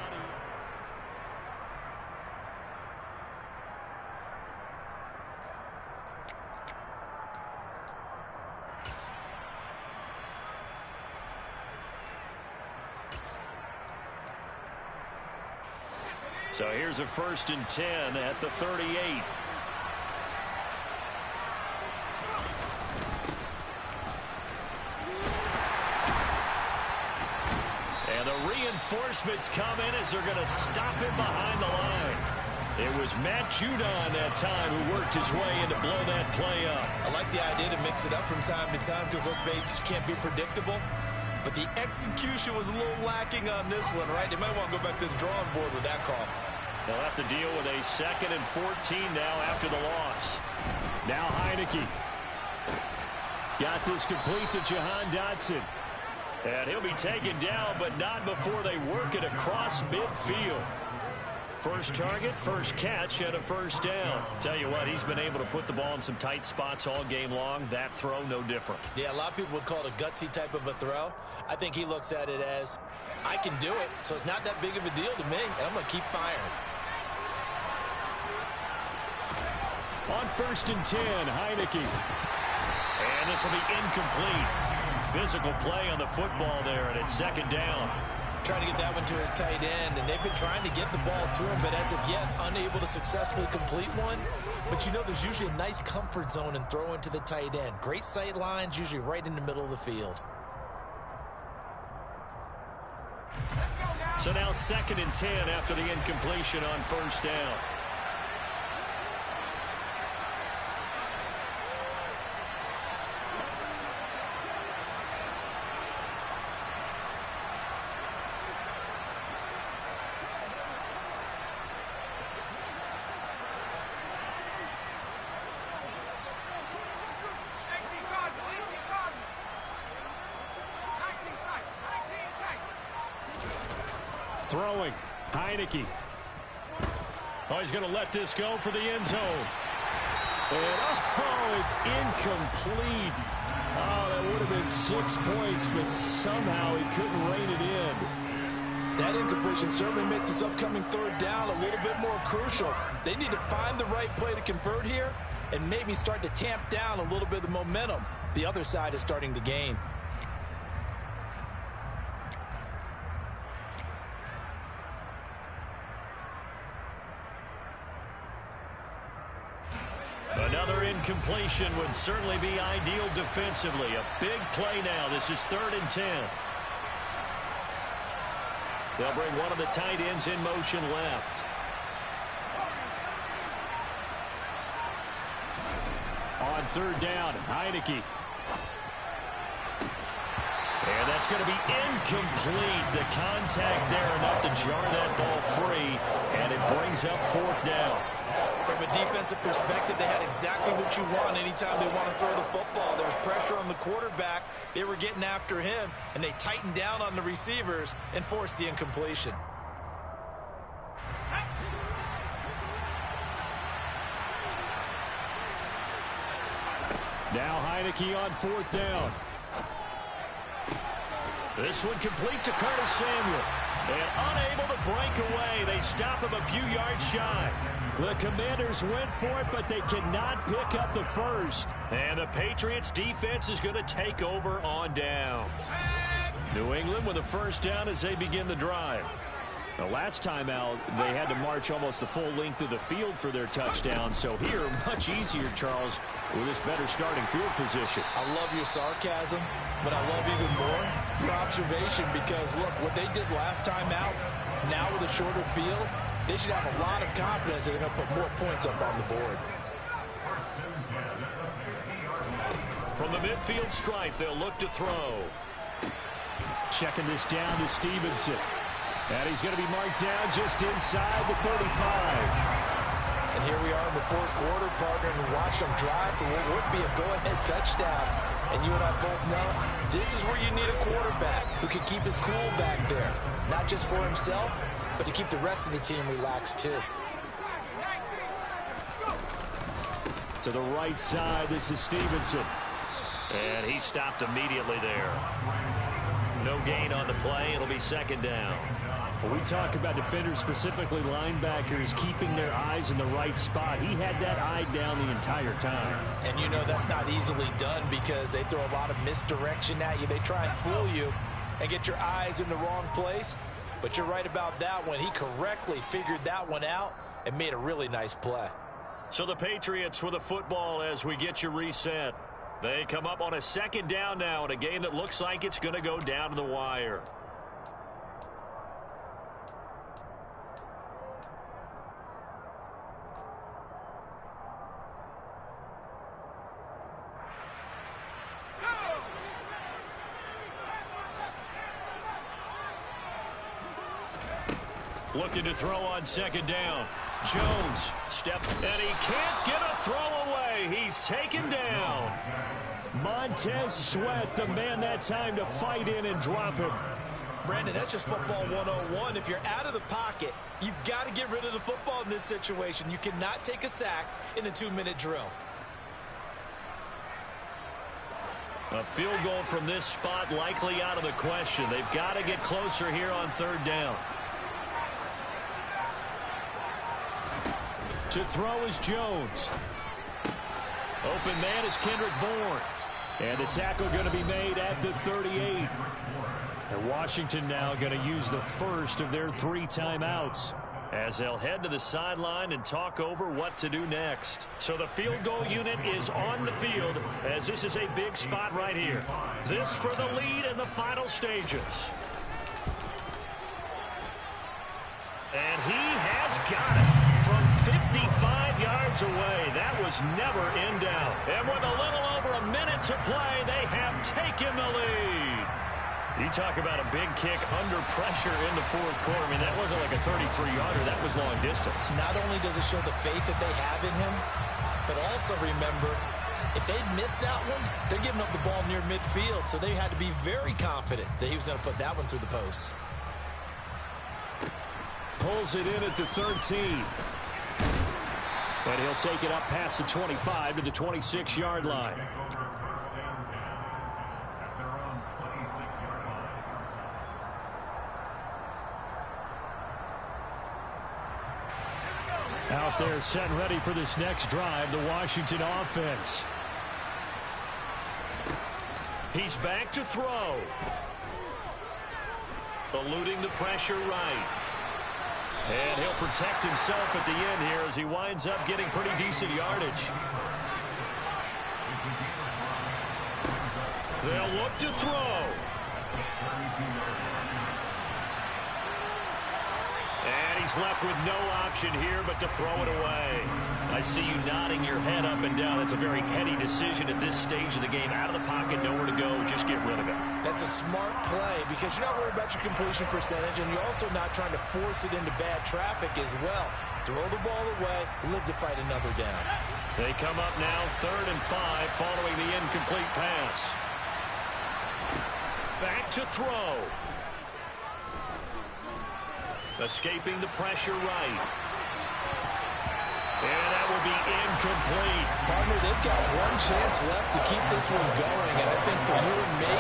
So here's a 1st and 10 at the 38. And the reinforcements come in as they're going to stop him behind the line. It was Matt Judon that time who worked his way in to blow that play up. I like the idea to mix it up from time to time because, let's face it, you can't be predictable. But the execution was a little lacking on this one, right? They might want to go back to the drawing board with that call. They'll have to deal with a 2nd and 14 now after the loss. Now Heineke. Got this complete to Jahan Dotson. And he'll be taken down, but not before they work it across midfield. First target, first catch, and a 1st down. Tell you what, he's been able to put the ball in some tight spots all game long. That throw, no different. Yeah, a lot of people would call it a gutsy type of a throw. I think he looks at it as, I can do it, so it's not that big of a deal to me, and I'm going to keep firing. On 1st and 10, Heineke. And this will be incomplete. Physical play on the football there, and it's 2nd down. Trying to get that one to his tight end, and they've been trying to get the ball to him, but as of yet, unable to successfully complete one. But you know, there's usually a nice comfort zone in throwing to the tight end. Great sight lines, usually right in the middle of the field. So now 2nd and 10 after the incompletion on 1st down. Throwing, Heineke. Oh, he's going to let this go for the end zone. And, oh, it's incomplete. Oh, that would have been 6 points, but somehow he couldn't rein it in. That incompletion certainly makes this upcoming 3rd down a little bit more crucial. They need to find the right play to convert here and maybe start to tamp down a little bit of the momentum the other side is starting to gain. Another incompletion would certainly be ideal defensively. A big play now. This is 3rd and 10. They'll bring one of the tight ends in motion left. On 3rd down, Heineke. And that's going to be incomplete. The contact there enough to jar that ball free, and it brings up 4th down. From a defensive perspective, they had exactly what you want anytime they want to throw the football. There was pressure on the quarterback. They were getting after him, and they tightened down on the receivers and forced the incompletion. Now Heineke on 4th down. This one complete to Curtis Samuel. And unable to break away. They stop him a few yards shy. The Commanders went for it, but they cannot pick up the 1st. And the Patriots defense is going to take over on down. New England with a 1st down as they begin the drive. The last time out, they had to march almost the full length of the field for their touchdown. So here, much easier, Charles, with this better starting field position. I love your sarcasm, but I love even more your observation because, look, what they did last time out, now with a shorter field, they should have a lot of confidence that they're going to put more points up on the board. From the midfield stripe, they'll look to throw. Checking this down to Stevenson. And he's going to be marked down just inside the 35. And here we are in the 4th quarter, partner, and watch them drive for what would be a go-ahead touchdown. And you and I both know this is where you need a quarterback who can keep his cool back there. Not just for himself, but to keep the rest of the team relaxed too. To the right side, this is Stevenson. And he stopped immediately there. No gain on the play. It'll be 2nd down. When we talk about defenders, specifically linebackers, keeping their eyes in the right spot, he had that eye down the entire time. And you know that's not easily done because they throw a lot of misdirection at you. They try and fool you and get your eyes in the wrong place. But you're right about that one. He correctly figured that one out and made a really nice play. So the Patriots with the football as we get you reset. They come up on a second down now in a game that looks like it's going to go down to the wire. Looking to throw on second down. Jones steps, and he can't get a throw away. He's taken down. Montez Sweat, the man that time to fight in and drop him. Brandon, that's just football 101. If you're out of the pocket, you've got to get rid of the football in this situation. You cannot take a sack in a 2-minute drill. A field goal from this spot likely out of the question. They've got to get closer here on third down. To throw is Jones. Open man is Kendrick Bourne. And the tackle going to be made at the 38. And Washington now going to use the first of their 3 timeouts, as they'll head to the sideline and talk over what to do next. So the field goal unit is on the field, as this is a big spot right here. This for the lead in the final stages. And he has got it from 55 yards away. That was never in doubt. And with a little over a minute to play, they have taken the lead. You talk about a big kick under pressure in the fourth quarter. I mean, that wasn't like a 33-yarder. That was long distance. Not only does it show the faith that they have in him, but also remember, if they'd missed that one, they're giving up the ball near midfield. So they had to be very confident that he was going to put that one through the post. Pulls it in at the 13. But he'll take it up past the 25 to the 26-yard line. Out there set and ready for this next drive, the Washington offense. He's back to throw. Eluding the pressure right. And he'll protect himself at the end here as he winds up getting pretty decent yardage. They'll look to throw. And he's left with no option here but to throw it away. I see you nodding your head up and down. That's a very heady decision at this stage of the game. Out of the pocket, nowhere to go, just get rid of it. That's a smart play because you're not worried about your completion percentage, and you're also not trying to force it into bad traffic as well. Throw the ball away, live to fight another down. They come up now 3rd and 5 following the incomplete pass. Back to throw. Escaping the pressure right. And that will be incomplete. Partner, they've got one chance left to keep this one going. And I think for you and me,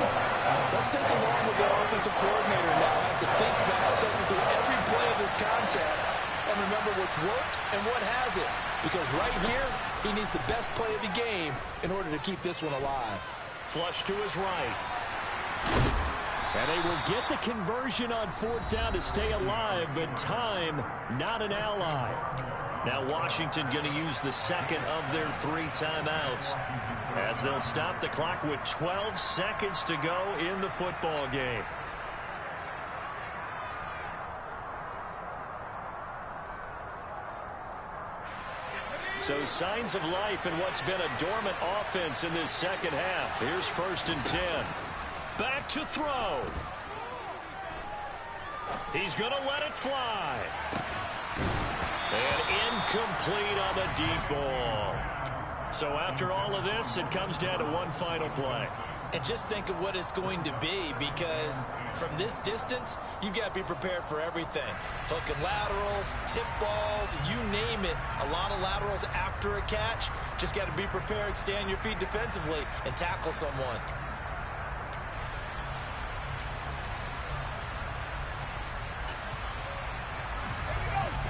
let's think along with the offensive coordinator now. Has to think back, something through every play of this contest, and remember what's worked and what hasn't. Because right here, he needs the best play of the game in order to keep this one alive. Flush to his right. And they will get the conversion on 4th down to stay alive, but time not an ally. Now Washington going to use the second of their 3 timeouts as they'll stop the clock with 12 seconds to go in the football game. So signs of life in what's been a dormant offense in this second half. Here's 1st and 10. Back to throw. He's going to let it fly. And incomplete on the deep ball. So after all of this, it comes down to one final play. And just think of what it's going to be, because from this distance, you've got to be prepared for everything. Hook and laterals, tip balls, you name it. A lot of laterals after a catch. Just got to be prepared, stay on your feet defensively, and tackle someone.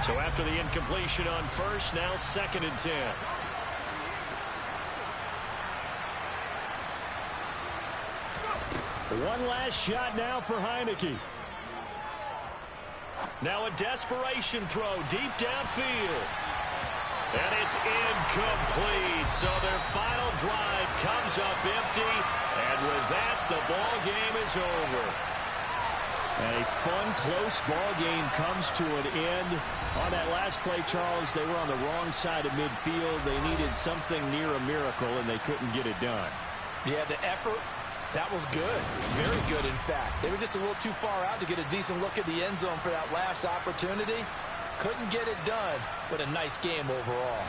So after the incompletion on 1st, now 2nd and 10. One last shot now for Heineke. Now a desperation throw deep downfield. And it's incomplete. So their final drive comes up empty. And with that, the ball game is over. And a fun, close ball game comes to an end. On that last play, Charles, they were on the wrong side of midfield. They needed something near a miracle, and they couldn't get it done. Yeah, the effort, that was good. Very good, in fact. They were just a little too far out to get a decent look at the end zone for that last opportunity. Couldn't get it done, but a nice game overall.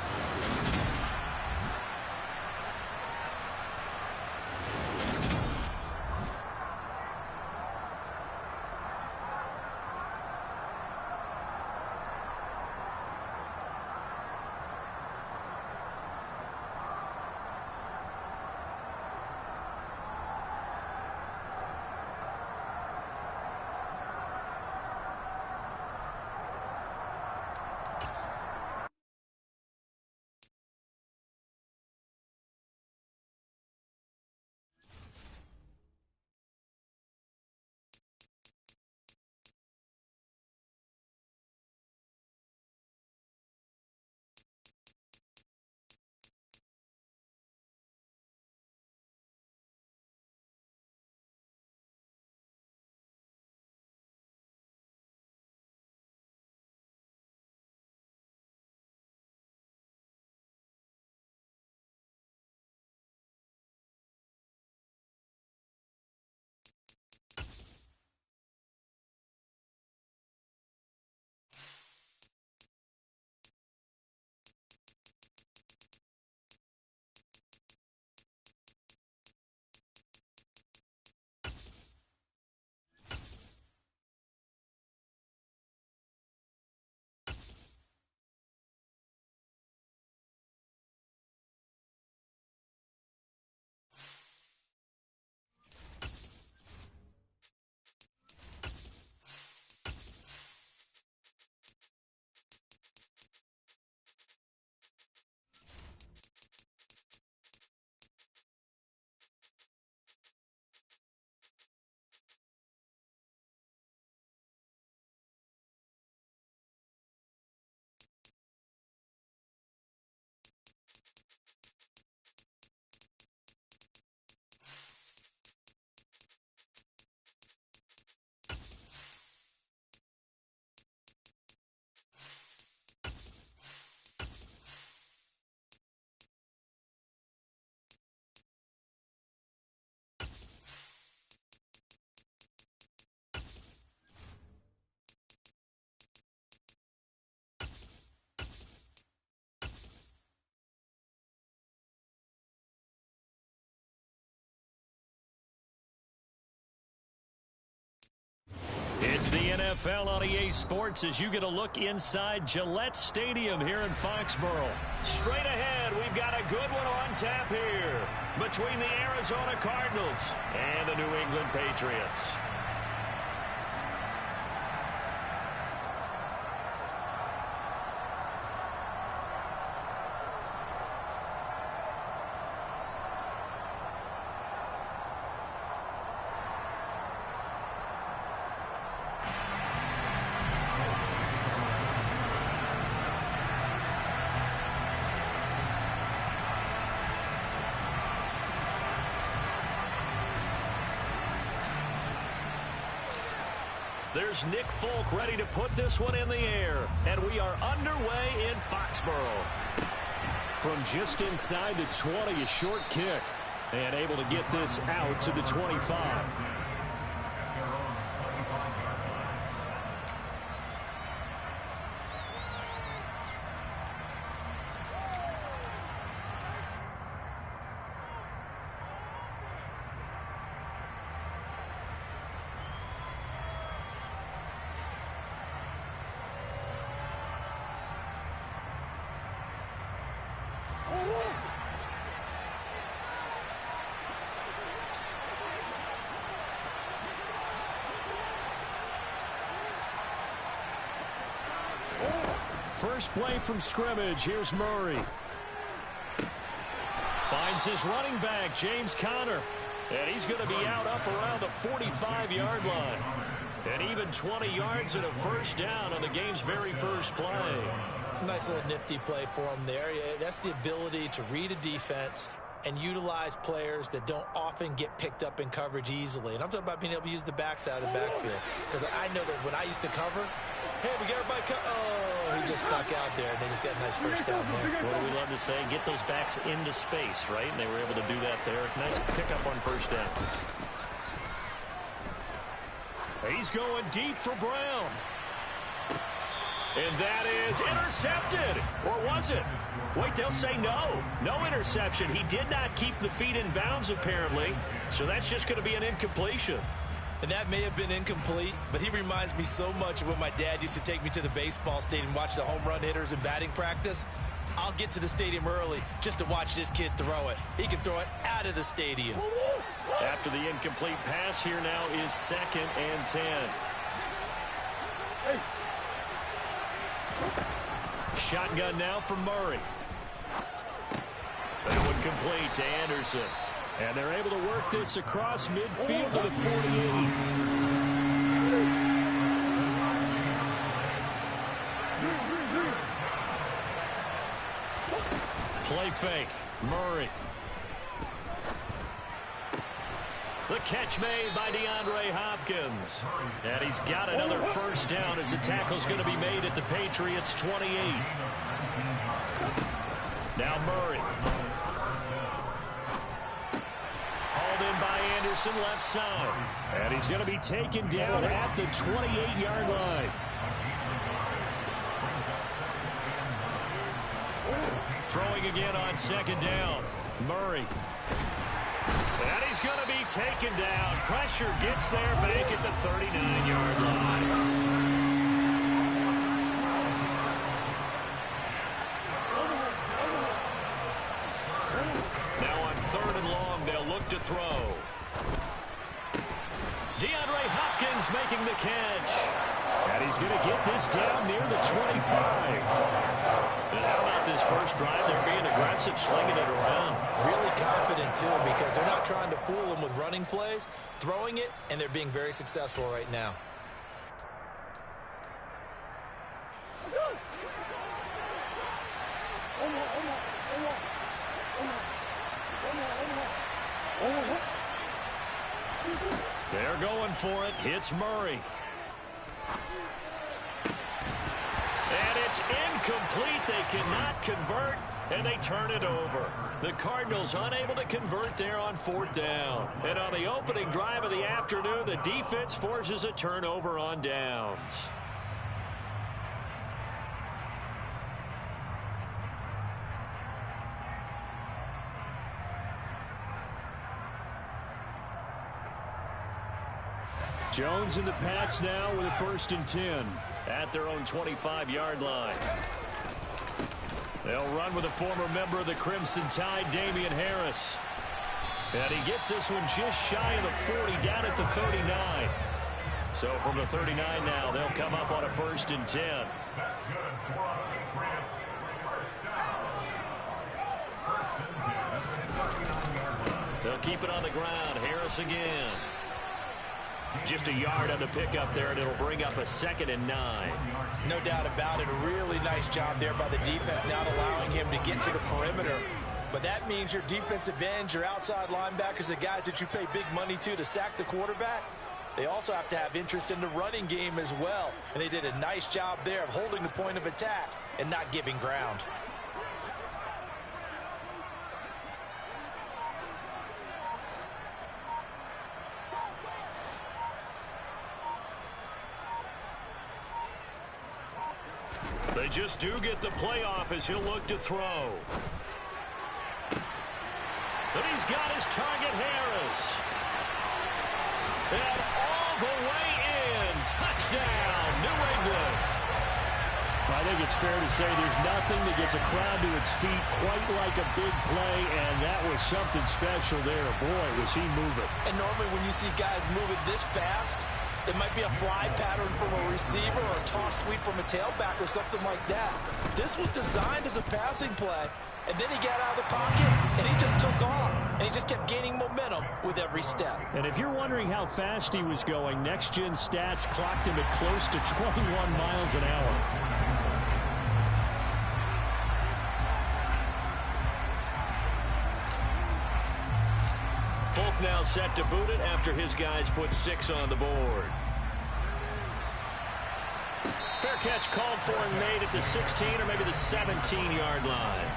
It's the NFL on EA Sports as you get a look inside Gillette Stadium here in Foxborough. Straight ahead, we've got a good one on tap here between the Arizona Cardinals and the New England Patriots. There's Nick Folk ready to put this one in the air. And we are underway in Foxborough. From just inside the 20, a short kick. And able to get this out to the 25. First play from scrimmage. Here's Murray. Finds his running back, James Conner. And he's going to be out up around the 45-yard line. And even 20 yards and a first down on the game's very first play. Nice little nifty play for him there. That's the ability to read a defense and utilize players that don't often get picked up in coverage easily. And I'm talking about being able to use the backside of the backfield. Because I know that when I used to cover, hey, we got everybody oh, he just snuck out there, and they just got a nice first down there. What do we love to say? Get those backs into space, right? And they were able to do that there. Nice pickup on first down. He's going deep for Brown. And that is intercepted. Or was it? Wait, they'll say no. No interception. He did not keep the feet in bounds, apparently. So that's just going to be an incompletion. And that may have been incomplete, but he reminds me so much of when my dad used to take me to the baseball stadium and watch the home run hitters and batting practice. I'll get to the stadium early just to watch this kid throw it. He can throw it out of the stadium. After the incomplete pass, here now is 2nd and 10. Shotgun now for Murray. That one complete to Anderson. And they're able to work this across midfield to the 48. Play fake. Murray. The catch made by DeAndre Hopkins. And he's got another first down as the tackle's going to be made at the Patriots' 28. Now Murray. Hauled in by Anderson, left side. And he's going to be taken down at the 28-yard line. Throwing again on 2nd down. Murray. And he's going to be taken down. Pressure gets there back at the 39-yard line. Now on 3rd and long, they'll look to throw. DeAndre Hopkins making the catch. And he's going to get this down near the 25. And how about this first drive? They're being aggressive, slinging it around. Really confident, too, because they're not trying to fool them with running plays, throwing it, and they're being very successful right now. They're going for it. It's Murray. And it's incomplete. They cannot convert, and they turn it over. The Cardinals unable to convert there on 4th down. And on the opening drive of the afternoon, the defense forces a turnover on downs. Jones and the Pats now with a 1st and 10 at their own 25-yard line. They'll run with a former member of the Crimson Tide, Damian Harris. And he gets this one just shy of the 40, down at the 39. So from the 39 now, they'll come up on a 1st and 10. That's good for the Patriots. First down. 1st and 10 at the 39-yard line. They'll keep it on the ground. Harris again. Just a yard on the pickup there, and it'll bring up a 2nd and 9. No doubt about it. A really nice job there by the defense, not allowing him to get to the perimeter. But that means your defensive ends, your outside linebackers, the guys that you pay big money to sack the quarterback, they also have to have interest in the running game as well. And they did a nice job there of holding the point of attack and not giving ground. They just do get the playoff as he'll look to throw. And he's got his target, Harris. And all the way in. Touchdown, New England. I think it's fair to say there's nothing that gets a crowd to its feet quite like a big play, and that was something special there. Boy, was he moving. And normally when you see guys moving this fast, it might be a fly pattern from a receiver or a toss sweep from a tailback or something like that. This was designed as a passing play, and then he got out of the pocket, and he just took off. and he just kept gaining momentum with every step. And if you're wondering how fast he was going, next-gen stats clocked him at close to 21 miles an hour. Folk now set to boot it after his guys put 6 on the board. Fair catch called for and made at the 16 or maybe the 17-yard line.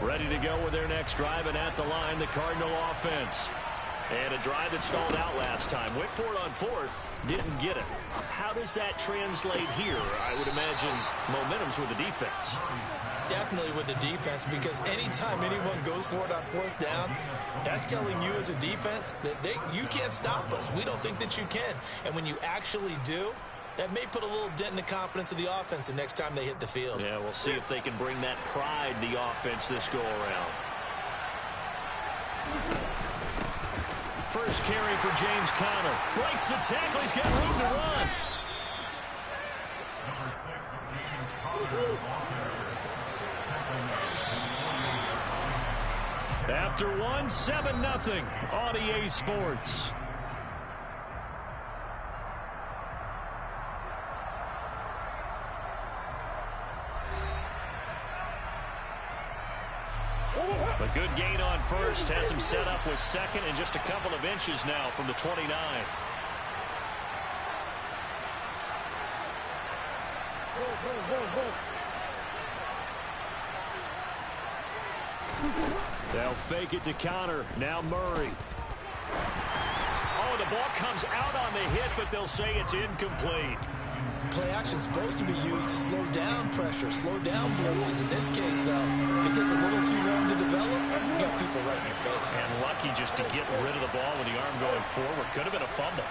Ready to go with their next drive, and at the line, the Cardinal offense. And a drive that stalled out last time. Went for it on 4th, didn't get it. How does that translate here? I would imagine momentum's with the defense. Definitely with the defense, because anytime anyone goes for it on 4th down, that's telling you as a defense that you can't stop us. We don't think that you can. And when you actually do, that may put a little dent in the confidence of the offense the next time they hit the field. Yeah, we'll see if they can bring that pride to the offense this go-around. First carry for James Conner. Breaks the tackle. He's got room to run. After one, 7-0 on EA Sports. A good gain on first. Has him set up with second and just a couple of inches now from the 29. They'll fake it to Conner. Now Murray. Oh, the ball comes out on the hit, but they'll say it's incomplete. Play action is supposed to be used to slow down pressure, slow down blitzes. In this case, though, if it takes a little too long to develop, you got people right in your face. And lucky just to get rid of the ball with the arm going forward. Could have been a fumble.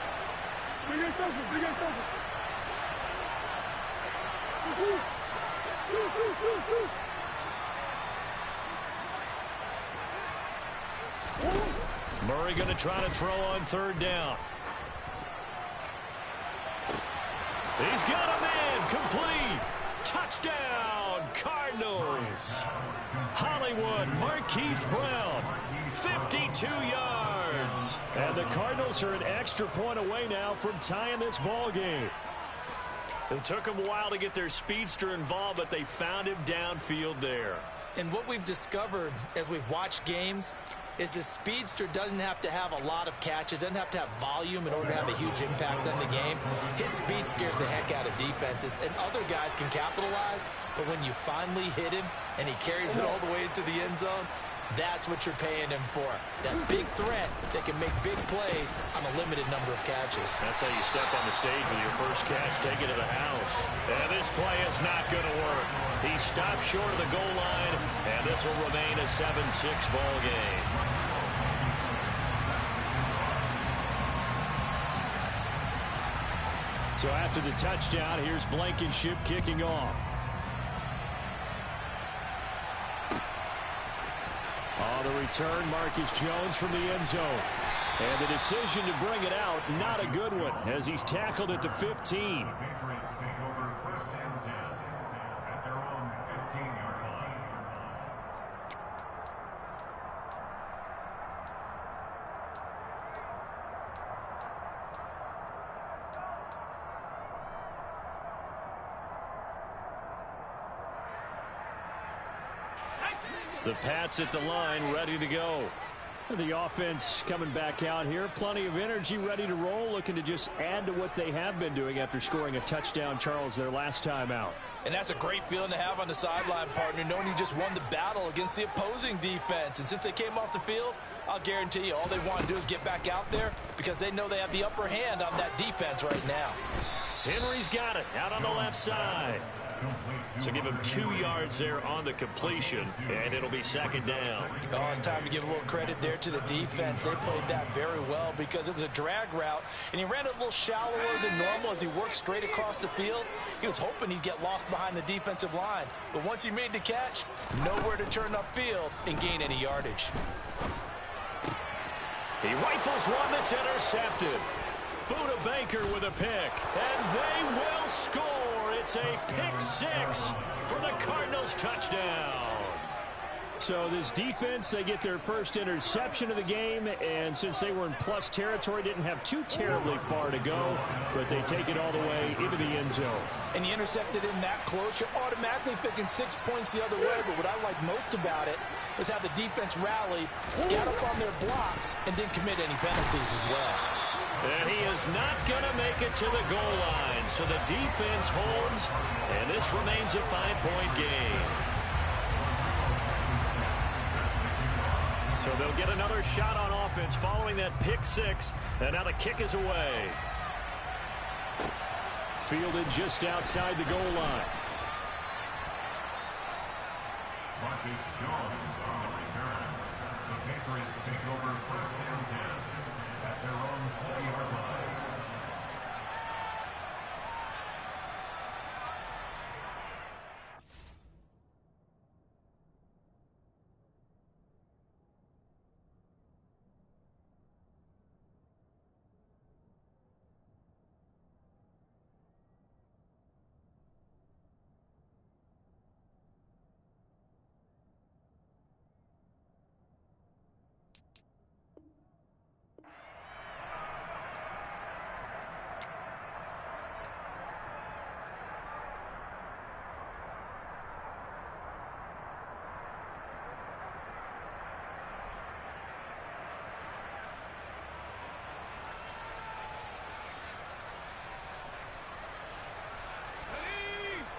Murray going to try to throw on 3rd down. He's got him in. Complete. Touchdown, Cardinals. Hollywood, Marquise Brown, 52 yards. And the Cardinals are an extra point away now from tying this ball game. It took them a while to get their speedster involved, but they found him downfield there. And what we've discovered as we've watched games is the speedster doesn't have to have a lot of catches, doesn't have to have volume in order to have a huge impact on the game. His speed scares the heck out of defenses, and other guys can capitalize, but when you finally hit him and he carries it all the way into the end zone, that's what you're paying him for. That big threat that can make big plays on a limited number of catches. That's how you step on the stage with your first catch, take it to the house. And this play is not going to work. He stopped short of the goal line, and this will remain a 7-6 ball game. So after the touchdown, here's Blankenship kicking off. On the return, Marcus Jones from the end zone. And the decision to bring it out, not a good one, as he's tackled at the 15. The Pats at the line, ready to go. The offense coming back out here. Plenty of energy, ready to roll, looking to just add to what they have been doing after scoring a touchdown, Charles, their last time out. And that's a great feeling to have on the sideline, partner, knowing you just won the battle against the opposing defense. And since they came off the field, I'll guarantee you all they want to do is get back out there because they know they have the upper hand on that defense right now. Henry's got it out on the left side. So give him 2 yards there on the completion, and it'll be 2nd down. Oh, it's time to give a little credit there to the defense. They played that very well because it was a drag route, and he ran it a little shallower than normal as he worked straight across the field. He was hoping he'd get lost behind the defensive line, but once he made the catch, nowhere to turn upfield and gain any yardage. He rifles one that's intercepted. Buda Baker with a pick, and they will score. It's a pick six for the Cardinals touchdown. So this defense, they get their first interception of the game, and since they were in plus territory, didn't have too terribly far to go, but they take it all the way into the end zone. And you intercepted in that close, you're automatically thinking 6 points the other way, but what I like most about it is how the defense rallied, got up on their blocks, and didn't commit any penalties as well. And he is not going to make it to the goal line, so the defense holds, and this remains a 5-point game. So they'll get another shot on offense following that pick six, and now the kick is away. Fielded just outside the goal line. Marcus Jones on the return. The Patriots take over first and 10 at their own 40-yard line.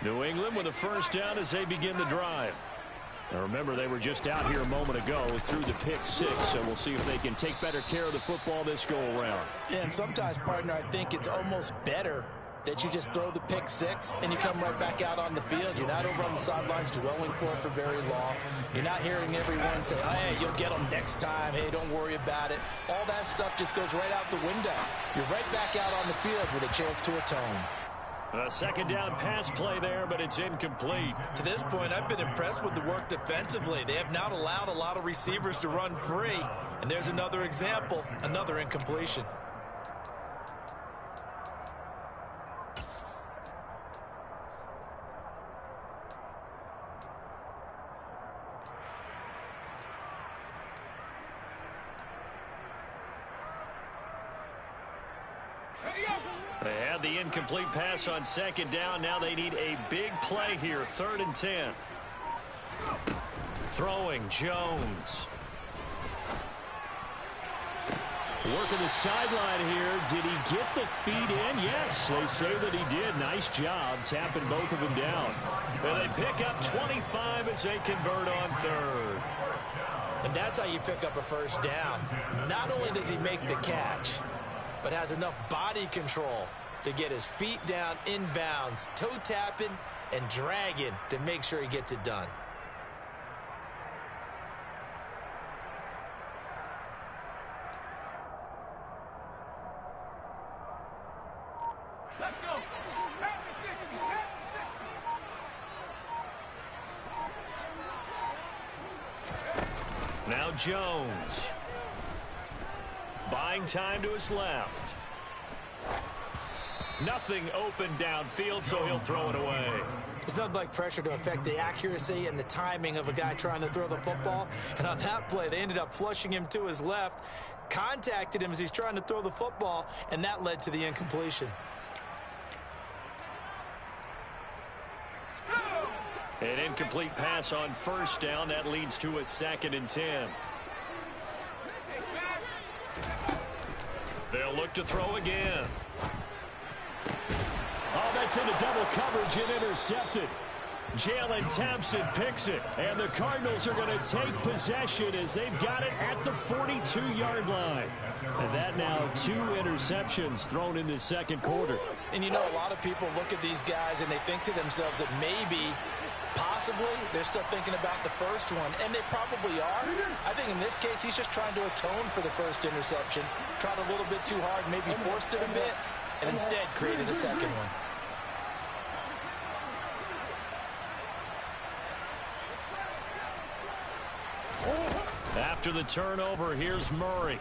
New England with a first down as they begin the drive. Now remember, they were just out here a moment ago through the pick six, so we'll see if they can take better care of the football this go-around. Yeah, and sometimes, partner, I think it's almost better that you just throw the pick six and you come right back out on the field. You're not over on the sidelines dwelling for it for very long. You're not hearing everyone say, oh, hey, you'll get them next time. Hey, don't worry about it. All that stuff just goes right out the window. You're right back out on the field with a chance to atone. A second down pass play there, but it's incomplete. To this point, I've been impressed with the work defensively. They have not allowed a lot of receivers to run free. And there's another example, another incompletion. They had the incomplete pass on second down. Now they need a big play here. 3rd and 10. Throwing Jones. Working the sideline here. Did he get the feet in? Yes, they say that he did. Nice job tapping both of them down. And they pick up 25 as they convert on 3rd. And that's how you pick up a first down. Not only does he make the catch, but has enough body control to get his feet down inbounds, toe tapping and dragging to make sure he gets it done. Let's go. Now Jones. Buying time to his left. Nothing open downfield, so he'll throw it away. There's nothing like pressure to affect the accuracy and the timing of a guy trying to throw the football. And on that play, they ended up flushing him to his left, contacted him as he's trying to throw the football, and that led to the incompletion. An incomplete pass on first down. That leads to a 2nd and 10. They'll look to throw again. Oh, that's into double coverage and intercepted. Jalen Thompson picks it. And the Cardinals are going to take possession as they've got it at the 42-yard line. And that now 2 interceptions thrown in the second quarter. And you know, a lot of people look at these guys and they think to themselves that maybe, possibly, they're still thinking about the first one. And they probably are. I think in this case, he's just trying to atone for the first interception. Tried a little bit too hard, maybe forced it a bit, and instead created a second one. After the turnover, here's Murray.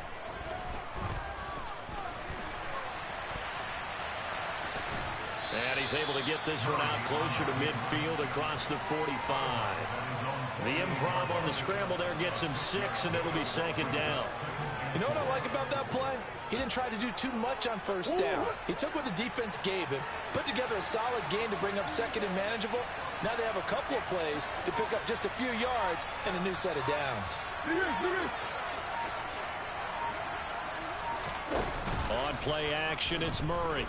he's able to get this one out closer to midfield across the 45. The improv on the scramble there gets him 6, and it'll be 2nd down. You know what I like about that play? He didn't try to do too much on 1st down. He took what the defense gave him, put together a solid gain to bring up 2nd and manageable. Now they have a couple of plays to pick up just a few yards and a new set of downs. On play action, it's Murray.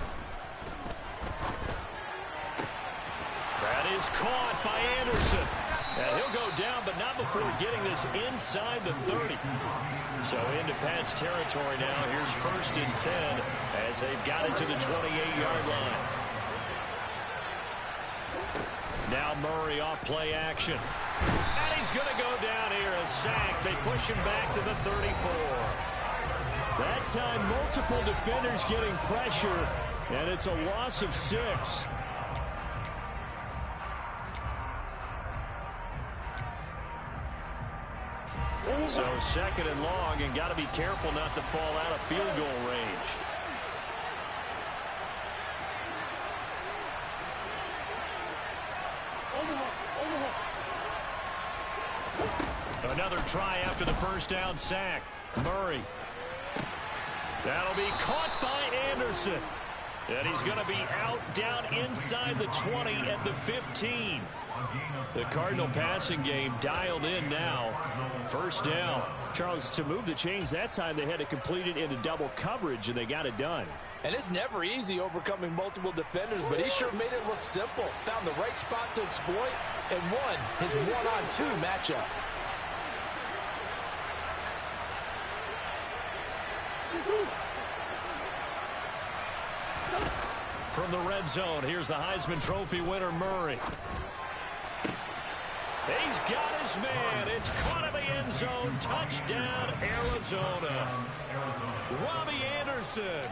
That is caught by Anderson. And he'll go down, but not before getting this inside the 30. So into Pat's territory now. Here's 1st and 10 as they've got it to the 28-yard line. Now Murray off play action. And he's going to go down here. A sack. They push him back to the 34. That time, multiple defenders getting pressure, and it's a loss of 6. So 2nd and long, and got to be careful not to fall out of field goal range. Another try after the 1st down sack. Murray. That'll be caught by Anderson. And he's going to be out down inside the 20 at the 15. The Cardinal passing game dialed in now. 1st down. Charles, to move the chains that time, they had to complete it into double coverage, and they got it done. And it's never easy overcoming multiple defenders, but he sure made it look simple. Found the right spot to exploit and won his 1-on-2 matchup. From the red zone, here's the Heisman Trophy winner, Murray. He's got his man. It's caught in the end zone. Touchdown, Arizona. Robbie Anderson.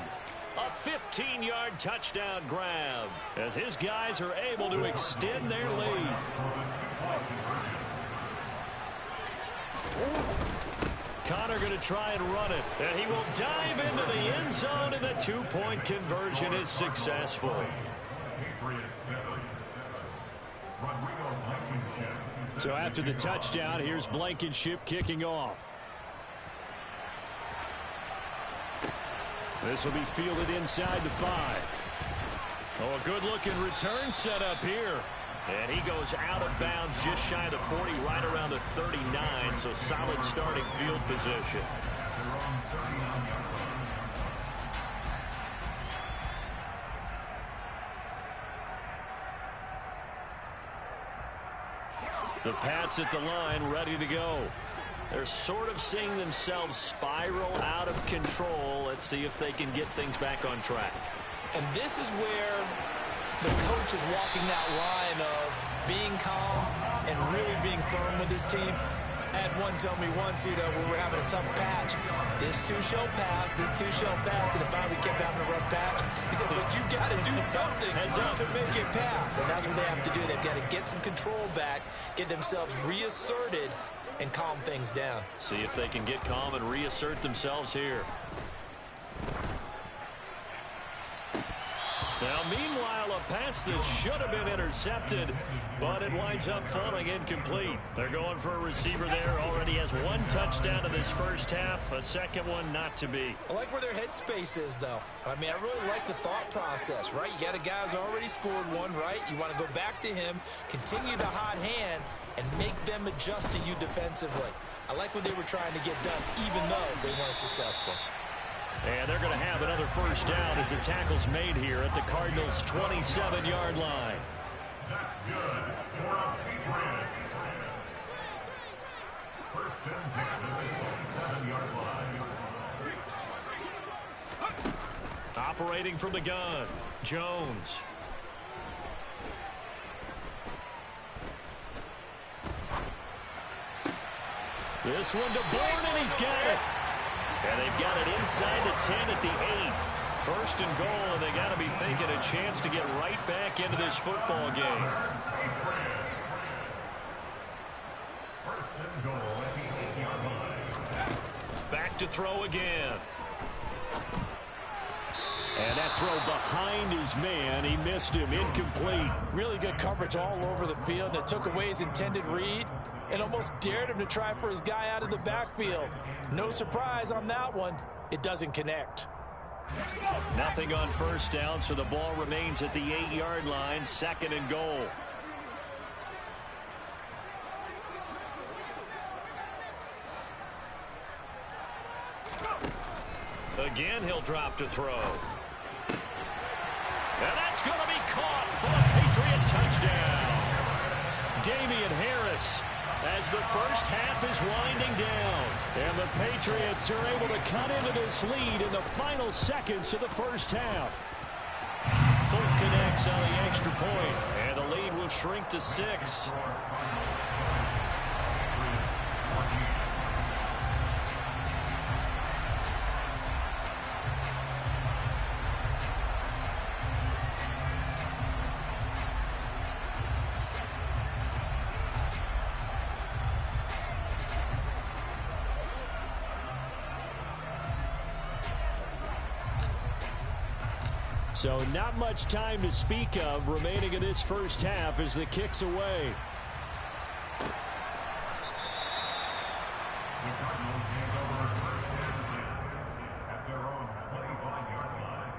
A 15-yard touchdown grab as his guys are able to extend their lead. Connor going to try and run it, and he will dive into the end zone, and the 2-point conversion is successful. So after the touchdown, here's Blankenship kicking off. This will be fielded inside the 5. Oh, a good-looking return set up here. And he goes out of bounds just shy of the 40, right around the 39, so solid starting field position. The Pats at the line, ready to go. They're sort of seeing themselves spiral out of control. Let's see if they can get things back on track. And this is where the coach is walking that line of being calm and really being firm with his team. I had one tell me once, when we're having a tough patch, this too shall pass, this too shall pass, and it finally kept having a rough patch. He said, but you got to do something to make it pass, and that's what they have to do. They've got to get some control back, get themselves reasserted, and calm things down. See if they can get calm and reassert themselves here. Now, meanwhile, a pass that should have been intercepted, but it winds up falling incomplete. They're going for a receiver there. Already has 1 touchdown in this first half, a second one not to be. I like where their headspace is, though. I mean, I really like the thought process, right? You got a guy who's already scored one, right? You want to go back to him, continue the hot hand, and make them adjust to you defensively. I like what they were trying to get done, even though they weren't successful. And they're going to have another first down as the tackle's made here at the Cardinals' 27-yard line. That's good for the Patriots. First and 10 at the 27-yard line. Operating from the gun, Jones. This one to Bourne, and he's got it. And they've got it inside the 10 at the 8. First and goal, and they got to be thinking a chance to get right back into this football game. First and goal at the 8-yard line. Back to throw again. And that throw behind his man, he missed him, incomplete. Really good coverage all over the field, and it took away his intended read and almost dared him to try for his guy out of the backfield. No surprise on that one. It doesn't connect. Nothing on first down, so the ball remains at the 8-yard line, 2nd and goal. Again, he'll drop to throw. And that's going to be caught for a Patriot touchdown. Damian Harris, as the first half is winding down. And the Patriots are able to cut into this lead in the final seconds of the first half. Folk connects on the extra point, and the lead will shrink to 6. So not much time to speak of remaining in this first half as the kick's away. The Cardinals hand over first down position at their own 25-yard line.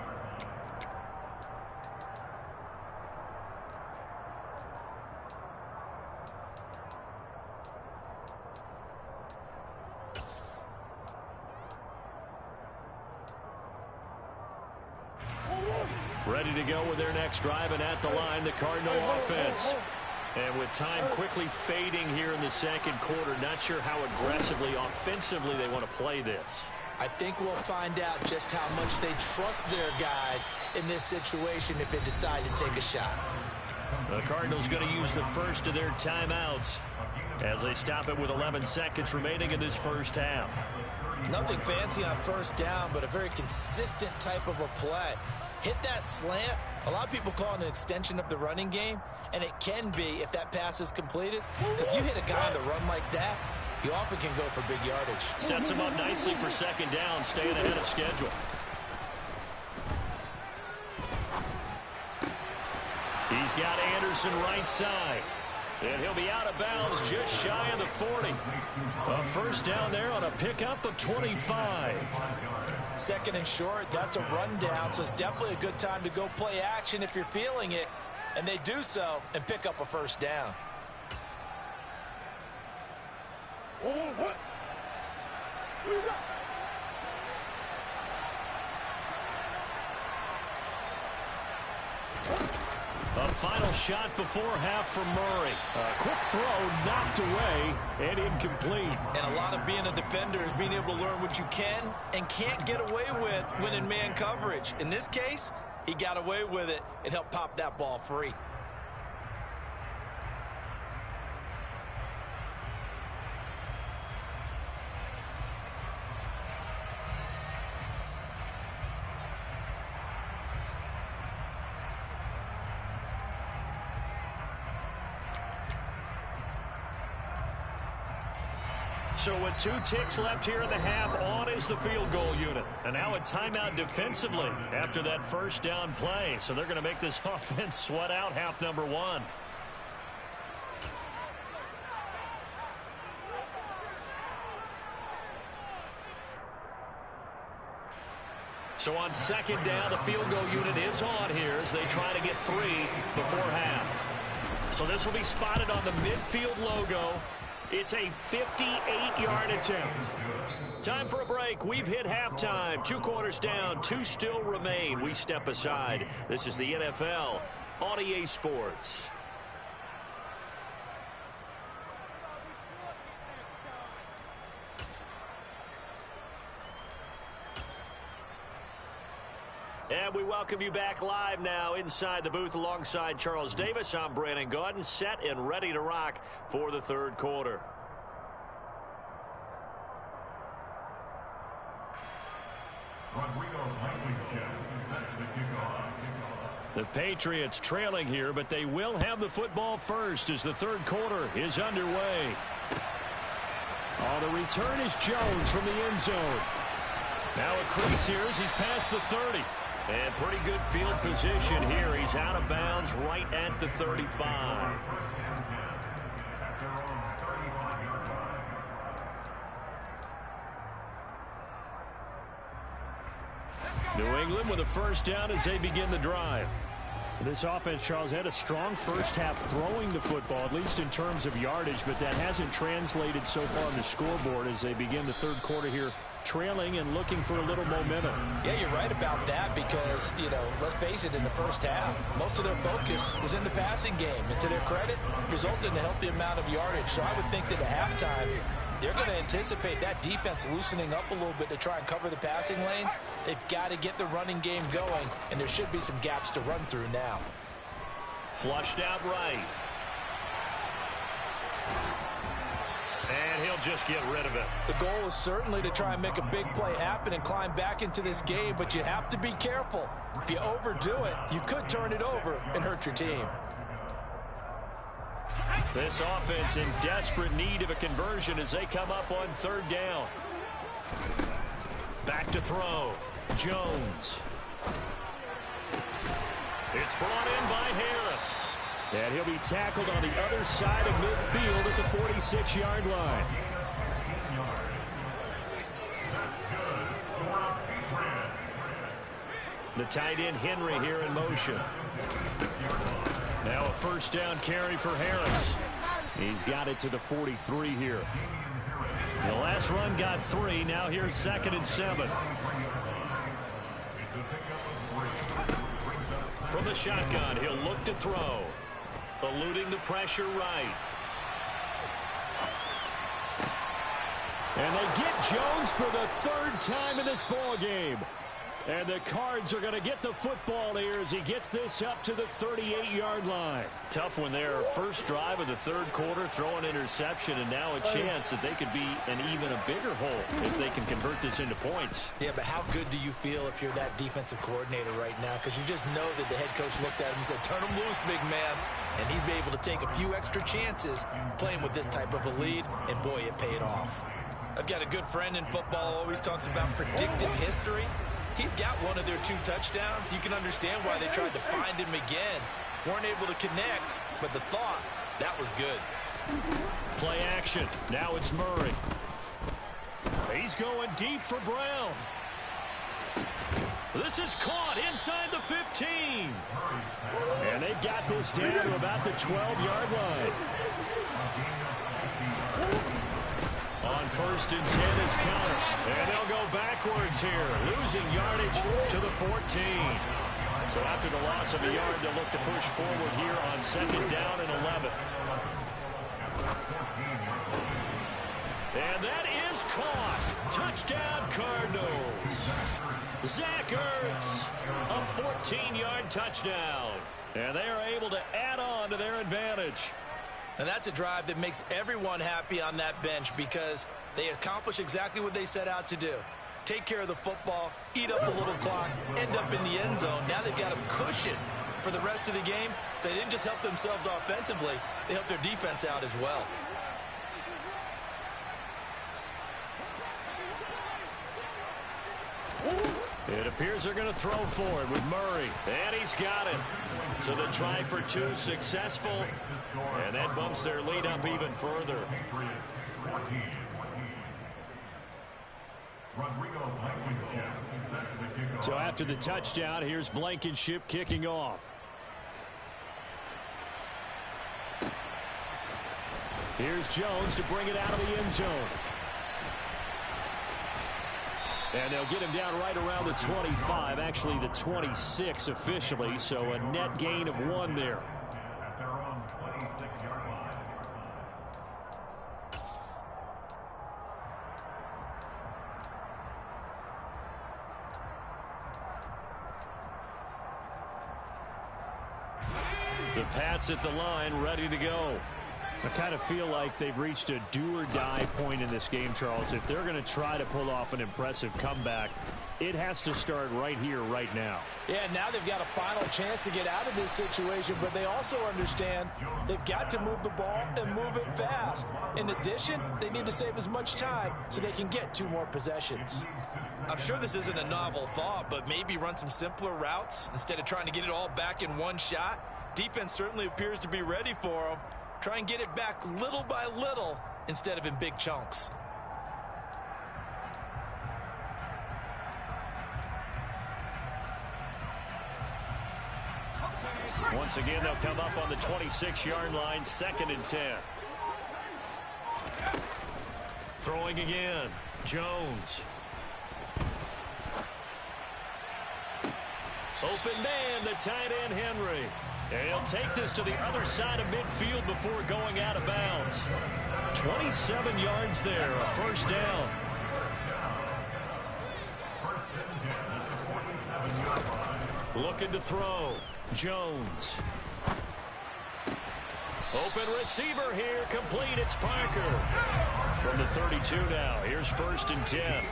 Ready to go with their next drive, and at the line, the Cardinal offense. And with time quickly fading here in the second quarter, not sure how aggressively, offensively they want to play this. I think we'll find out just how much they trust their guys in this situation if they decide to take a shot. The Cardinals going to use the first of their timeouts as they stop it with 11 seconds remaining in this first half. Nothing fancy on first down, but a very consistent type of a play. Hit that slant. A lot of people call it an extension of the running game, and it can be if that pass is completed. Because you hit a guy on the run like that, you often can go for big yardage. Sets him up nicely for second down, staying ahead of schedule. He's got Anderson right side. And he'll be out of bounds just shy of the 40. A first down there on a pickup of 25. 2nd and short, that's a rundown, so it's definitely a good time to go play action if you're feeling it. And they do so and pick up a first down. A final shot before half from Murray. A quick throw knocked away and incomplete. And a lot of being a defender is being able to learn what you can and can't get away with when in man coverage. In this case, he got away with it and helped pop that ball free. So with 2 ticks left here in the half, on is the field goal unit. And now a timeout defensively after that first down play. So they're going to make this offense sweat out half number 1. So on second down, the field goal unit is on here as they try to get 3 before half. So this will be spotted on the midfield logo. It's a 58-yard attempt. Time for a break. We've hit halftime. 2 quarters down. 2 still remain. We step aside. This is the NFL on EA Sports. And we welcome you back live now inside the booth alongside Charles Davis. I'm Brandon Gaudin, set and ready to rock for the third quarter. The Patriots trailing here, but they will have the football first as the third quarter is underway. Oh, the return is Jones from the end zone. Now a crease here as he's past the 30. And pretty good field position here. He's out of bounds right at the 35. New England with a first down as they begin the drive. This offense, Charles, had a strong first half throwing the football, at least in terms of yardage, but that hasn't translated so far on the scoreboard as they begin the third quarter here, trailing and looking for a little momentum. Yeah, you're right about that because, you know, let's face it, in the first half, most of their focus was in the passing game. And to their credit, resulted in a healthy amount of yardage. So I would think that at halftime, they're going to anticipate that defense loosening up a little bit to try and cover the passing lanes. They've got to get the running game going, and there should be some gaps to run through now. Flushed out right. And he'll just get rid of it. The goal is certainly to try and make a big play happen and climb back into this game, but you have to be careful. If you overdo it, you could turn it over and hurt your team. This offense in desperate need of a conversion as they come up on third down. Back to throw. Jones. It's brought in by Harris. And he'll be tackled on the other side of midfield at the 46-yard line. The tight end Henry here in motion. Now a first down carry for Harris. He's got it to the 43 here. The last run got 3. Now here's 2nd and 7. From the shotgun, he'll look to throw. Eluding the pressure right. And they get Jones for the 3rd time in this ball game. And the Cards are going to get the football here as he gets this up to the 38-yard line. Tough one there. First drive of the third quarter, throw an interception, and now a chance that they could be in even a bigger hole if they can convert this into points. Yeah, but how good do you feel if you're that defensive coordinator right now? Because you just know that the head coach looked at him and said, turn him loose, big man. And he'd be able to take a few extra chances playing with this type of a lead, and boy, it paid off. I've got a good friend in football, always talks about predictive history. He's got one of their 2 touchdowns. You can understand why they tried to find him again. Weren't able to connect, but the thought, that was good. Play action. Now it's Murray. He's going deep for Brown. This is caught inside the 15. And they've got this down to about the 12-yard line. On 1st and 10 is Connor. And they'll go backwards here, losing yardage to the 14. So after the loss of a yard, they'll look to push forward here on 2nd down and 11. And that is caught. Touchdown, Cardinals. Zach Ertz, a 14-yard touchdown. And they are able to add on to their advantage. And that's a drive that makes everyone happy on that bench because they accomplish exactly what they set out to do. Take care of the football, eat up a little clock, end up in the end zone. Now they've got a cushion for the rest of the game. So they didn't just help themselves offensively, they helped their defense out as well. It appears they're going to throw for it with Murray. And he's got it. So the try for 2 successful. And that bumps their lead up even further. So after the touchdown, here's Blankenship kicking off. Here's Jones to bring it out of the end zone. And they'll get him down right around the 25, actually the 26 officially, so a net gain of 1 there. The Pats at the line, ready to go. I kind of feel like they've reached a do-or-die point in this game, Charles. If they're going to try to pull off an impressive comeback, it has to start right here, right now. Yeah, now they've got a final chance to get out of this situation, but they also understand they've got to move the ball and move it fast. In addition, they need to save as much time so they can get 2 more possessions. I'm sure this isn't a novel thought, but maybe run some simpler routes instead of trying to get it all back in one shot. Defense certainly appears to be ready for them. Try and get it back little by little instead of in big chunks. Once again, they'll come up on the 26-yard line, 2nd and 10. Throwing again, Jones. Open man, the tight end, Henry. And he'll take this to the other side of midfield before going out of bounds. 27 yards there, a first down. Looking to throw, Jones. Open receiver here, complete, it's Parker. From the 32 now, here's 1st and 10.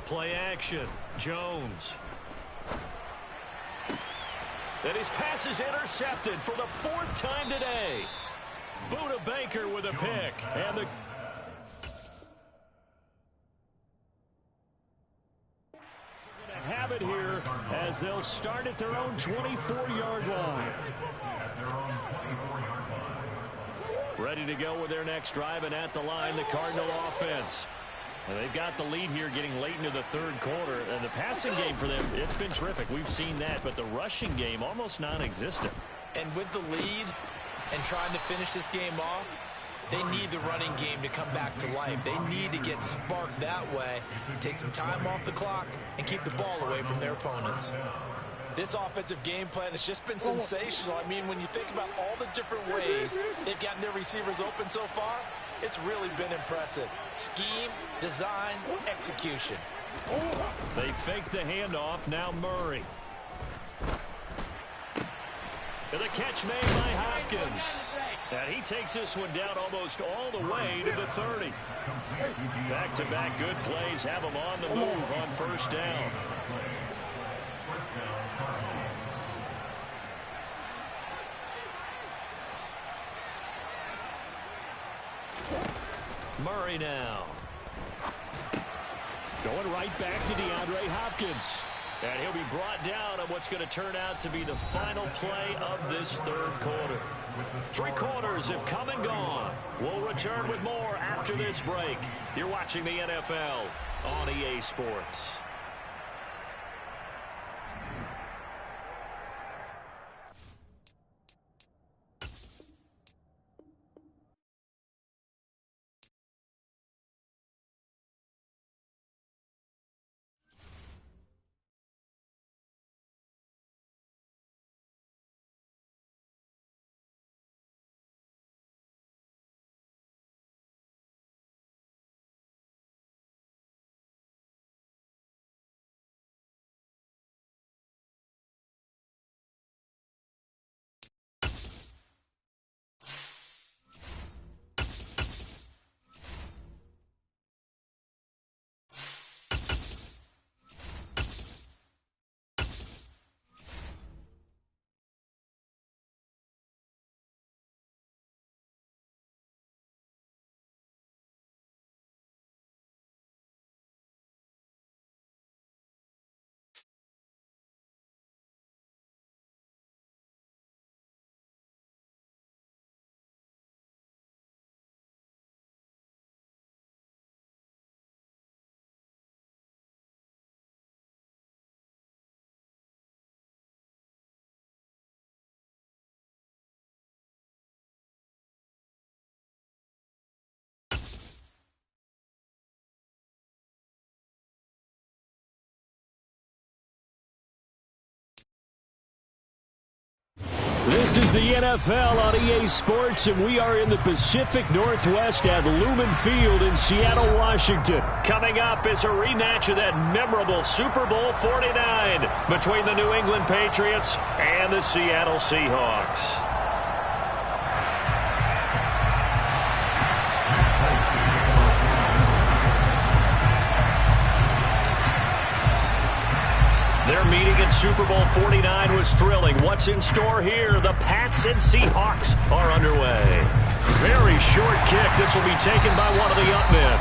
Play action, Jones. And his pass is intercepted for the 4th time today. Buda Baker with a pick. And the have it here as they'll start at their own 24-yard line. Ready to go with their next drive, and at the line, the Cardinal offense. And they've got the lead here getting late into the 3rd quarter. And the passing game for them, it's been terrific. We've seen that. But the rushing game, almost non-existent. And with the lead and trying to finish this game off, they need the running game to come back to life. They need to get sparked that way, take some time off the clock, and keep the ball away from their opponents. This offensive game plan has just been sensational. I mean, when you think about all the different ways they've gotten their receivers open so far, it's really been impressive. Scheme, design, execution. They fake the handoff. Now Murray. And the catch made by Hopkins. And he takes this one down almost all the way to the 30. Back-to-back good plays have him on the move on 1st down. Murray now. Going right back to DeAndre Hopkins. And he'll be brought down on what's going to turn out to be the final play of this 3rd quarter. 3 quarters have come and gone. We'll return with more after this break. You're watching the NFL on EA Sports. This is the NFL on EA Sports, and we are in the Pacific Northwest at Lumen Field in Seattle, Washington. Coming up is a rematch of that memorable Super Bowl 49 between the New England Patriots and the Seattle Seahawks. Their meeting in Super Bowl 49 was thrilling. What's in store here? The Pats and Seahawks are underway. Very short kick. This will be taken by one of the up men.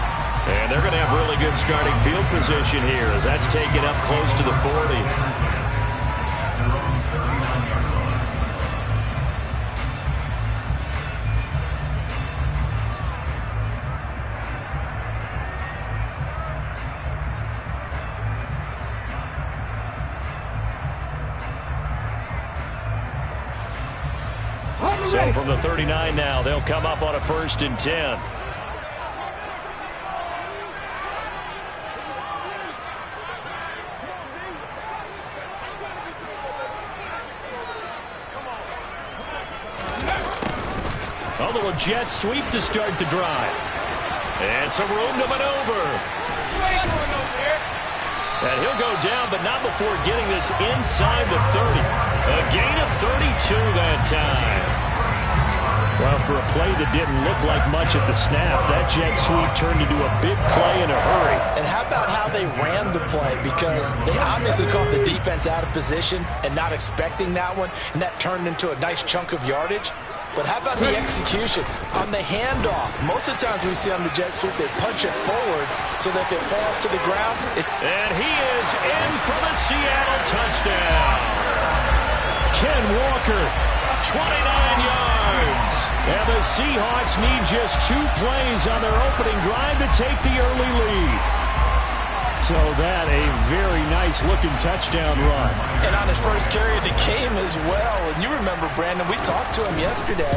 And they're going to have really good starting field position here as that's taken up close to the 40. So from the 39 now, they'll come up on a 1st and 10. A little jet sweep to start the drive. And some room to maneuver. And he'll go down, but not before getting this inside the 30. A gain of 32 that time. Well, for a play that didn't look like much at the snap, that jet sweep turned into a big play in a hurry. And how about how they ran the play? Because they obviously caught the defense out of position and not expecting that one, and that turned into a nice chunk of yardage. But how about the execution on the handoff? Most of the times we see on the jet sweep, they punch it forward so that if it falls to the ground. And he is in for the Seattle touchdown. Ken Walker, 29 yards. And the Seahawks need just 2 plays on their opening drive to take the early lead. So that a very nice-looking touchdown run. And on his first carry of the game as well. And you remember, Brandon, we talked to him yesterday,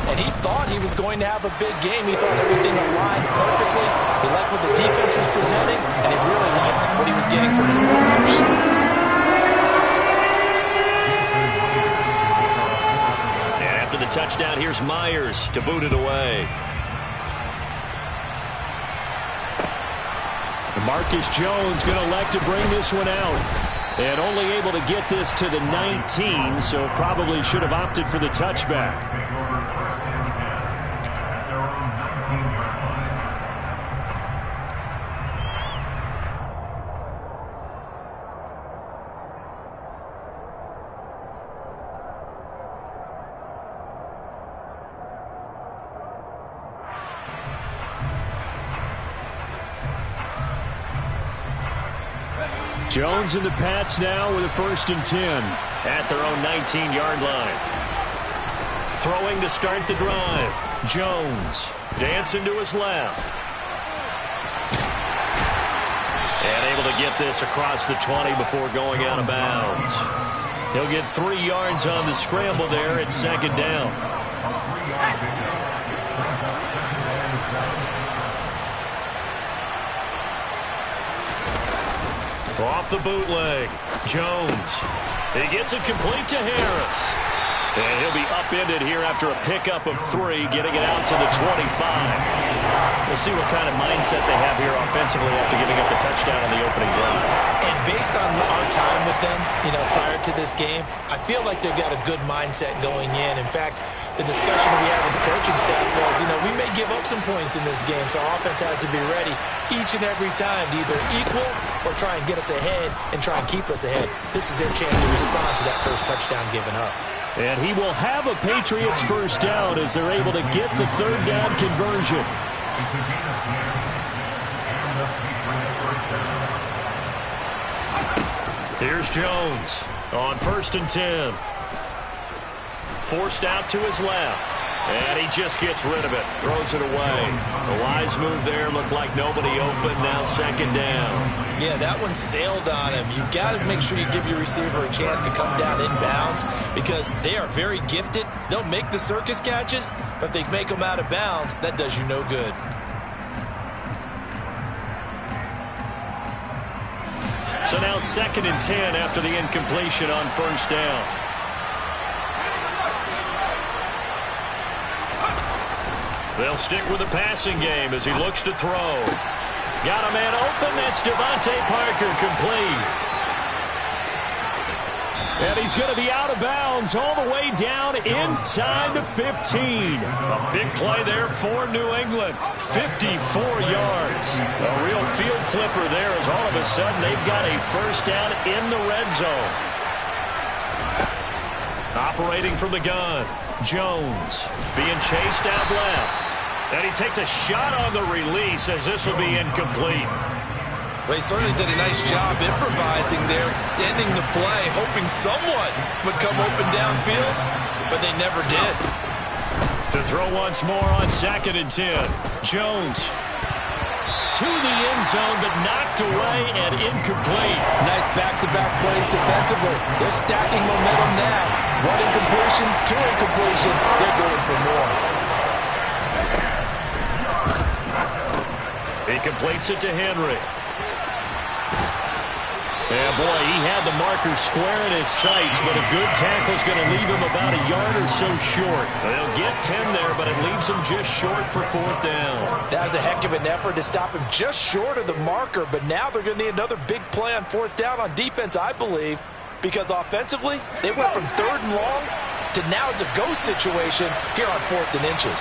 and he thought he was going to have a big game. He thought everything aligned perfectly. He liked what the defense was presenting, and he really liked what he was getting from his partners. And after the touchdown, here's Myers to boot it away. Marcus Jones going to elect to bring this one out. And only able to get this to the 19, so probably should have opted for the touchback. Take over 1st and 10 at their own 19-yard line. Jones and the Pats now with a 1st and 10. At their own 19-yard line. Throwing to start the drive. Jones dancing to his left. And able to get this across the 20 before going out of bounds. He'll get 3 yards on the scramble there at 2nd down. Off the bootleg. Jones. He gets it complete to Harris. And he'll be upended here after a pickup of 3, getting it out to the 25. We'll see what kind of mindset they have here offensively after giving up the touchdown on the opening drive. And based on our time with them, prior to this game, I feel like they've got a good mindset going in. In fact, the discussion we had with the coaching staff was, we may give up some points in this game, so our offense has to be ready each and every time to either equal or try and get us ahead and try and keep us ahead. This is their chance to respond to that first touchdown given up. And he will have a Patriots 1st down as they're able to get the 3rd down conversion. It's a gain of 10 and the Patriots 1st down. Here's Jones on 1st and 10. Forced out to his left. And he just gets rid of it. Throws it away. A wise move there. Looked like nobody open. Now 2nd down. Yeah, that one sailed on him. You've got to make sure you give your receiver a chance to come down inbounds because they are very gifted. They'll make the circus catches, but if they make them out of bounds, that does you no good. So now 2nd and 10 after the incompletion on 1st down. They'll stick with the passing game as he looks to throw. Got a man open. That's Devontae Parker, complete. And he's going to be out of bounds all the way down inside the 15. A big play there for New England. 54 yards. A real field flipper there as all of a sudden they've got a first down in the red zone. Operating from the gun, Jones being chased out left. And he takes a shot on the release as this will be incomplete. Well, he certainly did a nice job improvising there, extending the play, hoping someone would come open downfield, but they never did. To throw once more on 2nd and 10. Jones to the end zone, but knocked away and incomplete. Nice back-to-back plays defensively. They're stacking momentum now. One incompletion, two incompletion. They're going for more. He completes it to Henry. Yeah, boy, he had the marker square in his sights, but a good tackle's going to leave him about a yard or so short. They'll get 10 there, but it leaves him just short for 4th down. That was a heck of an effort to stop him just short of the marker, but now they're going to need another big play on 4th down on defense, I believe, because offensively, they went from 3rd and long to now it's a go situation here on 4th and inches.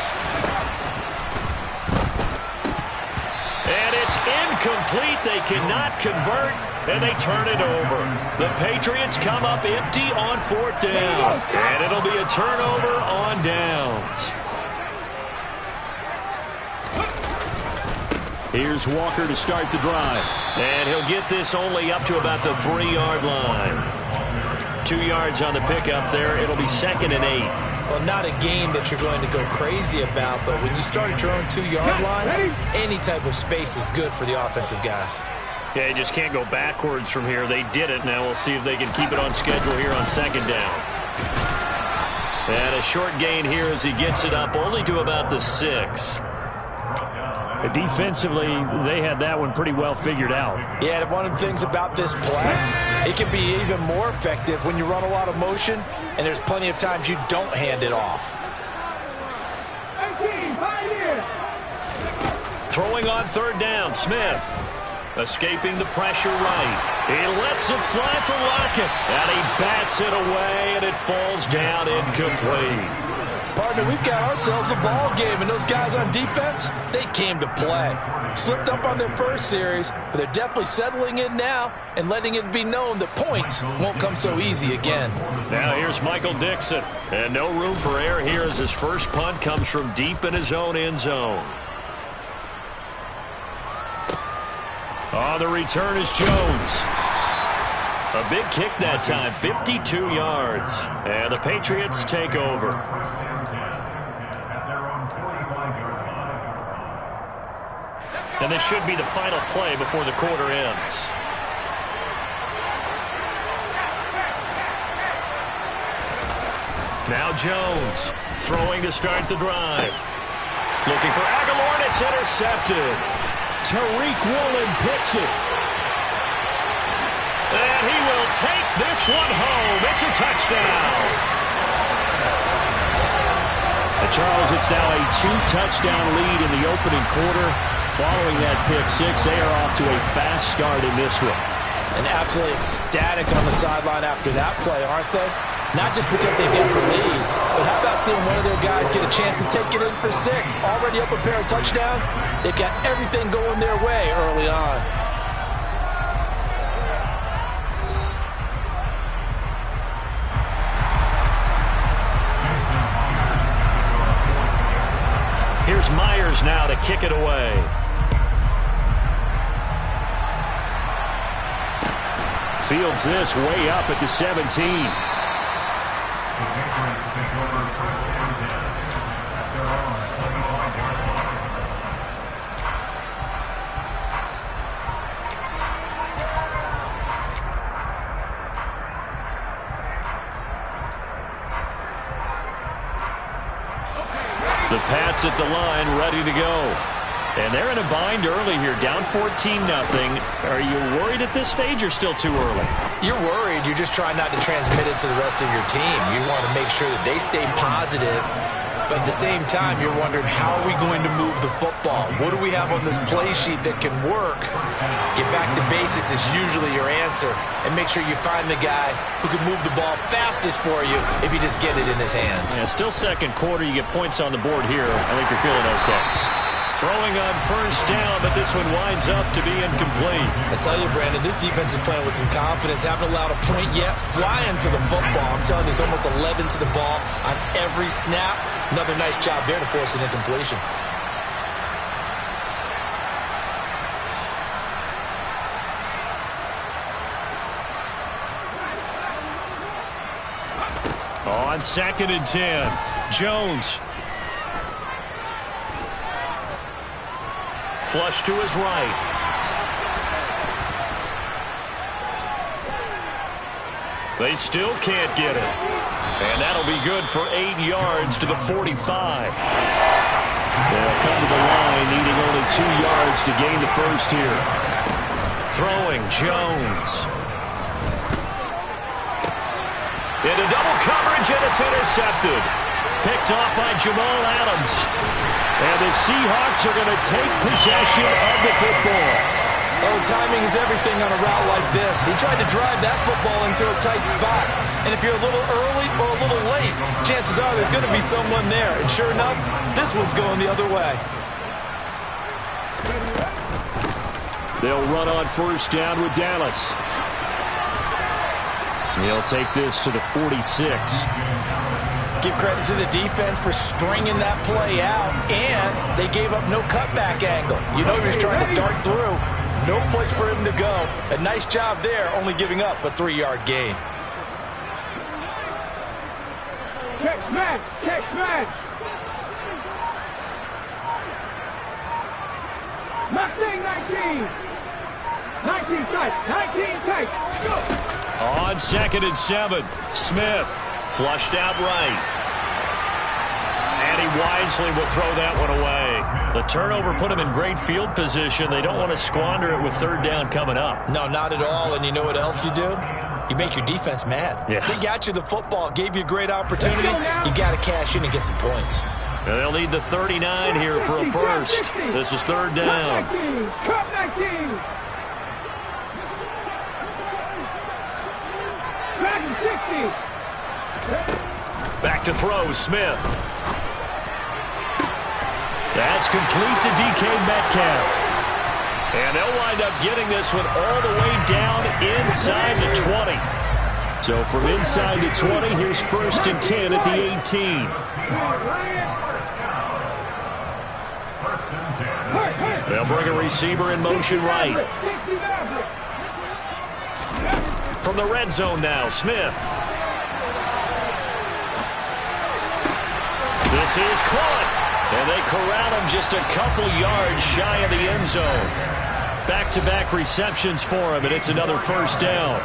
And it's incomplete. They cannot convert, and they turn it over. The Patriots come up empty on 4th down, and it'll be a turnover on downs. Here's Walker to start the drive. And he'll get this only up to about the 3-yard line. 2 yards on the pickup there. It'll be 2nd and 8. Well, not a game that you're going to go crazy about, but when you start at your own 2-yard line, any type of space is good for the offensive guys. Yeah, you just can't go backwards from here. They did it. Now we'll see if they can keep it on schedule here on 2nd down. And a short gain here as he gets it up only to about the 6. Defensively, they had that one pretty well figured out. Yeah, and one of the things about this play, it can be even more effective when you run a lot of motion, and there's plenty of times you don't hand it off. Throwing on 3rd down, Smith. Escaping the pressure right. He lets it fly for Lockett. And he bats it away, and it falls down incomplete. Partner, we've got ourselves a ball game, and those guys on defense, they came to play. Slipped up on their first series, but they're definitely settling in now and letting it be known that points won't come so easy again. Now here's Michael Dixon. And no room for error here as his first punt comes from deep in his own end zone. On the return is Jones. A big kick that time, 52 yards. And the Patriots take over. And this should be the final play before the quarter ends. Now Jones throwing to start the drive. Looking for Aguilar, and it's intercepted. Tariq Woolen picks it. And he will take this one home. It's a touchdown. Charles, it's now a 2-touchdown lead in the opening quarter. Following that pick six, they are off to a fast start in this one. And absolutely ecstatic on the sideline after that play, aren't they? Not just because they get the lead, but how about seeing one of their guys get a chance to take it in for 6? Already up a pair of touchdowns. They've got everything going their way early on. Here's Myers now to kick it away. Fields this way up at the 17. The Pats at the line, ready to go. And they're in a bind early here, down 14-0. Are you worried at this stage or still too early? You're worried. You're just trying not to transmit it to the rest of your team. You want to make sure that they stay positive But at the same time, you're wondering, how are we going to move the football? What do we have on this play sheet that can work? Get back to basics is usually your answer. And make sure you find the guy who can move the ball fastest for you if you just get it in his hands. Yeah, still second quarter. You get points on the board here. I think you're feeling okay. Throwing on first down, but this one winds up to be incomplete. I tell you, Brandon, this defense is playing with some confidence. Haven't allowed a point yet. Flying to the football. I'm telling you, it's almost 11 to the ball on every snap. Another nice job there to force an incompletion. On 2nd and 10, Jones. Flush to his right. They still can't get it. And that'll be good for 8 yards to the 45. They'll come to the line, needing only 2 yards to gain the first here. Throwing, Jones. Into double coverage, and it's intercepted. Picked off by Jamal Adams. And the Seahawks are going to take possession of the football. Oh, timing is everything on a route like this. He tried to drive that football into a tight spot. And if you're a little early or a little late, chances are there's going to be someone there. And sure enough, this one's going the other way. They'll run on first down with Dallas. He'll take this to the 46. Give credit to the defense for stringing that play out, and they gave up no cutback angle. You know he was trying to dart through. No place for him to go. A nice job there, only giving up a 3-yard gain. Check man! Check man! 19! 19 tight! 19 tight! Go! On 2nd and 7, Smith flushed out right. And he wisely will throw that one away. The turnover put him in great field position. They don't want to squander it with 3rd down coming up. No, not at all. And you know what else you do? You make your defense mad. Yeah. They got you the football, gave you a great opportunity. You got to cash in and get some points. And they'll need the 39 here for a first. This is 3rd down. Cut 19! Back to throw, Smith. That's complete to DK Metcalf. And they'll wind up getting this one all the way down inside the 20. So from inside the 20, here's 1st and 10 at the 18. They'll bring a receiver in motion right. From the red zone now, Smith. This is caught. And they corral him just a couple yards shy of the end zone. Back-to-back receptions for him, and it's another 1st down.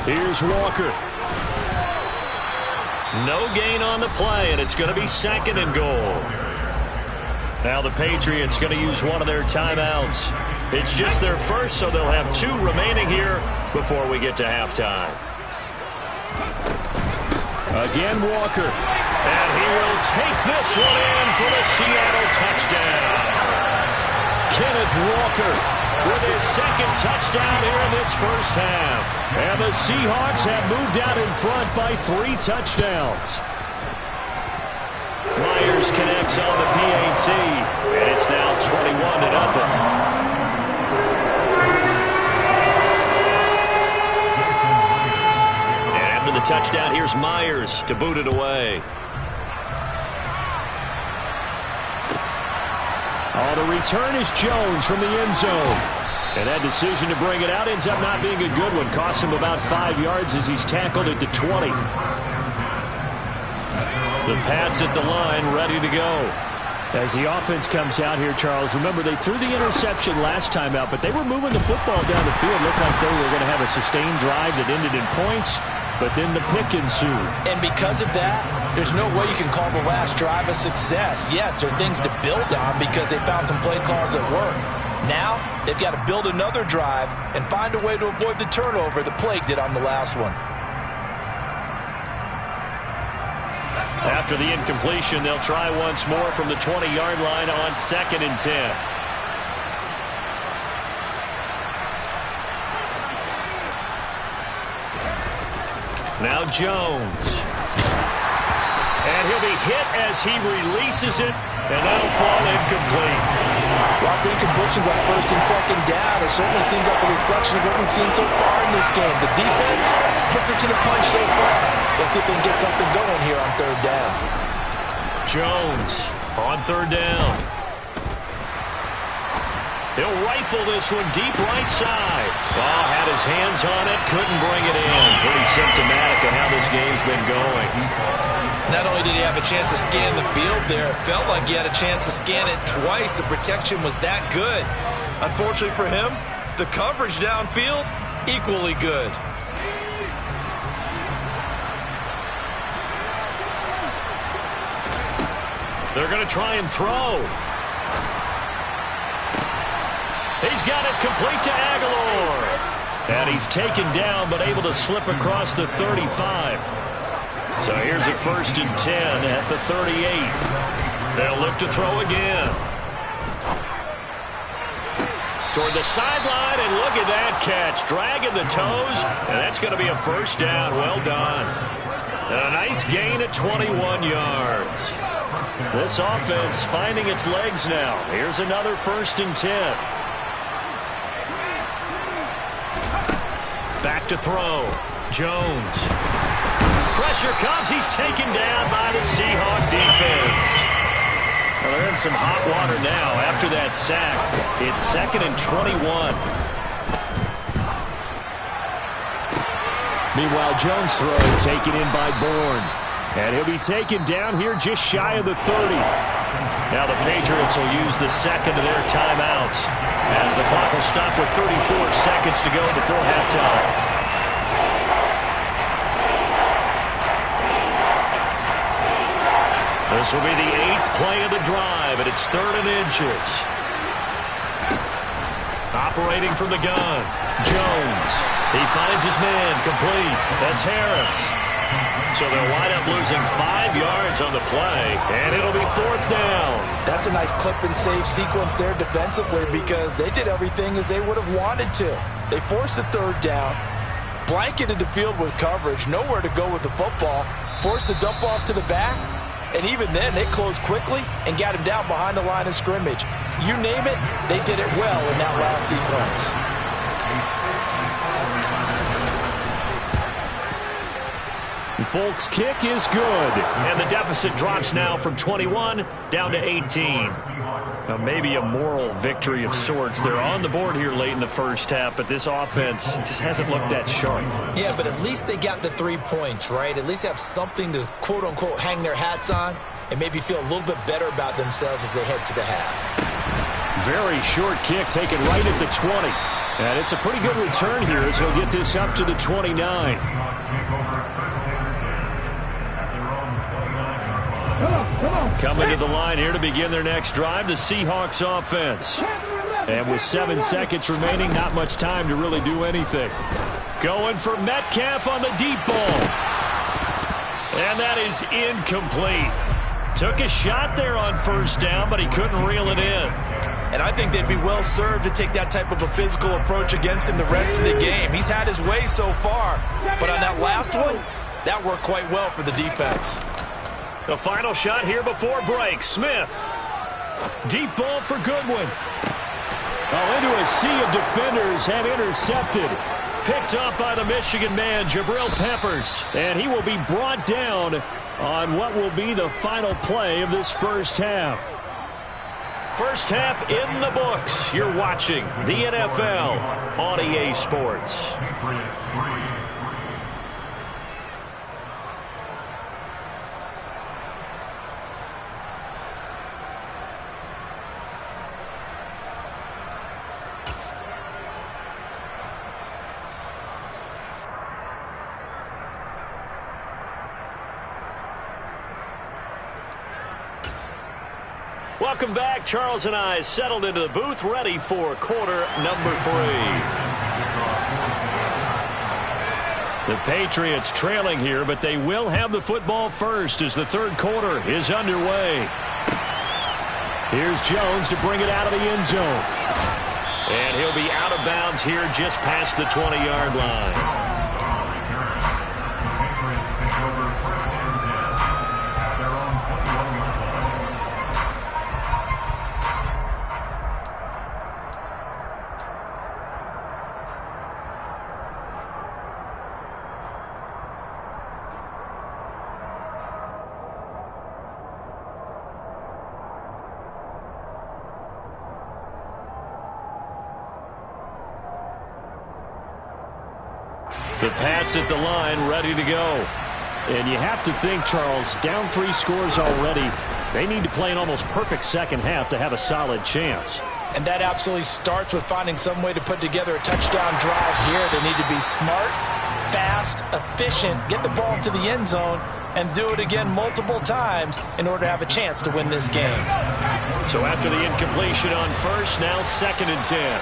Here's Walker. No gain on the play, and it's going to be 2nd and goal. Now the Patriots going to use one of their timeouts. It's just their first, so they'll have 2 remaining here before we get to halftime. Again, Walker. And he will take this one in for the Seattle touchdown. Kenneth Walker with his 2nd touchdown here in this first half. And the Seahawks have moved out in front by 3 touchdowns. Myers connects on the PAT, and it's now 21-0. The touchdown, here's Myers to boot it away. Oh, the return is Jones from the end zone. And that decision to bring it out ends up not being a good one. Costs him about 5 yards as he's tackled at the 20. The Pats at the line, ready to go. As the offense comes out here, Charles, remember they threw the interception last time out, but they were moving the football down the field. Looked like they were going to have a sustained drive that ended in points. But then the pick ensued. And because of that, there's no way you can call the last drive a success. Yes, there are things to build on because they found some play calls that work. Now, they've got to build another drive and find a way to avoid the turnover the Plague did on the last one. After the incompletion, they'll try once more from the 20-yard line on 2nd and 10. Now Jones. And he'll be hit as he releases it, and that'll fall incomplete. Well, I think incompletions on 1st and 2nd down, it certainly seems like a reflection of what we've seen so far in this game. The defense, quicker to the punch so far. Let's see if they can get something going here on 3rd down. Jones on 3rd down. He'll rifle this one deep right side. Oh, had his hands on it, couldn't bring it in. Pretty symptomatic of how this game's been going. Not only did he have a chance to scan the field there, it felt like he had a chance to scan it twice. The protection was that good. Unfortunately for him, the coverage downfield, equally good. They're going to try and throw. He's got it complete to Aguilar. And he's taken down, but able to slip across the 35. So here's a 1st and 10 at the 38. They'll look to throw again. Toward the sideline, and look at that catch. Dragging the toes, and that's going to be a 1st down. Well done. And a nice gain at 21 yards. This offense finding its legs now. Here's another 1st and 10. Back to throw. Jones. Pressure comes. He's taken down by the Seahawk defense. Well, they're in some hot water now after that sack. It's 2nd and 21. Meanwhile, Jones' throw taken in by Bourne. And he'll be taken down here just shy of the 30. Now the Patriots will use the 2nd of their timeouts as the clock will stop with 34 seconds to go before halftime. This will be the 8th play of the drive, and it's 3rd and inches. Operating from the gun, Jones. He finds his man, complete. That's Harris. So they'll wind up losing 5 yards on the play, and it'll be 4th down. That's a nice clip and save sequence there defensively because they did everything as they would have wanted to. They forced the 3rd down, blanketed the field with coverage, nowhere to go with the football, forced the dump off to the back, and even then they closed quickly and got him down behind the line of scrimmage. You name it, they did it well in that last sequence. Folk's kick is good, and the deficit drops now from 21 down to 18. Now, maybe a moral victory of sorts. They're on the board here late in the 1st half, but this offense just hasn't looked that sharp. Yeah, but at least they got the 3 points, right? At least have something to, quote-unquote, hang their hats on and maybe feel a little bit better about themselves as they head to the half. Very short kick taken right at the 20. And it's a pretty good return here as he'll get this up to the 29. Coming to the line here to begin their next drive, the Seahawks offense. And with 7 seconds remaining, not much time to really do anything. Going for Metcalf on the deep ball. And that is incomplete. Took a shot there on 1st down, but he couldn't reel it in. And I think they'd be well served to take that type of a physical approach against him the rest of the game. He's had his way so far, but on that last one, that worked quite well for the defense. The final shot here before break. Smith. Deep ball for Goodwin. Oh, into a sea of defenders and intercepted. Picked up by the Michigan man, Jabril Peppers. And he will be brought down on what will be the final play of this 1st half. 1st half in the books. You're watching the NFL on EA Sports. Welcome back. Charles and I settled into the booth, ready for quarter number 3. The Patriots trailing here, but they will have the football first as the third quarter is underway. Here's Jones to bring it out of the end zone. And he'll be out of bounds here just past the 20-yard line. The Pats at the line, ready to go. And you have to think, Charles, down 3 scores already. They need to play an almost perfect second half to have a solid chance. And that absolutely starts with finding some way to put together a touchdown drive here. They need to be smart, fast, efficient, get the ball into the end zone, and do it again multiple times in order to have a chance to win this game. So after the incompletion on first, now 2nd and 10.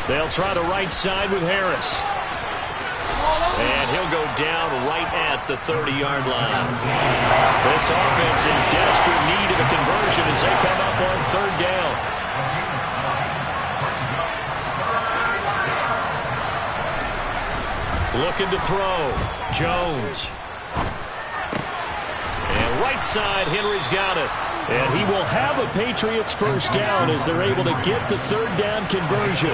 They'll try the right side with Harris. And he'll go down right at the 30-yard line. This offense in desperate need of a conversion as they come up on 3rd down. Looking to throw. Jones. And right side, Henry's got it. And he will have a Patriots first down as they're able to get the 3rd down conversion.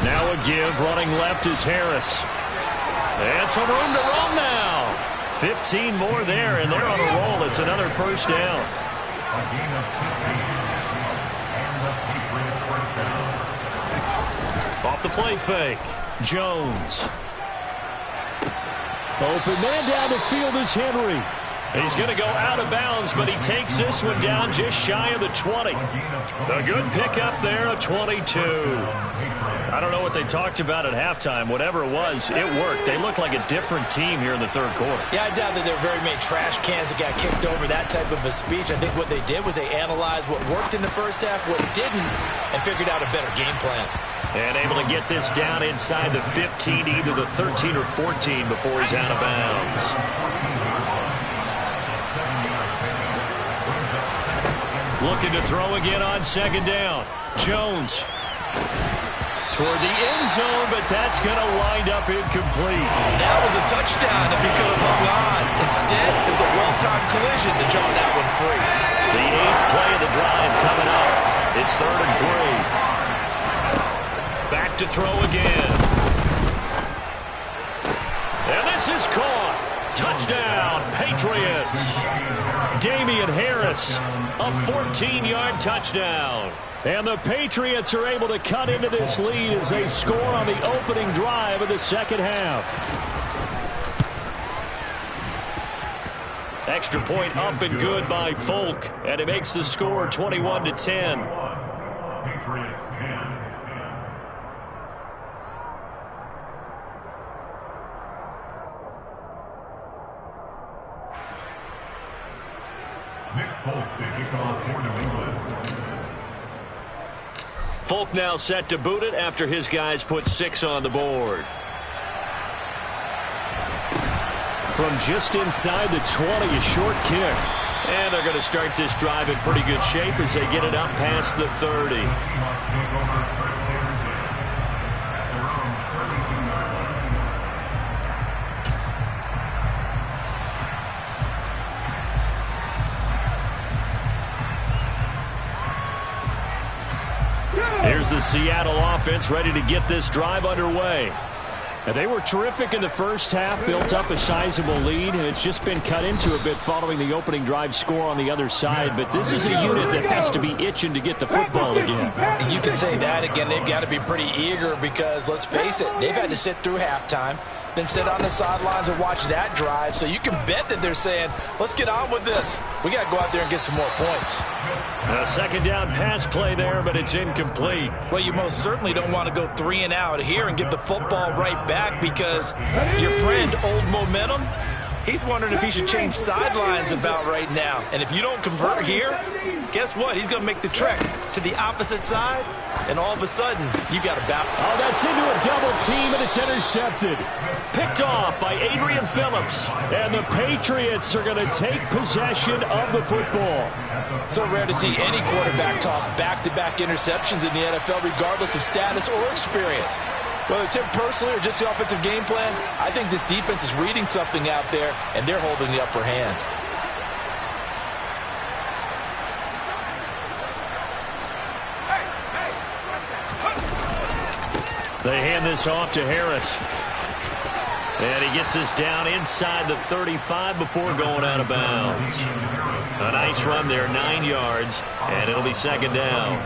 Now a give, running left is Harris. And some room to run now. 15 more there, and they're on a roll. It's another first down. Off the play fake. Jones. Open man down the field is Henry. He's going to go out of bounds, but he takes this one down just shy of the 20. A good pickup there, a 22. I don't know what they talked about at halftime. Whatever it was, it worked. They look like a different team here in the 3rd quarter. Yeah, I doubt that there were very many trash cans that got kicked over that type of a speech. I think what they did was they analyzed what worked in the first half, what didn't, and figured out a better game plan. And able to get this down inside the 15, either the 13 or 14 before he's out of bounds. Looking to throw again on 2nd down. Jones. Toward the end zone, but that's going to wind up incomplete. That was a touchdown if he could have hung on. Instead, it was a well-timed collision to draw that one free. The 8th play of the drive coming up. It's 3rd and 3. Back to throw again. And this is caught. Touchdown, Patriots. Damian Harris, a 14-yard touchdown. And the Patriots are able to cut into this lead as they score on the opening drive of the second half. Extra point up and good by Folk, and it makes the score 21-10. Patriots 10. Nick Folk to kick off for New England. Folk now set to boot it after his guys put 6 on the board. From just inside the 20, a short kick. And they're going to start this drive in pretty good shape as they get it up past the 30. Here's the Seattle offense ready to get this drive underway. And they were terrific in the first half, built up a sizable lead, and it's just been cut into a bit following the opening drive score on the other side. But this is a unit that has to be itching to get the football again. You can say that again. They've got to be pretty eager because, let's face it, they've had to sit through halftime. than sit on the sidelines and watch that drive. So you can bet that they're saying, let's get on with this. We got to go out there and get some more points. A second down pass play there, but it's incomplete. Well, you most certainly don't want to go 3 and out here and give the football right back, because your friend, Old Momentum, he's wondering if he should change sidelines about right now. And if you don't convert here, guess what? He's going to make the trek to the opposite side, and all of a sudden, you got a battle. Oh, that's into a double team, and it's intercepted. Picked off by Adrian Phillips. And the Patriots are going to take possession of the football. So rare to see any quarterback toss back-to-back interceptions in the NFL, regardless of status or experience. Whether it's him personally or just the offensive game plan, I think this defense is reading something out there, and they're holding the upper hand. They hand this off to Harris. And he gets this down inside the 35 before going out of bounds. A nice run there, 9 yards, and it'll be second down.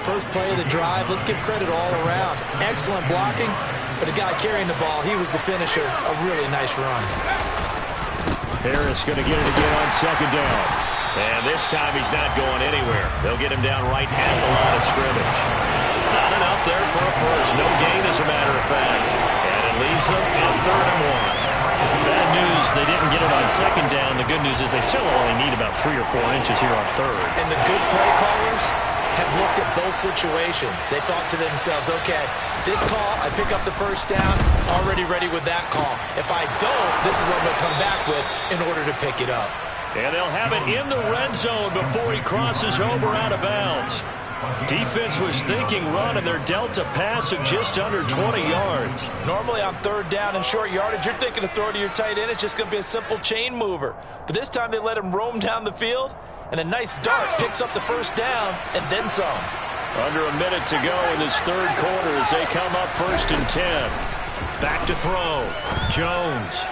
First play of the drive, let's give credit all around. Excellent blocking, but the guy carrying the ball, he was the finisher. A really nice run. Harris going to get it again on second down. And this time he's not going anywhere. They'll get him down right at the line of scrimmage. Not enough there for a first. No gain, as a matter of fact. And it leaves them in 3rd and 1. Bad news, they didn't get it on second down. The good news is they still only need about 3 or 4 inches here on 3rd. And the good play callers have looked at both situations. They thought to themselves, okay, this call, I pick up the first down, already ready with that call. If I don't, this is what I'm going to come back with in order to pick it up. And they'll have it in the red zone before he crosses over out of bounds. Defense was thinking run, and they're dealt a pass of just under 20 yards. Normally on 3rd down and short yardage, you're thinking of throw to your tight end. It's just going to be a simple chain mover. But this time they let him roam down the field, and a nice dart picks up the first down and then some. Under a minute to go in this 3rd quarter as they come up 1st and 10. Back to throw. Jones.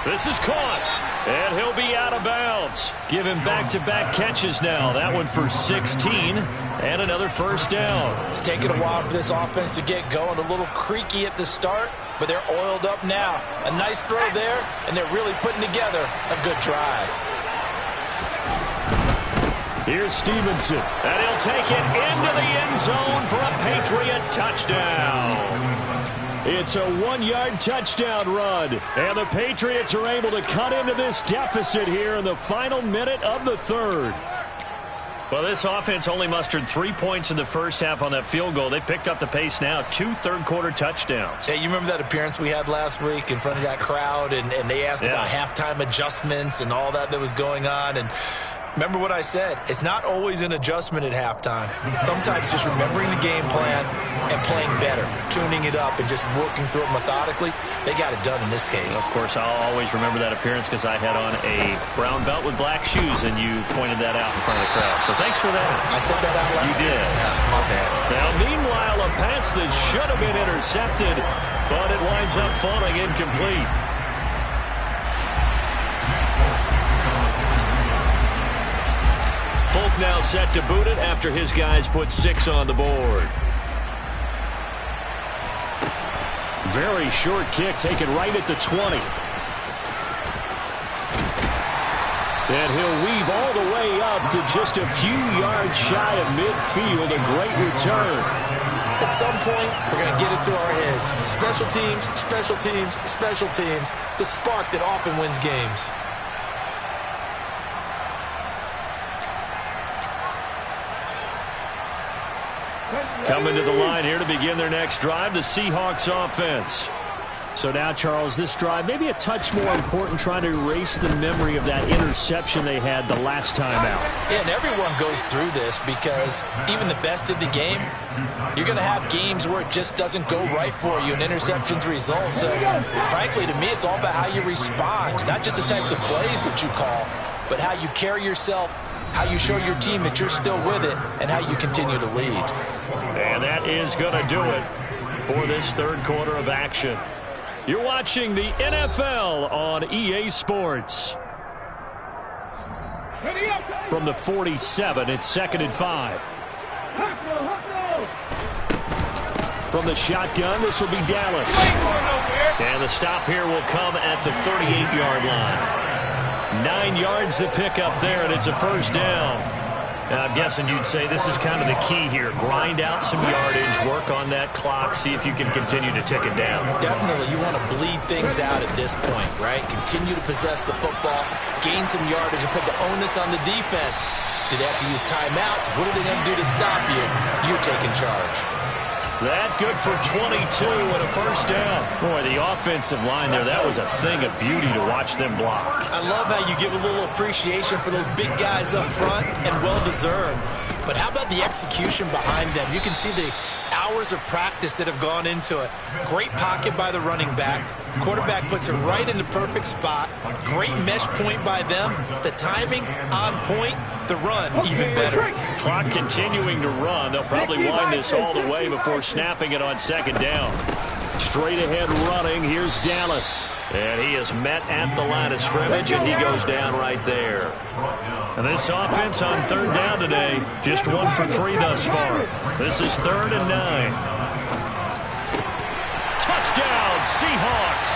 This is caught. And he'll be out of bounds. Give him back-to-back catches now. That one for 16 and another first down. It's taken a while for this offense to get going. A little creaky at the start, but they're oiled up now. A nice throw there, and they're really putting together a good drive. Here's Stevenson, and he'll take it into the end zone for a Patriot touchdown. It's a 1-yard touchdown run, and the Patriots are able to cut into this deficit here in the final minute of the 3rd. Well, this offense only mustered 3 points in the first half on that field goal. They picked up the pace now, 2 third-quarter touchdowns. Hey, you remember that appearance we had last week in front of that crowd, and they asked about halftime adjustments and all that was going on, and remember what I said. It's not always an adjustment at halftime. Sometimes just remembering the game plan and playing better, tuning it up and just working through it methodically. They got it done in this case. Of course, I'll always remember that appearance because I had on a brown belt with black shoes, and you pointed that out in front of the crowd. So thanks for that. I said that out loud. You did. Yeah, my bad. Now, meanwhile, a pass that should have been intercepted, but it winds up falling incomplete. Folk now set to boot it after his guys put 6 on the board. Very short kick taken right at the 20. And he'll weave all the way up to just a few yards shy of midfield. A great return. At some point, we're going to get it through our heads. Special teams, special teams, special teams. The spark that often wins games. Coming to the line here to begin their next drive, the Seahawks offense. So now, Charles, this drive maybe a touch more important, trying to erase the memory of that interception they had the last time out. Yeah, and everyone goes through this because even the best of the game, you're going to have games where it just doesn't go right for you and interceptions result. So, frankly, to me, it's all about how you respond, not just the types of plays that you call, but how you carry yourself, how you show your team that you're still with it, and how you continue to lead. And that is going to do it for this 3rd quarter of action. You're watching the NFL on EA Sports. From the 47, it's 2nd and 5. From the shotgun, this will be Dallas. And the stop here will come at the 38-yard line. 9 yards to pick up there, and it's a first down. I'm guessing you'd say this is kind of the key here. Grind out some yardage, work on that clock, see if you can continue to tick it down. Definitely, you want to bleed things out at this point, right? Continue to possess the football, gain some yardage, and put the onus on the defense. Do they have to use timeouts? What are they going to do to stop you? You're taking charge. That good for 22 and a first down. Boy, the offensive line there, that was a thing of beauty to watch them block. I love how you give a little appreciation for those big guys up front, and well-deserved. But how about the execution behind them? You can see the hours of practice that have gone into it. Great pocket by the running back. Quarterback puts it right in the perfect spot. Great mesh point by them. The timing on point. The run even better. Clock continuing to run. They'll probably wind this all the way before snapping it on second down. Straight ahead running. Here's Dallas. And he is met at the line of scrimmage, and he goes down right there. And this offense on third down today, just 1 for 3 thus far. This is 3rd and 9. Touchdown, Seahawks.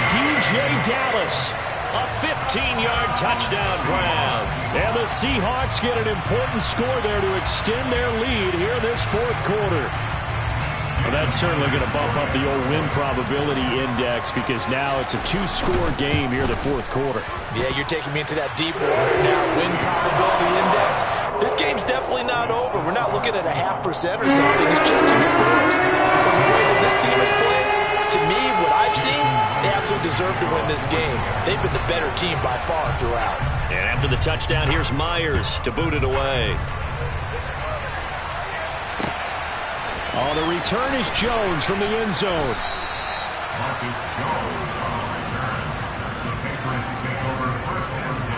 DJ Dallas, a 15-yard touchdown grab. And the Seahawks get an important score there to extend their lead here in this fourth quarter. Well, that's certainly going to bump up the old win probability index because now it's a 2-score game here in the fourth quarter. Yeah, you're taking me into that deep water now. Win probability index. This game's definitely not over. We're not looking at a 0.5% or something. It's just 2 scores. But the way that this team has played, to me, what I've seen, they absolutely deserve to win this game. They've been the better team by far throughout. And after the touchdown, here's Myers to boot it away. Oh, the return is Jones from the end zone. Marcus Jones on the return. The Patriots take over first and 10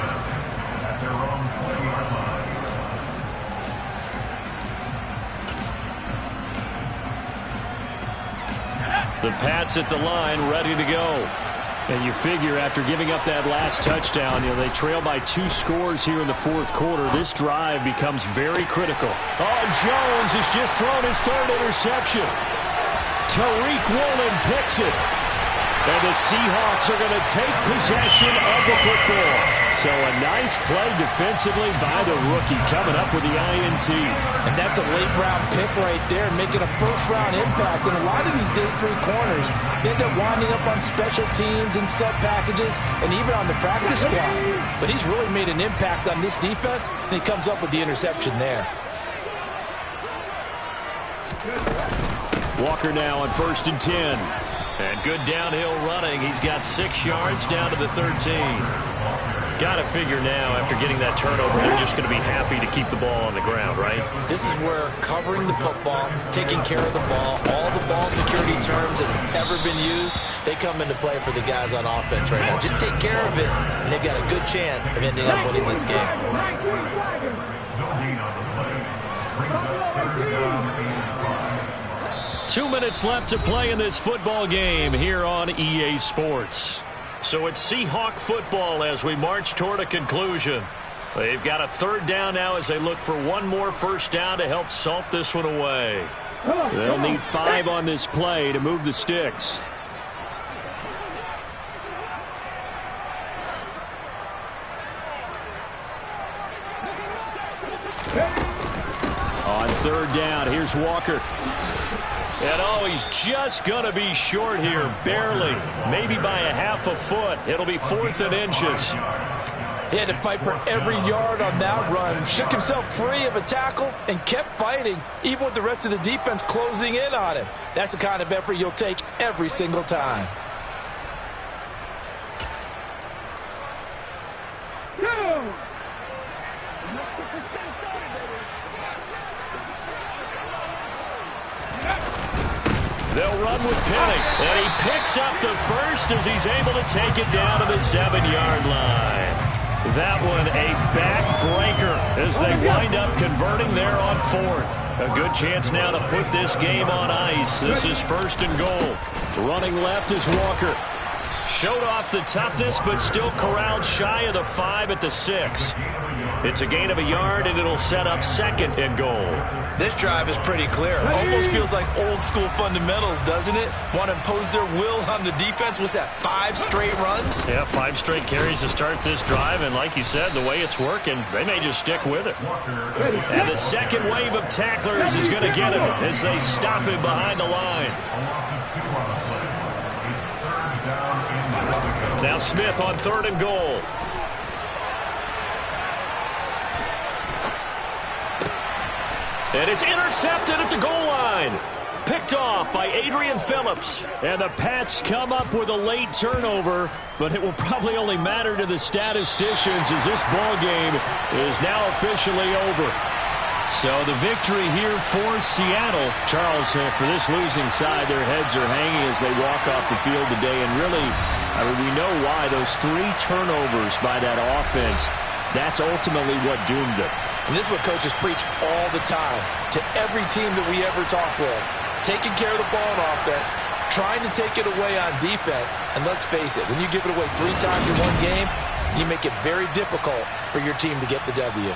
at their own 20-yard line. The Pats at the line, ready to go. And you figure after giving up that last touchdown, they trail by 2 scores here in the fourth quarter. This drive becomes very critical. Oh, Jones has just thrown his 3rd interception. Tariq Woolen picks it. And the Seahawks are going to take possession of the football. So a nice play defensively by the rookie coming up with the INT. And that's a late-round pick right there, making a first-round impact. And a lot of these day 3 corners end up winding up on special teams and sub-packages and even on the practice squad. But he's really made an impact on this defense, and he comes up with the interception there. Walker now on 1st and 10. And good downhill running. He's got 6 yards down to the 13. Got to figure now, after getting that turnover, they're just going to be happy to keep the ball on the ground, right? This is where covering the football, taking care of the ball, all the ball security terms that have ever been used, they come into play for the guys on offense right now. Just take care of it, and they've got a good chance of ending up winning this game. No gain on the play. Brings up 3rd down and 5. 2 minutes left to play in this football game here on EA Sports. So it's Seahawk football as we march toward a conclusion. They've got a 3rd down now as they look for one more first down to help salt this one away. They'll need 5 on this play to move the sticks. On 3rd down, here's Walker. And oh, he's just going to be short here, barely. Maybe by a 1/2 foot. It'll be 4th and inches. He had to fight for every yard on that run. Shook himself free of a tackle and kept fighting, even with the rest of the defense closing in on him. That's the kind of effort you'll take every single time. They'll run with Penny, and he picks up the first as he's able to take it down to the 7-yard line. That one a backbreaker as they wind up converting there on 4th. A good chance now to put this game on ice. This is 1st and goal. Running left is Walker. showed off the toughness, but still corralled shy of the 5 at the 6. It's a gain of a yard, and it'll set up 2nd and goal. This drive is pretty clear. Almost feels like old school fundamentals, doesn't it? Want to impose their will on the defense. What's that, 5 straight runs? Yeah, 5 straight carries to start this drive, and like you said, the way it's working, they may just stick with it. And the second wave of tacklers is going to get him as they stop him behind the line. Now Smith on 3rd and goal. And it's intercepted at the goal line. Picked off by Adrian Phillips. And the Pats come up with a late turnover, but it will probably only matter to the statisticians as this ball game is now officially over. So the victory here for Seattle. Charles, for this losing side, their heads are hanging as they walk off the field today. And really, I mean, we know why. Those 3 turnovers by that offense, that's ultimately what doomed them. And this is what coaches preach all the time to every team that we ever talk with. Taking care of the ball on offense, trying to take it away on defense. And let's face it, when you give it away 3 times in one game, you make it very difficult for your team to get the W.